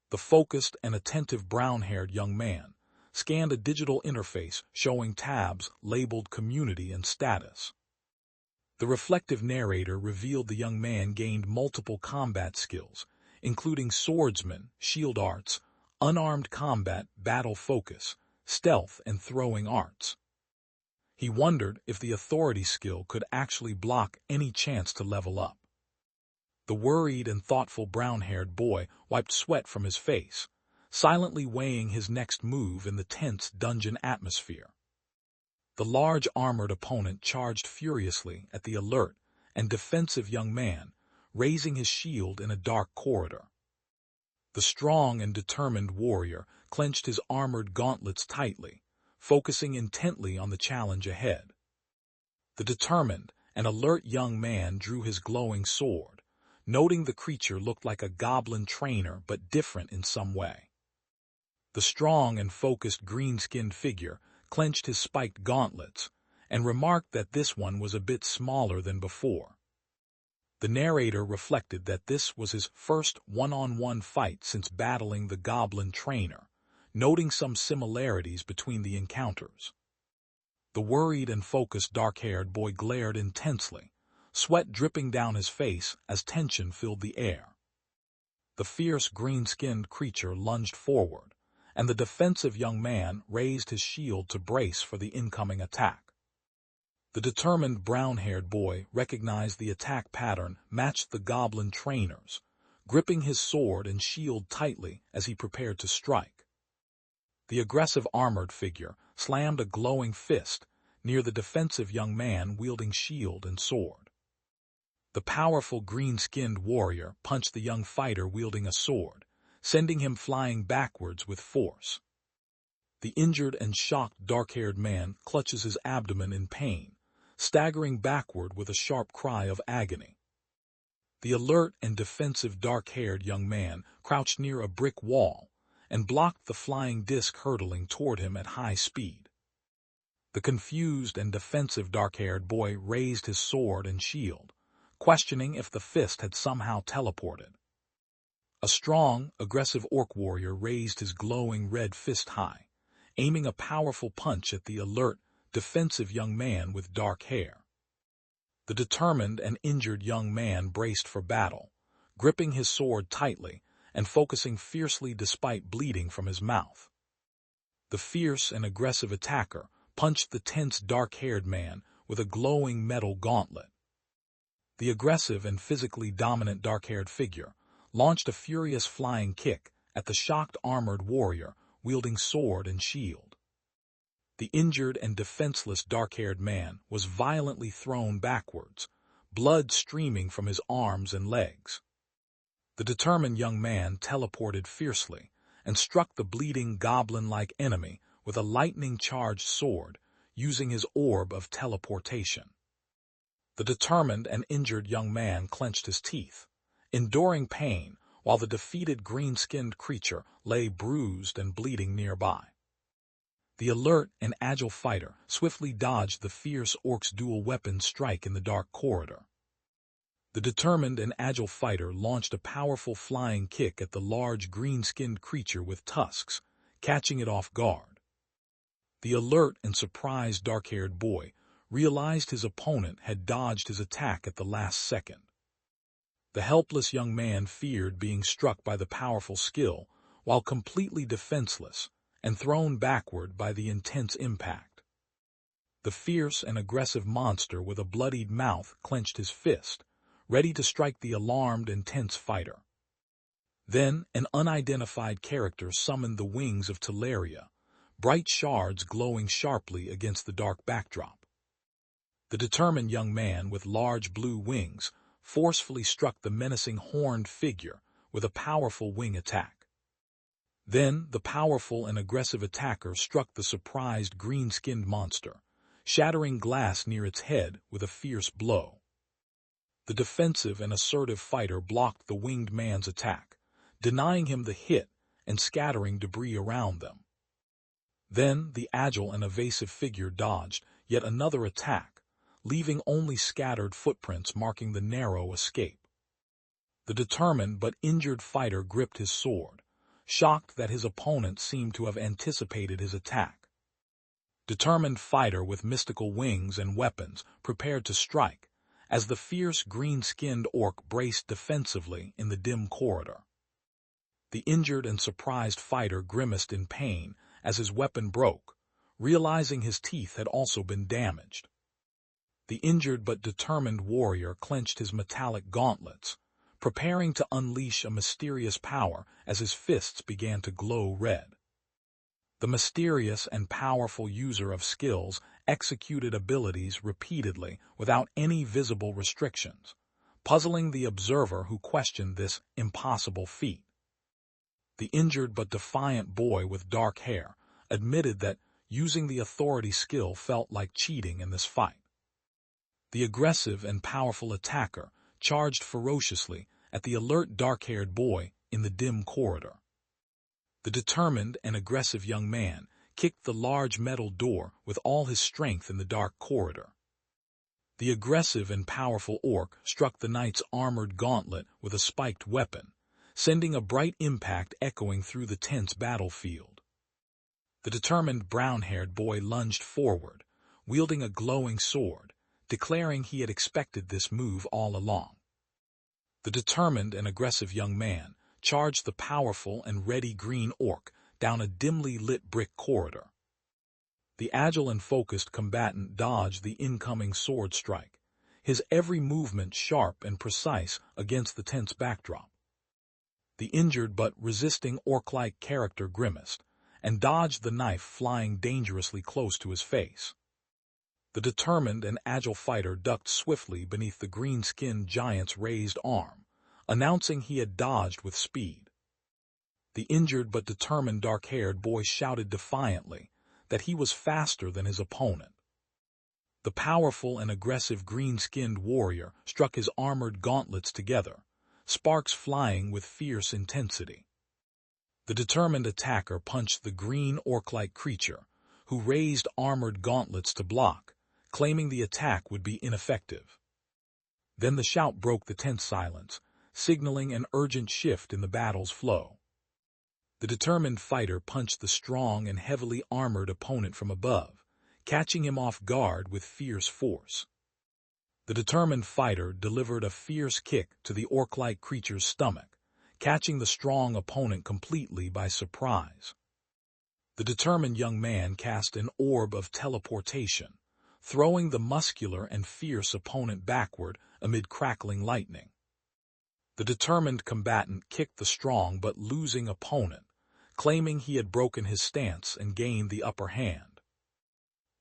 Speaker 1: The focused and attentive brown-haired young man scanned a digital interface showing tabs labeled community and status. The reflective narrator revealed the young man gained multiple combat skills, including swordsman, shield arts, unarmed combat, battle focus, stealth, and throwing arts. He wondered if the authority skill could actually block any chance to level up. The worried and thoughtful brown-haired boy wiped sweat from his face, silently weighing his next move in the tense dungeon atmosphere. The large armored opponent charged furiously at the alert and defensive young man, raising his shield in a dark corridor. The strong and determined warrior clenched his armored gauntlets tightly, focusing intently on the challenge ahead. The determined and alert young man drew his glowing sword, noting the creature looked like a goblin trainer but different in some way. The strong and focused green-skinned figure clenched his spiked gauntlets and remarked that this one was a bit smaller than before. The narrator reflected that this was his first one-on-one fight since battling the goblin trainer, noting some similarities between the encounters. The worried and focused dark-haired boy glared intensely, sweat dripping down his face as tension filled the air. The fierce green-skinned creature lunged forward, and the defensive young man raised his shield to brace for the incoming attack. The determined brown-haired boy recognized the attack pattern matched the goblin trainer's, gripping his sword and shield tightly as he prepared to strike. The aggressive armored figure slammed a glowing fist near the defensive young man wielding shield and sword. The powerful green-skinned warrior punched the young fighter wielding a sword, sending him flying backwards with force. The injured and shocked dark-haired man clutches his abdomen in pain, staggering backward with a sharp cry of agony. The alert and defensive dark-haired young man crouched near a brick wall and blocked the flying disc hurtling toward him at high speed. The confused and defensive dark-haired boy raised his sword and shield, questioning if the fist had somehow teleported. A strong, aggressive orc warrior raised his glowing red fist high, aiming a powerful punch at the alert, defensive young man with dark hair. The determined and injured young man braced for battle, gripping his sword tightly and focusing fiercely despite bleeding from his mouth. The fierce and aggressive attacker punched the tense dark-haired man with a glowing metal gauntlet. The aggressive and physically dominant dark-haired figure launched a furious flying kick at the shocked armored warrior wielding sword and shield. The injured and defenseless dark-haired man was violently thrown backwards, blood streaming from his arms and legs. The determined young man teleported fiercely and struck the bleeding goblin-like enemy with a lightning-charged sword, using his orb of teleportation. The determined and injured young man clenched his teeth, enduring pain while the defeated green-skinned creature lay bruised and bleeding nearby. The alert and agile fighter swiftly dodged the fierce orc's dual-weapon strike in the dark corridor. The determined and agile fighter launched a powerful flying kick at the large green-skinned creature with tusks, catching it off guard. The alert and surprised dark-haired boy realized his opponent had dodged his attack at the last second. The helpless young man feared being struck by the powerful skill while completely defenseless and thrown backward by the intense impact. The fierce and aggressive monster with a bloodied mouth clenched his fist, ready to strike the alarmed and tense fighter. Then an unidentified character summoned the wings of Teleria, bright shards glowing sharply against the dark backdrop. The determined young man with large blue wings forcefully struck the menacing horned figure with a powerful wing attack. Then the powerful and aggressive attacker struck the surprised green-skinned monster, shattering glass near its head with a fierce blow. The defensive and assertive fighter blocked the winged man's attack, denying him the hit and scattering debris around them. Then the agile and evasive figure dodged yet another attack, leaving only scattered footprints marking the narrow escape. The determined but injured fighter gripped his sword, shocked that his opponent seemed to have anticipated his attack. Determined fighter with mystical wings and weapons prepared to strike, as the fierce green-skinned orc braced defensively in the dim corridor. The injured and surprised fighter grimaced in pain as his weapon broke, realizing his teeth had also been damaged. The injured but determined warrior clenched his metallic gauntlets, preparing to unleash a mysterious power as his fists began to glow red. The mysterious and powerful user of skills executed abilities repeatedly without any visible restrictions, puzzling the observer who questioned this impossible feat. The injured but defiant boy with dark hair admitted that using the authority skill felt like cheating in this fight. The aggressive and powerful attacker charged ferociously at the alert dark-haired boy in the dim corridor. The determined and aggressive young man kicked the large metal door with all his strength in the dark corridor. The aggressive and powerful orc struck the knight's armored gauntlet with a spiked weapon, sending a bright impact echoing through the tense battlefield. The determined brown-haired boy lunged forward, wielding a glowing sword, declaring he had expected this move all along. The determined and aggressive young man charged the powerful and ready green orc down a dimly lit brick corridor. The agile and focused combatant dodged the incoming sword strike, his every movement sharp and precise against the tense backdrop. The injured but resisting orc-like character grimaced and dodged the knife flying dangerously close to his face. The determined and agile fighter ducked swiftly beneath the green-skinned giant's raised arm, announcing he had dodged with speed. The injured but determined dark-haired boy shouted defiantly that he was faster than his opponent. The powerful and aggressive green-skinned warrior struck his armored gauntlets together, sparks flying with fierce intensity. The determined attacker punched the green orc-like creature, who raised armored gauntlets to block, claiming the attack would be ineffective. Then the shout broke the tense silence, signaling an urgent shift in the battle's flow. The determined fighter punched the strong and heavily armored opponent from above, catching him off guard with fierce force. The determined fighter delivered a fierce kick to the orc-like creature's stomach, catching the strong opponent completely by surprise. The determined young man cast an orb of teleportation, throwing the muscular and fierce opponent backward amid crackling lightning. The determined combatant kicked the strong but losing opponent, claiming he had broken his stance and gained the upper hand.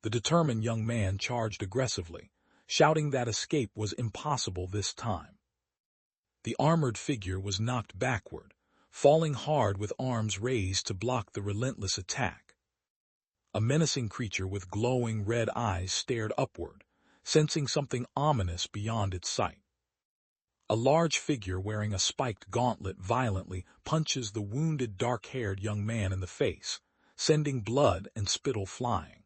Speaker 1: The determined young man charged aggressively, shouting that escape was impossible this time. The armored figure was knocked backward, falling hard with arms raised to block the relentless attack. A menacing creature with glowing red eyes stared upward, sensing something ominous beyond its sight. A large figure wearing a spiked gauntlet violently punches the wounded dark-haired young man in the face, sending blood and spittle flying.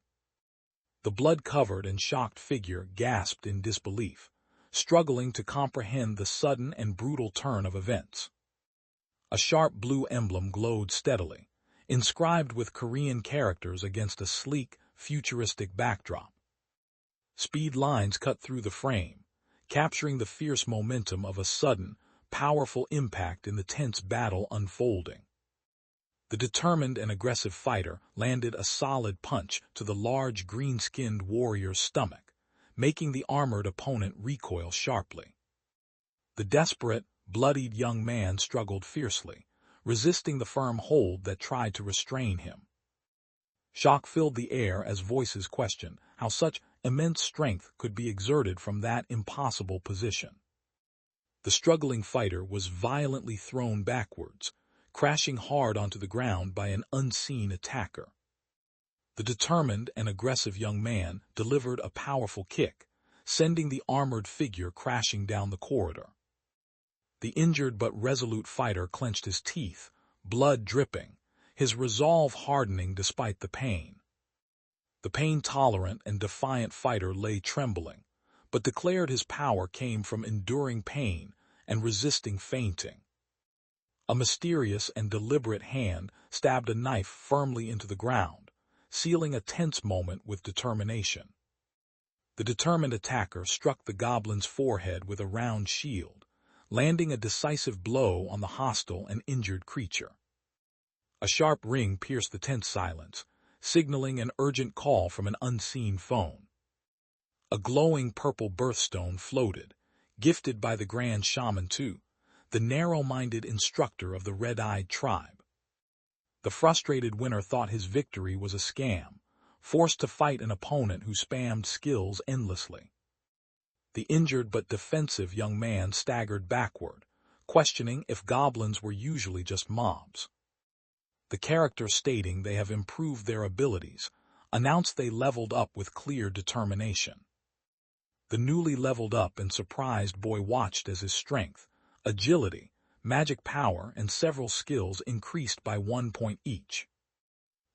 Speaker 1: The blood-covered and shocked figure gasped in disbelief, struggling to comprehend the sudden and brutal turn of events. A sharp blue emblem glowed steadily, inscribed with Korean characters against a sleek, futuristic backdrop. Speed lines cut through the frame, capturing the fierce momentum of a sudden, powerful impact in the tense battle unfolding. The determined and aggressive fighter landed a solid punch to the large green-skinned warrior's stomach, making the armored opponent recoil sharply. The desperate, bloodied young man struggled fiercely, resisting the firm hold that tried to restrain him. Shock filled the air as voices questioned how such immense strength could be exerted from that impossible position. The struggling fighter was violently thrown backwards, crashing hard onto the ground by an unseen attacker. The determined and aggressive young man delivered a powerful kick, sending the armored figure crashing down the corridor. The injured but resolute fighter clenched his teeth, blood dripping, his resolve hardening despite the pain. The pain-tolerant and defiant fighter lay trembling, but declared his power came from enduring pain and resisting fainting. A mysterious and deliberate hand stabbed a knife firmly into the ground, sealing a tense moment with determination. The determined attacker struck the goblin's forehead with a round shield, landing a decisive blow on the hostile and injured creature. A sharp ring pierced the tense silence, signaling an urgent call from an unseen phone. A glowing purple birthstone floated, gifted by the Grand Shaman Tu, the narrow-minded instructor of the red-eyed tribe. The frustrated winner thought his victory was a scam, forced to fight an opponent who spammed skills endlessly. The injured but defensive young man staggered backward, questioning if goblins were usually just mobs. The character stating they have improved their abilities, announced they leveled up with clear determination. The newly leveled up and surprised boy watched as his strength, agility, magic power, and several skills increased by 1 point each.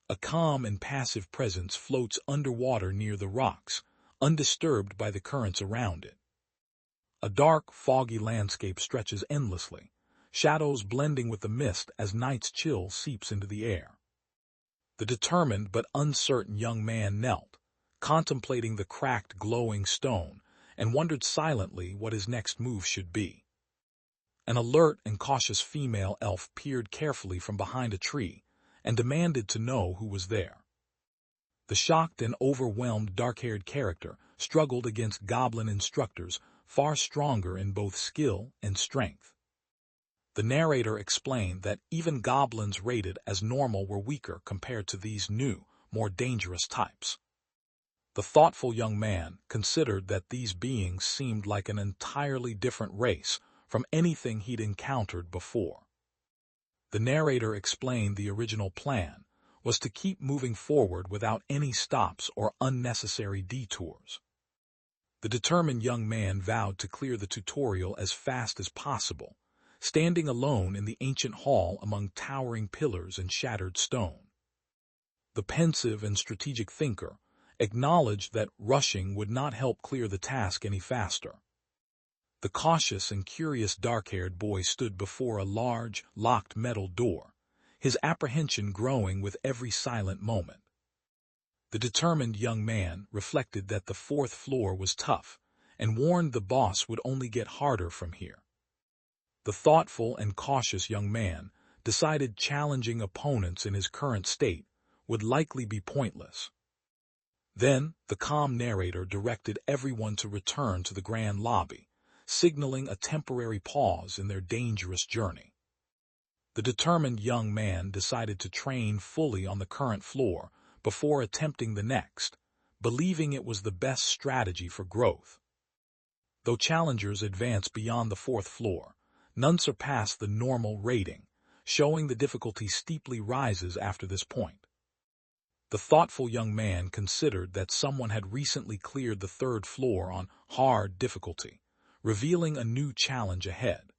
Speaker 1: A calm and passive presence floats underwater near the rocks, undisturbed by the currents around it. A dark, foggy landscape stretches endlessly, shadows blending with the mist as night's chill seeps into the air. The determined but uncertain young man knelt, contemplating the cracked, glowing stone, and wondered silently what his next move should be. An alert and cautious female elf peered carefully from behind a tree and demanded to know who was there. The shocked and overwhelmed dark-haired character struggled against goblin instructors far stronger in both skill and strength. The narrator explained that even goblins rated as normal were weaker compared to these new, more dangerous types. The thoughtful young man considered that these beings seemed like an entirely different race from anything he'd encountered before. The narrator explained the original plan was to keep moving forward without any stops or unnecessary detours. The determined young man vowed to clear the tutorial as fast as possible, standing alone in the ancient hall among towering pillars and shattered stone. The pensive and strategic thinker acknowledged that rushing would not help clear the task any faster. The cautious and curious dark-haired boy stood before a large, locked metal door, his apprehension growing with every silent moment. The determined young man reflected that the fourth floor was tough and warned the boss would only get harder from here. The thoughtful and cautious young man decided challenging opponents in his current state would likely be pointless. Then, the calm narrator directed everyone to return to the grand lobby, signaling a temporary pause in their dangerous journey. The determined young man decided to train fully on the current floor before attempting the next, believing it was the best strategy for growth. Though challengers advanced beyond the fourth floor, none surpassed the normal rating, showing the difficulty steeply rises after this point. The thoughtful young man considered that someone had recently cleared the third floor on hard difficulty, revealing a new challenge ahead.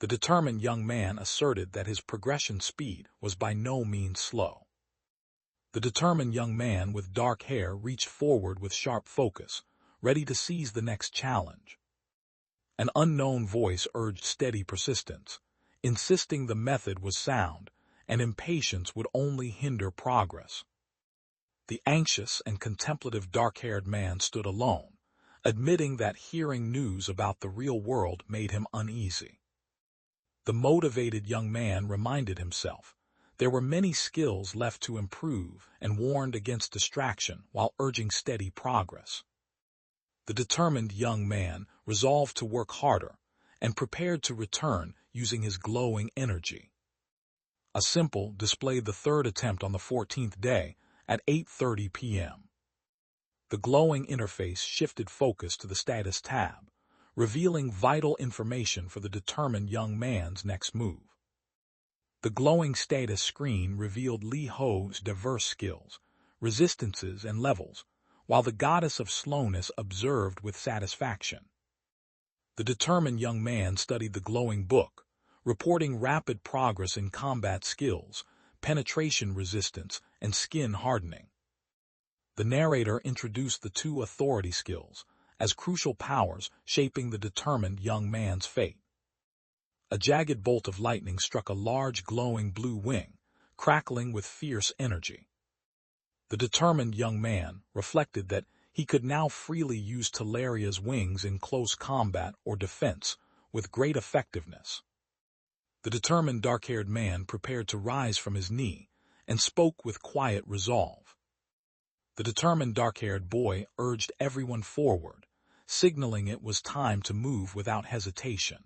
Speaker 1: The determined young man asserted that his progression speed was by no means slow. The determined young man with dark hair reached forward with sharp focus, ready to seize the next challenge. An unknown voice urged steady persistence, insisting the method was sound and impatience would only hinder progress. The anxious and contemplative dark-haired man stood alone, admitting that hearing news about the real world made him uneasy. The motivated young man reminded himself there were many skills left to improve and warned against distraction while urging steady progress. The determined young man resolved to work harder and prepared to return using his glowing energy. A symbol displayed the third attempt on the 14th day at 8:30 p.m. The glowing interface shifted focus to the status tab, revealing vital information for the determined young man's next move. The glowing status screen revealed Li Ho's diverse skills, resistances, and levels, while the goddess of slowness observed with satisfaction. The determined young man studied the glowing book, reporting rapid progress in combat skills, penetration resistance, and skin hardening. The narrator introduced the two authority skills as crucial powers shaping the determined young man's fate. A jagged bolt of lightning struck a large glowing blue wing, crackling with fierce energy. The determined young man reflected that he could now freely use Talaria's wings in close combat or defense with great effectiveness. The determined dark-haired man prepared to rise from his knee and spoke with quiet resolve. The determined dark-haired boy urged everyone forward, signaling it was time to move without hesitation.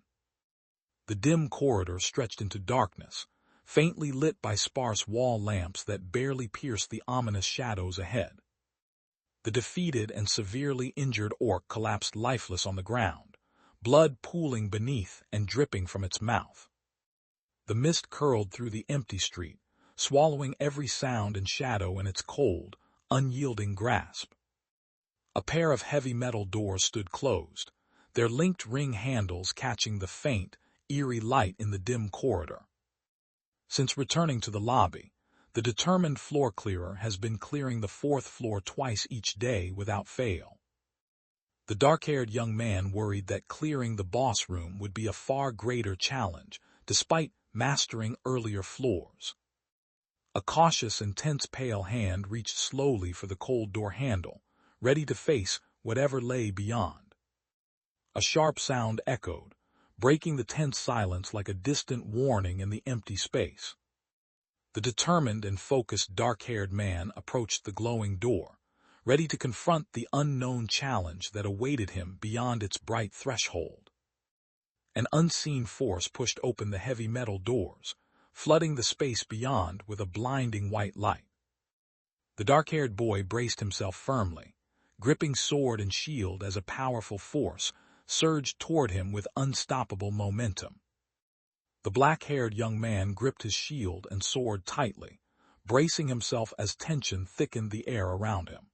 Speaker 1: The dim corridor stretched into darkness, faintly lit by sparse wall lamps that barely pierced the ominous shadows ahead. The defeated and severely injured orc collapsed lifeless on the ground, blood pooling beneath and dripping from its mouth. The mist curled through the empty street, swallowing every sound and shadow in its cold, unyielding grasp. A pair of heavy metal doors stood closed, their linked ring handles catching the faint, eerie light in the dim corridor. Since returning to the lobby, the determined floor clearer has been clearing the fourth floor twice each day without fail. The dark-haired young man worried that clearing the boss room would be a far greater challenge, despite mastering earlier floors. A cautious and tense pale hand reached slowly for the cold door handle, ready to face whatever lay beyond. A sharp sound echoed, breaking the tense silence like a distant warning in the empty space. The determined and focused dark-haired man approached the glowing door, ready to confront the unknown challenge that awaited him beyond its bright threshold. An unseen force pushed open the heavy metal doors, flooding the space beyond with a blinding white light. The dark-haired boy braced himself firmly, gripping sword and shield as a powerful force surged toward him with unstoppable momentum. The black-haired young man gripped his shield and sword tightly, bracing himself as tension thickened the air around him.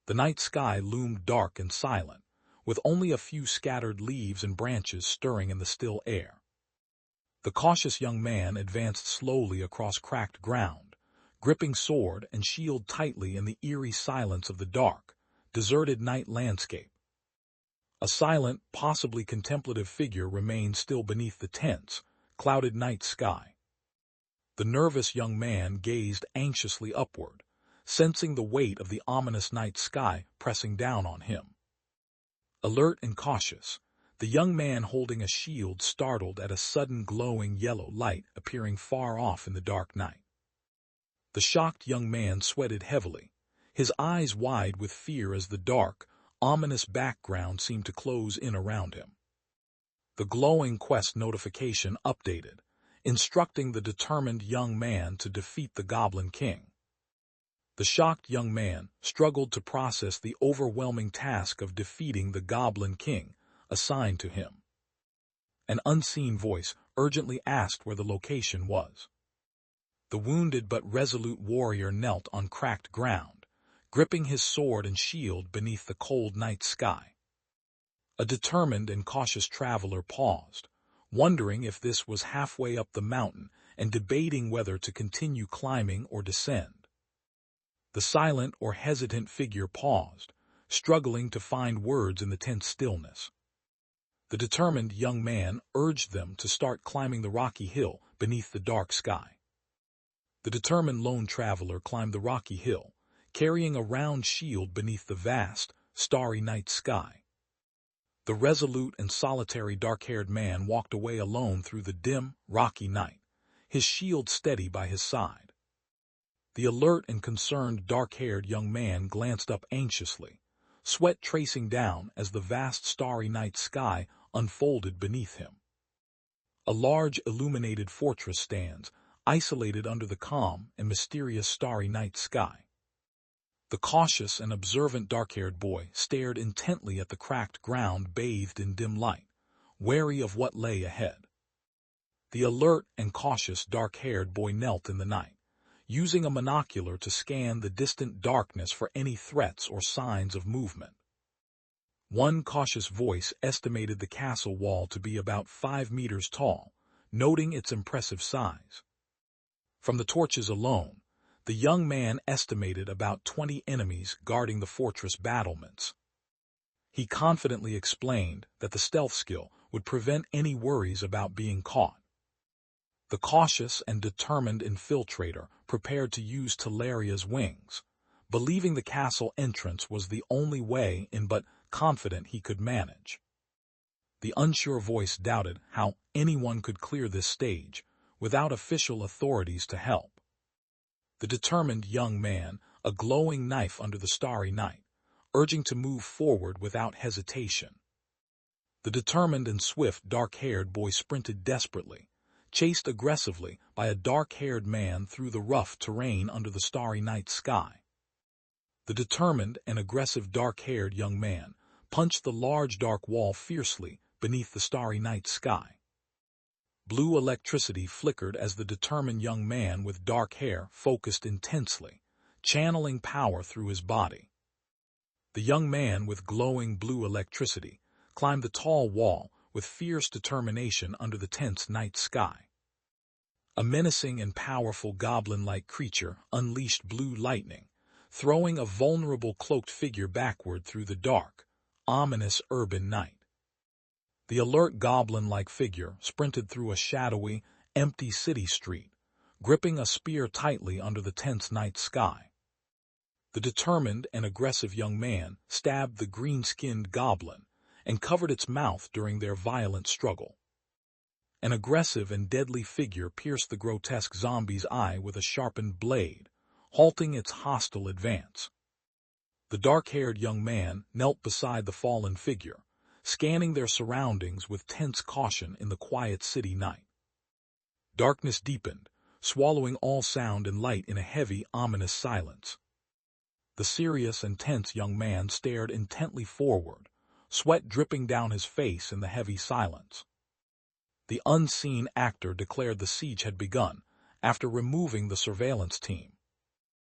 Speaker 1: The night sky loomed dark and silent, with only a few scattered leaves and branches stirring in the still air. The cautious young man advanced slowly across cracked ground, gripping sword and shield tightly in the eerie silence of the dark, deserted night landscape. A silent, possibly contemplative figure remained still beneath the tense, clouded night sky. The nervous young man gazed anxiously upward, sensing the weight of the ominous night sky pressing down on him. Alert and cautious, the young man holding a shield startled at a sudden glowing yellow light appearing far off in the dark night. The shocked young man sweated heavily, his eyes wide with fear as the dark, ominous background seemed to close in around him. The glowing quest notification updated, instructing the determined young man to defeat the Goblin King. The shocked young man struggled to process the overwhelming task of defeating the Goblin King assigned to him. An unseen voice urgently asked where the location was. The wounded but resolute warrior knelt on cracked ground, gripping his sword and shield beneath the cold night sky. A determined and cautious traveler paused, wondering if this was halfway up the mountain and debating whether to continue climbing or descend. The silent or hesitant figure paused, struggling to find words in the tense stillness. The determined young man urged them to start climbing the rocky hill beneath the dark sky. The determined lone traveler climbed the rocky hill, carrying a round shield beneath the vast, starry night sky. The resolute and solitary dark-haired man walked away alone through the dim, rocky night, his shield steady by his side. The alert and concerned dark-haired young man glanced up anxiously, sweat tracing down as the vast starry night sky unfolded beneath him. A large illuminated fortress stands, isolated under the calm and mysterious starry night sky. The cautious and observant dark-haired boy stared intently at the cracked ground bathed in dim light, wary of what lay ahead. The alert and cautious dark-haired boy knelt in the night, using a monocular to scan the distant darkness for any threats or signs of movement. One cautious voice estimated the castle wall to be about 5 meters tall, noting its impressive size. From the torches alone, the young man estimated about 20 enemies guarding the fortress battlements. He confidently explained that the stealth skill would prevent any worries about being caught. The cautious and determined infiltrator prepared to use Talaria's wings, believing the castle entrance was the only way in but confident he could manage. The unsure voice doubted how anyone could clear this stage without official authorities to help. The determined young man, a glowing knife under the starry night, urging to move forward without hesitation. The determined and swift dark-haired boy sprinted desperately, chased aggressively by a dark-haired man through the rough terrain under the starry night sky. The determined and aggressive dark-haired young man punched the large dark wall fiercely beneath the starry night sky. Blue electricity flickered as the determined young man with dark hair focused intensely, channeling power through his body. The young man with glowing blue electricity climbed the tall wall with fierce determination under the tense night sky. A menacing and powerful goblin-like creature unleashed blue lightning, throwing a vulnerable cloaked figure backward through the dark, ominous urban night. The alert goblin-like figure sprinted through a shadowy, empty city street, gripping a spear tightly under the tense night sky. The determined and aggressive young man stabbed the green-skinned goblin and covered its mouth during their violent struggle. An aggressive and deadly figure pierced the grotesque zombie's eye with a sharpened blade, halting its hostile advance. The dark-haired young man knelt beside the fallen figure, scanning their surroundings with tense caution in the quiet city night. Darkness deepened, swallowing all sound and light in a heavy, ominous silence. The serious and tense young man stared intently forward, sweat dripping down his face in the heavy silence. The unseen actor declared the siege had begun after removing the surveillance team.